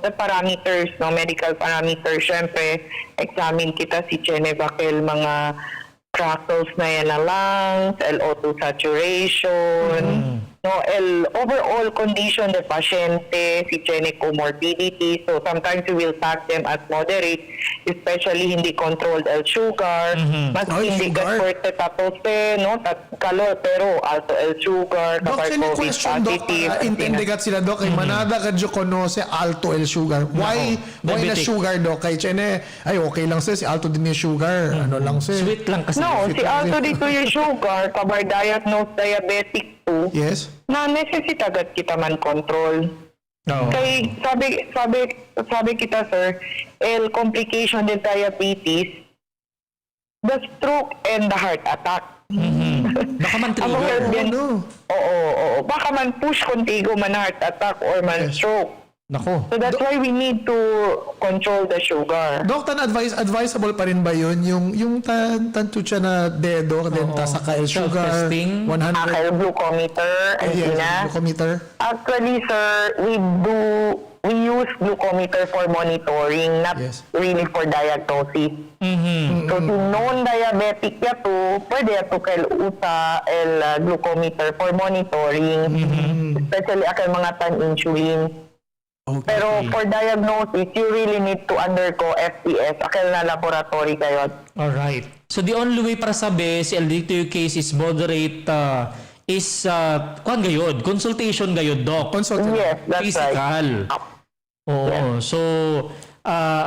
Speaker 13: the parameters, no, medical parameters. Syempre, examine kita si Genevakel, mga crackles na yan na lungs, LO2 saturation, no, overall condition the pasyente, si Gene comorbidity. So sometimes we will tag them as moderate, especially hindi controlled sugar, mas hindi kaswerte tapos no, kalor, pero also sugar,
Speaker 11: Doc, any question, Doc, intindi kat sila, Doc, manada ka dyo konoce alto el sugar. Why na sugar, Doc? Kay Chene, ay okay lang siya, si alto din yung sugar. Ano lang siya?
Speaker 8: Sweet lang kasi.
Speaker 13: No, si alto dito yung sugar, kabar diagnosed diabetic too.
Speaker 11: Yes.
Speaker 13: Na necessita agad kita man control. Kay sabi kita, sir, complication del diabetes, the stroke and the heart attack.
Speaker 8: Baka man trigger.
Speaker 13: Oo. Baka man push contigo man heart attack or man stroke.
Speaker 8: Nako.
Speaker 13: So that's why we need to control the sugar.
Speaker 11: Doktor, advisable pa rin ba yun? Yung tantucha na dedo, then tasaka el sugar, 100.
Speaker 13: Glucometer,
Speaker 11: glucometer.
Speaker 13: Actually, sir, we use glucometer for monitoring, not really for diagnosis. So, si non-diabetic yato, pwede yato kail usa glucometer for monitoring, especially akay mga tan-insulin. Okay. Pero for diagnosis, you really need to undergo FTS, akil na laboratory kayo.
Speaker 8: Alright. So the only way para sabi si LDTU case is moderate is kuan gayod, consultation gayod, Doc.
Speaker 13: Yes, that's
Speaker 8: physical.
Speaker 13: Right.
Speaker 8: Oo. So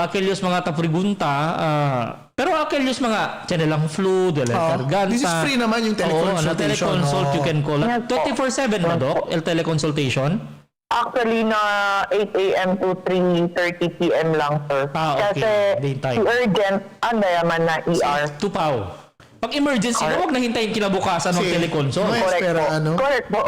Speaker 8: aquellos mga tapregunta, pero aquellos mga lang flu, garganta.
Speaker 11: This is free naman yung teleconsultation.
Speaker 8: Teleconsult you can call. 24/7 ba, Doc? El teleconsultation?
Speaker 13: Actually, na 8 a.m. to 3:30 p.m. lang, sir.
Speaker 8: Okay.
Speaker 13: Kasi si urgent, yaman na ER.
Speaker 8: Tupaw. Pag emergency, huwag na hintayin kinabukasan ng teleconsult.
Speaker 13: Correct po.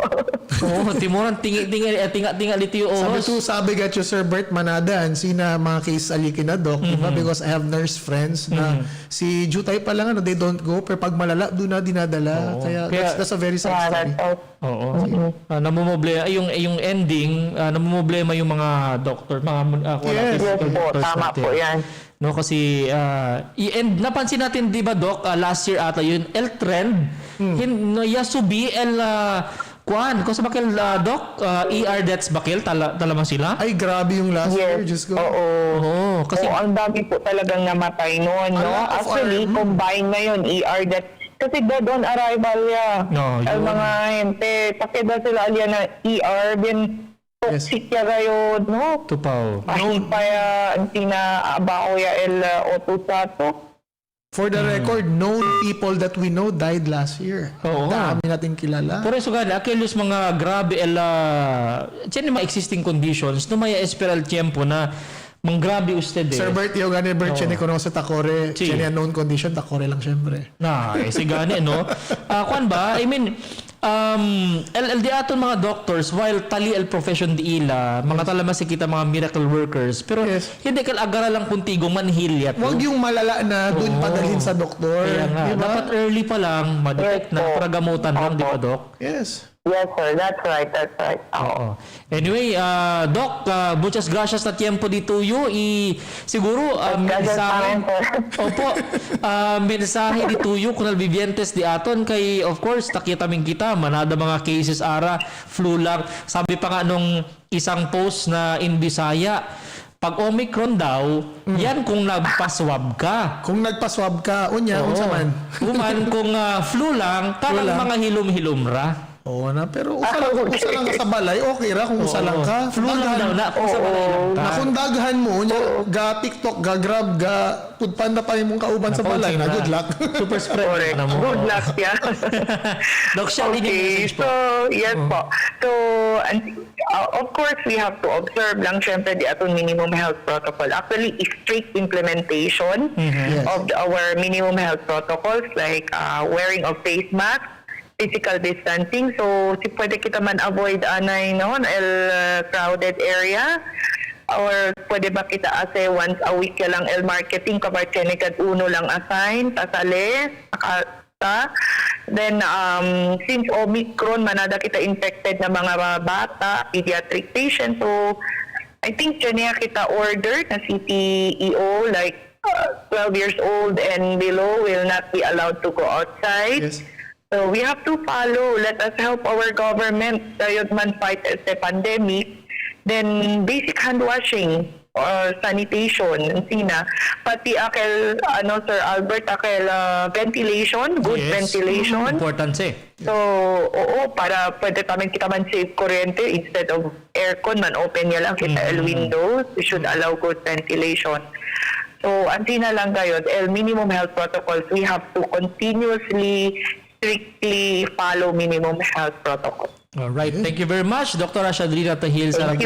Speaker 8: Oo, timuran, tinga liti yung ohos.
Speaker 11: Sabi gat yung Sir Bert Manadan, sina mga case alikin na, Doc, diba? Because I have nurse friends na si Jutay pa lang, they don't go, pero pag malala, doon na dinadala. Kaya that's a very sad story.
Speaker 8: Oo. Namumblema, yung ending, namumblema yung mga doctor, mga
Speaker 13: tama po yan.
Speaker 8: No, kasi and napansin natin, di ba, Doc, last year ata yun, el trend yasubi kuan ko sa bakil, Doc, ER deaths bakil talaman sila.
Speaker 11: Ay, grabe yung last year, just go.
Speaker 13: Oo.
Speaker 8: Kasi
Speaker 13: ang dami po talagang namatay noon, no? Actually, combine na yun, ER deaths. Kasi dead on arrival ang mga hente, pakida sila alya na ER, then toxic kayo, no?
Speaker 8: Tupaw.
Speaker 11: For the record, known people that we know died last year.
Speaker 8: Oo.
Speaker 11: Dami natin kilala.
Speaker 8: Por eso gana, aquellos mga grabe mga existing conditions, no may esperal tiempo na manggrabe usted
Speaker 11: Sir Bert, yung gani Bert, siya ni kono sa takore, siya ni known condition, takore lang syempre.
Speaker 8: Si gani, no? Kuan ba? I mean, LLD aton mga doctors, while tali el profession di ila, mga talamas kita mga miracle workers, pero hindi agara lang kuntigo manhilyat.
Speaker 11: Huwag yung malala na doon padalhin sa doktor.
Speaker 8: Kaya nga,
Speaker 11: diba?
Speaker 8: dapat early pa lang, ma-detect na, para gamutan lang, di ba, Doc?
Speaker 11: Yes.
Speaker 13: Yes, sir. That's right.
Speaker 8: Oo. Anyway, Doc, muchas gracias na tiempo dito yo. Siguro, mensahe. Opo, mensahe dito yo kung nalbibientes di aton. Kay, of course, takitamin kita. Manada mga cases ara, flu lang. Sabi pa nga nung isang post na in Bisaya, pag Omicron daw, yan kung nagpaswab ka.
Speaker 11: Kung nagpaswab ka, unsa man.
Speaker 8: Kung flu lang, parang mga hilom-hilom ra.
Speaker 11: Oo na, pero usa lang ka sa balay, okay ra kung usa lang ka.
Speaker 8: Flu lang daw na, kung sa balay lang ka.
Speaker 11: Na kung daghan mo, ga TikTok, ga Grab, ga Foodpanda pa yung kauban sa balay na, good luck.
Speaker 8: Super spread na mo.
Speaker 13: Good luck, yeah.
Speaker 8: Doc, siya din yung
Speaker 13: Okay,
Speaker 8: message po.
Speaker 13: so, yes po. So, of course, we have to observe lang syempre the atong minimum health protocol. Actually, strict implementation of our minimum health protocols like wearing of face mask, physical distancing. So, si pwede kita man avoid anay no, crowded area. Or pwede ba kita ase once a week ka lang marketing kabar chenikad uno lang assign, tasali, akata. Then, since Omicron, manada kita infected na mga bata, pediatric patients. So, I think niya kita order na CTEO like 12 years old and below will not be allowed to go outside.
Speaker 11: Yes.
Speaker 13: So we have to follow. Let us help our government sayod man fight the pandemic. Then basic hand washing or sanitation, sina. Pati akel, Sir Albert, akel ventilation, good ventilation.
Speaker 8: Important
Speaker 13: So, oo, para pwede kita man save kuryente instead of aircon man, open niya lang kita windows. We should allow good ventilation. So, antina lang gayod, minimum health protocols, we have to continuously strictly follow minimum health protocol.
Speaker 8: All right. Thank you very much, Dr. Ashadrina Tahil
Speaker 13: Thank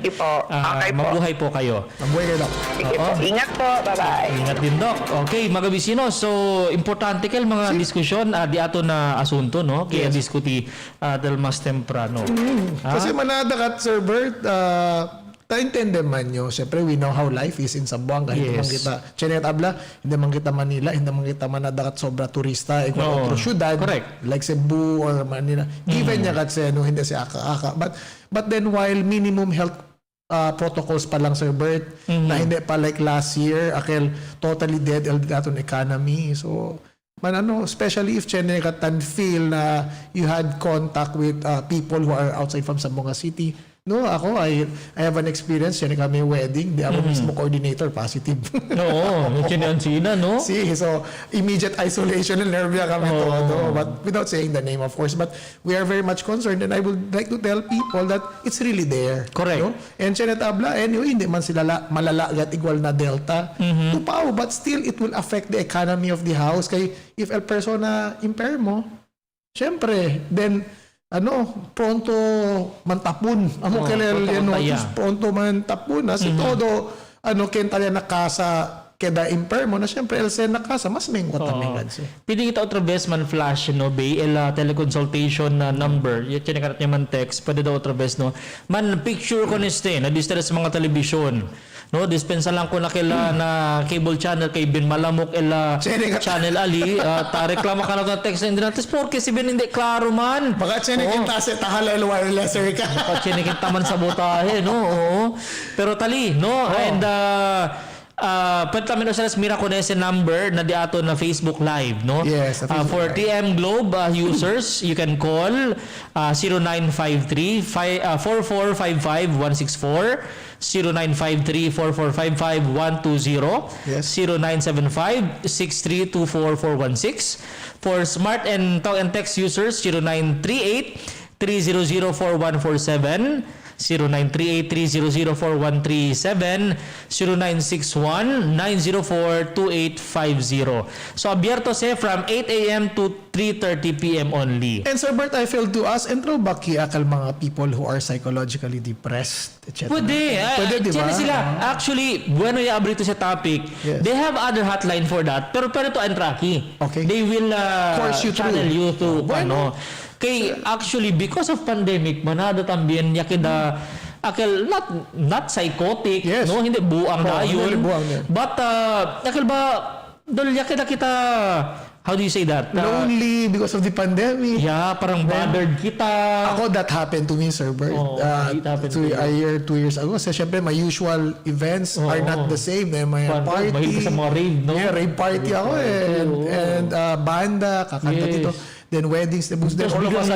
Speaker 13: you po.
Speaker 8: Mabuhay po kayo.
Speaker 11: Mabuhay kayo, Doc.
Speaker 13: Sige po. Ingat po. Bye-bye.
Speaker 8: Ingat din, Doc. Okay, mga bisino. So, importante kay mga diskusyon di ato na asunto, no? Kaya diskuti del mas temprano.
Speaker 11: Kasi manada kat, Sir Bert, taintende man nyo, siyempre we know how life is in Zamboanga. Hindi man kita, Chenet Abla, hindi man kita Manila, hindi man kita manada kat sobra turista, ikaw otro syudad, like Cebu or Manila. Given niya kat sa hindi si aka-aka. But then while minimum health protocols pa lang, Sir Bert, na hindi pa like last year, akel totally dead aton economy. So, especially if Chenet kat feel na you had contact with people who are outside from Zamboanga City. No, ako, I have an experience. Yan kami wedding. Di ako mismo coordinator, positive.
Speaker 8: Oo, kinansina, no?
Speaker 11: See, so immediate isolation and nervya kami todo. But without saying the name, of course. But we are very much concerned and I would like to tell people that it's really there.
Speaker 8: Correct.
Speaker 11: No? And Chenet Abla, anyway, hindi man sila malala at igual na Delta. Tupaw, but still, it will affect the economy of the house. Kaya if el persona impermo, syempre, then pronto mantapun. Amo kelel pronto mantapun. Si todo, kenta na casa keda impermo na siyempre LCN na casa, mas mengot na mengad siya.
Speaker 8: Pwede kita otra vez man flash, no? Bay, teleconsultation number. Yung kinakarat niya man text, pwede daw otra vez, no? Man, picture ko niste, na distress sa mga telebisyon. No, dispensa lang ko na kila na cable channel kay Ben Malamok channel Ali reklamo ka na text hindi natin porque si Ben hindi klaro man
Speaker 11: baka chinikin tase tahalal wireless ka
Speaker 8: baka chinikin taman sa botahe no pero tali no and pwede namin sa Miraconese number na di ato na Facebook Live, no?
Speaker 11: Yes.
Speaker 8: For TM Globe users, you can call 0953-4455-164, 0953-4455-120, yes. 0975-6324-416. For smart and talk and text users, 0938-300-4147, 0938-300-4137, 0961-904-2850. So, abierto from 8 a.m. to 3:30 p.m. only.
Speaker 11: And Sir Bert, I feel to us, and throwback akal mga people who are psychologically depressed, etc.
Speaker 8: Pwede.
Speaker 11: Diba?
Speaker 8: Sila. Actually, bueno yung abrito sa topic. Yes. They have other hotline for that. Pero to Antraki.
Speaker 11: Okay.
Speaker 8: They will channel you to Kay actually because of pandemic manada tambien yakida akil not psychotic no hindi buang na yun but akil ba dol yakida kita how do you say that
Speaker 11: lonely because of the pandemic
Speaker 8: parang bothered kita
Speaker 11: ako that happened to me Sir Bert a year 2 years ago so syempre my usual events are not the same may party
Speaker 8: mahilig sa mga rave no
Speaker 11: rave party ako and banda kakanta dito then weddings, then all of us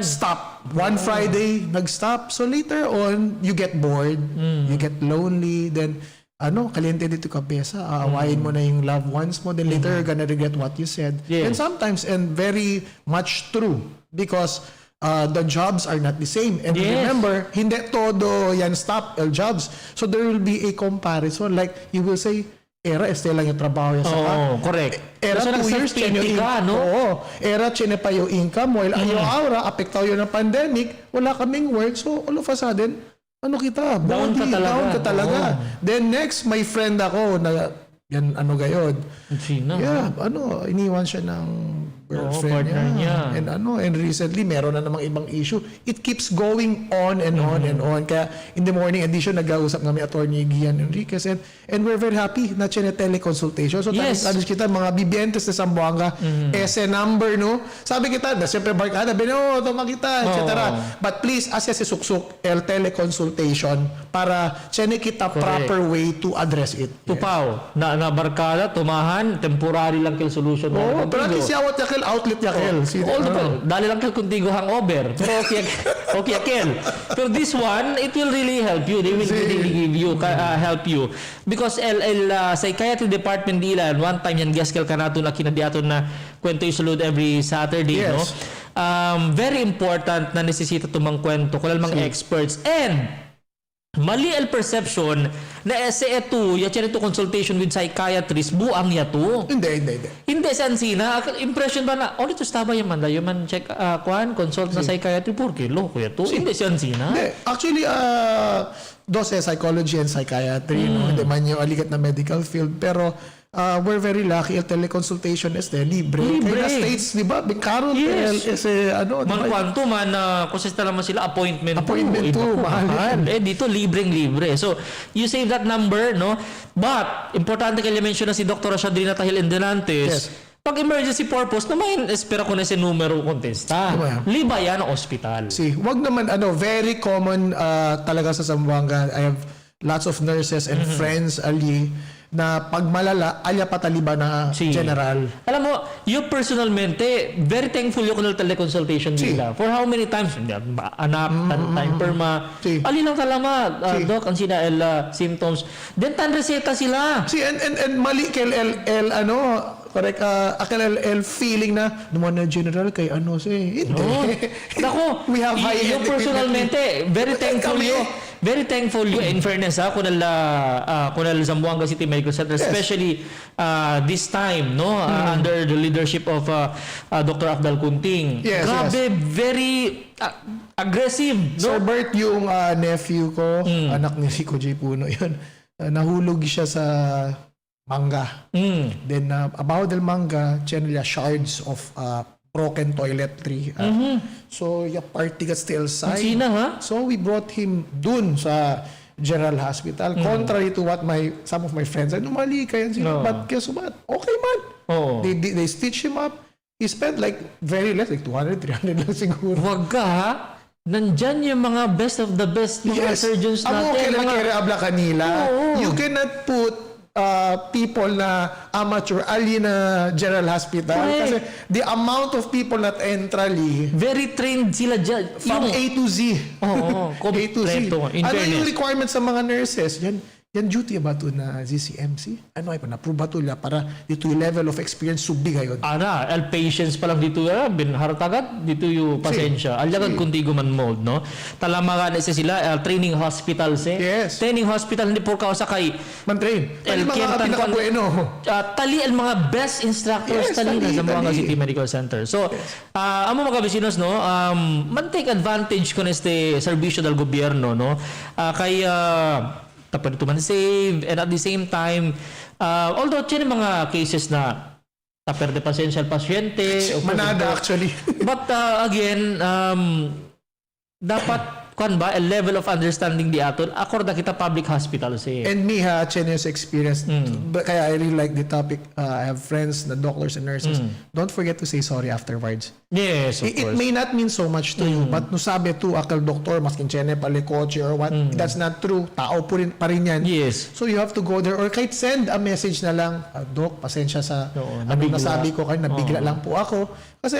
Speaker 11: stop. One Friday, nag-stop. So later on, you get bored, you get lonely, then kaliente dito ka pesa, aawayin mo na yung loved ones mo, then later you're gonna regret what you said. And sometimes, and very much true, because the jobs are not the same. And remember, hindi todo yan stop jobs. So there will be a comparison. Like, you will say, era, lang yung trabaho yan sa
Speaker 8: correct.
Speaker 11: Era,
Speaker 8: So,
Speaker 11: 2 years,
Speaker 8: nag-self-pity
Speaker 11: yung
Speaker 8: ka, no?
Speaker 11: Oo. Era, pa yung income. While yung aura, apektaw yun ng pandemic, wala kaming work. So, all of a sudden, ano kita?
Speaker 8: Down ka talaga.
Speaker 11: Down ka talaga.
Speaker 8: Oo.
Speaker 11: Then next, may friend ako na, yan, gayod.
Speaker 8: Sino?
Speaker 11: Yeah, iniwan siya ng girlfriend
Speaker 8: partner niya.
Speaker 11: And recently, meron na namang ibang issue. It keeps going on and on and on. Kaya, in the morning edition, nag-uusap kami Attorney Gian Enriquez and we're very happy na teleconsultation. So, tanis kita, mga bibientes na Zamboanga, SE number, no? Sabi kita, siyempre, barkada, tama kita, etc. But please, asya si Suksuk, teleconsultation para kita proper way to address it.
Speaker 8: Tupaw, na barkada, tumahan, temporary lang kel solution.
Speaker 11: Pero at least yawat yakel, outlet yakel.
Speaker 8: Dali lang kel kuntigo hangover. Pero okay kel. Pero this one, it will really help you. They will really give you, help you. Because psychiatry department nila, one time yan guest kel kanato na kinadiaton na kwento yung sulod every Saturday, no? Very important na nesesita tumang kwento kung mga experts. And mali el perception na ito, ito consultation with psychiatrist, buang yato. Hindi sansina. Impression ba na, ito staba yung manda, yung man check, consult na psychiatry, porque loko yato. Hindi sansina.
Speaker 11: Actually, dose psychology and psychiatry, no? Hindi man yung aligat na medical field, pero we're very lucky. El teleconsultation is libre. Kaya states, di ba? Karon,
Speaker 8: man kwanto man, kusista naman sila, appointment
Speaker 11: to. Mahal.
Speaker 8: Dito, libreng-libre. So, you save that number, no? But, importante kaya mention na si Dr. Shadrina Tahil Endenantes, pag emergency purpose, naman, espera ko na si numero kontesta. Liba yan ang ospital.
Speaker 11: Wag naman, very common talaga sa Zamboanga. I have lots of nurses and friends, na pag malala, alya pataliba na general.
Speaker 8: Alam mo, you personalmente, very thankful yung teleconsultation nila. For how many times? Anak, time perma. Ali lang talama, doc, ang sina symptoms. Then, tan reseta sila.
Speaker 11: And mali kel correct, akal feeling na naman na general kay hindi.
Speaker 8: Nako,
Speaker 11: we have high
Speaker 8: yung personalmente, very thankful you. Very thankful you, in fairness, kunal Zamboanga City Medical Center, especially this time, no, under the leadership of Dr. Afdal Kunting. Grabe, very aggressive. No?
Speaker 11: Sir Bert, yung nephew ko, anak ni Rico J. Puno, yun, nahulog siya sa mangga. Then, about the mangga, generally shards of broken toiletry. So, yung party got still side. So, we brought him dun sa General Hospital. Contrary to what some of my friends said, mali kayan sila. But guess what? Okay man. They stitched him up. He spent very less, 200, 300 lang siguro.
Speaker 8: Wag ka, ha? Nandyan yung mga best of the best mga surgeons natin.
Speaker 11: Kaya abla kanila. You cannot put people na amateur na General Hospital. Kasi the amount of people that entrally
Speaker 8: very trained sila dyan.
Speaker 11: From A to Z. A to Z. Ano yung requirements sa mga nurses? Yan duty ba ito na ZCMC? Ano ay pa na-prove ba ito para dito yung level of experience subi ngayon?
Speaker 8: Patients pa lang dito haratagat dito yung pasensya. Alagad kuntigo man mode, no? Talamagan isa sila, training hospitals Training hospital, hindi po kausa kay
Speaker 11: man-train. Tali mga pinakabueno.
Speaker 8: Tali ang mga best instructors tali na sa mga City Medical Center. So, amo mga kabisinos, no? Man-take advantage ko neste serbisyo del gobyerno, no? Tapos ito man save, and at the same time, although yun yung mga cases na taperde pasensya pasyente.
Speaker 11: Manada actually.
Speaker 8: But again, dapat a level of understanding di aton akorda kita public hospitals
Speaker 11: And me Chenyo's experience kaya I really like the topic. I have friends na doctors and nurses. Don't forget to say sorry afterwards.
Speaker 8: Yes, of course.
Speaker 11: It may not mean so much to you, but no sabi to akal doktor maskin chene palikoche or what, that's not true. Tao pa rin yan.
Speaker 8: Yes.
Speaker 11: So you have to go there or kahit send a message na lang, Doc, pasensya sa nasabi ko kayo, nabigla lang po ako. Kasi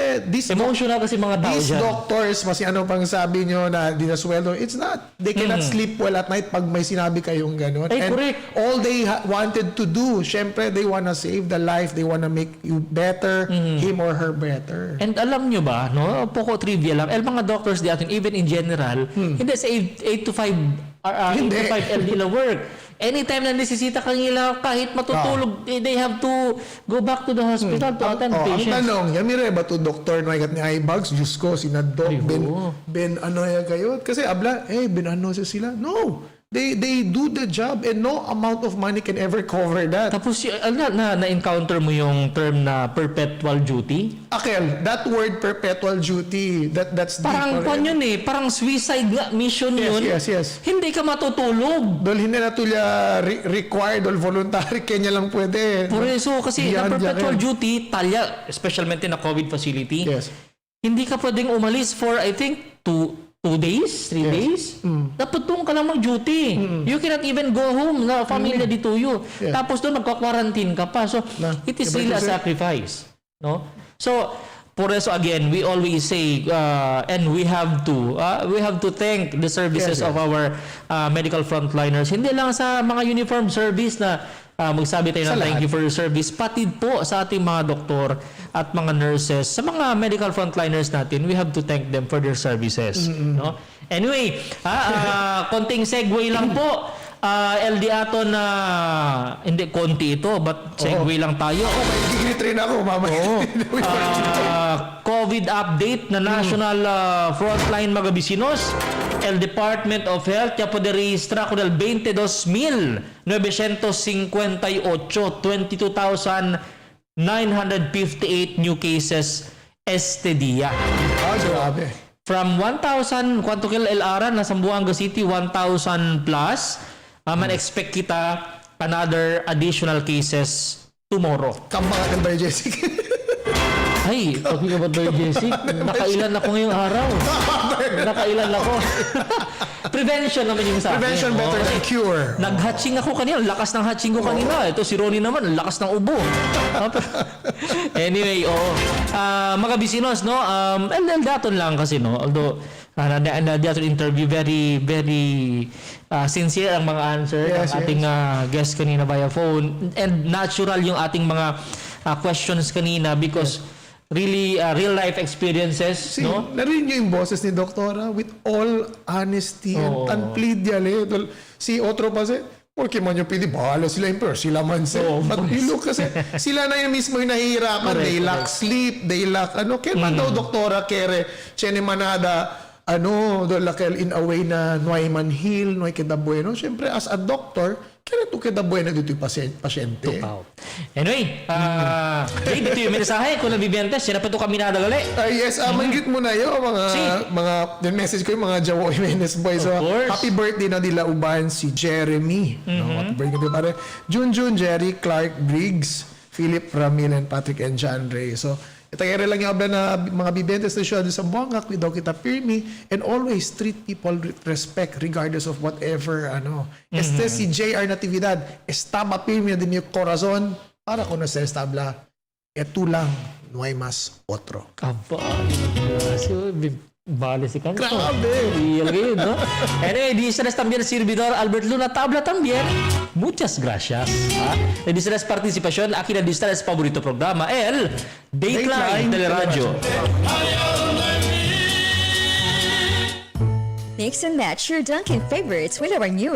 Speaker 8: emotional kasi mga tao
Speaker 11: these
Speaker 8: dyan.
Speaker 11: doctors, mas ano pang sabi nyo na di na sweldo, it's not. They cannot sleep well at night pag may sinabi kayong ganun.
Speaker 8: Ay,
Speaker 11: And
Speaker 8: correct.
Speaker 11: all they wanted to do, syempre, they wanna save the life, they wanna make you better, him or her better.
Speaker 8: And alam nyo ba, no, poko trivia lang, mga doctors di atin, even in general, hindi sa 8 to 5 8 to 5 LD lang work. Anytime na nesesita kanila, kahit matutulog, they have to go back to the hospital to attend patients.
Speaker 11: Ang tanong, yamire ba to doktor na ikat ni eyebags? Diyos ko, sinadok, ben ano yan kayo? Kasi abla, ben ano sila? No! They do the job and no amount of money can ever cover that.
Speaker 8: Tapos na-encounter mo yung term na perpetual duty?
Speaker 11: Akel, that word perpetual duty, that's
Speaker 8: parang yun parang suicide mission yun.
Speaker 11: Yes.
Speaker 8: Hindi ka matutulog.
Speaker 11: Dahil hindi na tulya required or voluntary, kanya lang pwede.
Speaker 8: Por eso, kasi na perpetual duty, talya, especially na COVID facility, hindi ka pwedeng umalis for, I think, 2 days, 3 days. Dapat doon ka lang mag-duty. You cannot even go home na pamilya dito you. Tapos doon magka-quarantine ka pa. So, it is really a sacrifice. No? So, por eso again, we always say, and we have to thank the services of our medical frontliners. Hindi lang sa mga uniform service na magsabi tayo na thank you for your service, pati po sa ating mga doktor at mga nurses, sa mga medical frontliners natin, we have to thank them for their services. No? Anyway, konting segue lang po. LD ato na hindi konti ito, but segue lang tayo.
Speaker 11: Gigit rin ako, mamaya.
Speaker 8: COVID update na National Frontline mga Bisinos. El Department of Health ya poderegistra con el 22,958, 22,958 new cases este día.
Speaker 11: Grabe.
Speaker 8: From 1,000, kwanto kil LR na Zamboanga City, 1,000 plus. Man-expect kita another additional cases tomorrow.
Speaker 11: Kambangan ba yung Jessica?
Speaker 8: Ay, talking about Boy Jessic, nakailan ako ngayong araw. Nakailan ako. Prevention naman yung sa akin.
Speaker 11: Prevention better than cure.
Speaker 8: Nag-hatching ako kanina. Lakas ng hatching ko kanina. Ito si Ronnie naman. Lakas ng ubo. Anyway, mga bisinos, no? Daton lang kasi, no? Although, daton interview, very, very sincere ang mga answer ng ating guest kanina via phone. And natural yung ating mga questions kanina because really real life experiences, no?
Speaker 11: Narinig niyo yung boses ni Doktora with all honesty and unplead si otro pa porque man yung pili, bahala sila yung sila man but you look kasi sila na yung mismo yung nahihirapan. They lack sleep, they lack kaya man daw Doktora kere chene manada lakel in a way na nuay manhil, nuay keda bueno. Siyempre as a doctor, kaya ito keda bueno dito yung pasyente.
Speaker 8: Anyway, dito yung mensahe kung nabibiyentes, yan na pa ito kami nadagali.
Speaker 11: Yes, manggit mo na yun, mga message ko yung mga Jawo Jimenez boys. So, happy birthday na nila uban si Jeremy. Happy birthday pare. Junjun, Jerry, Clark, Briggs, Philip, Ramil, and Patrick, and John Ray. So, itagere lang yung na mga bibentes na siya sa Zamboanga, daw kita pirmi, and always treat people with respect regardless of whatever, Este si JR Natividad, estaba pirmi na din yung corazon, para kung nasa establa, eto lang, no hay mas otro.
Speaker 8: Vale si Canto.
Speaker 11: Grabe.
Speaker 8: Yun, no? Anyway, distress también servidor Albert Luna Tabla también. Muchas gracias. De distress participación, aquí na distress favorito programa, el Dateline Teleradyo.
Speaker 1: Mix and match your Dunkin' favorites with our new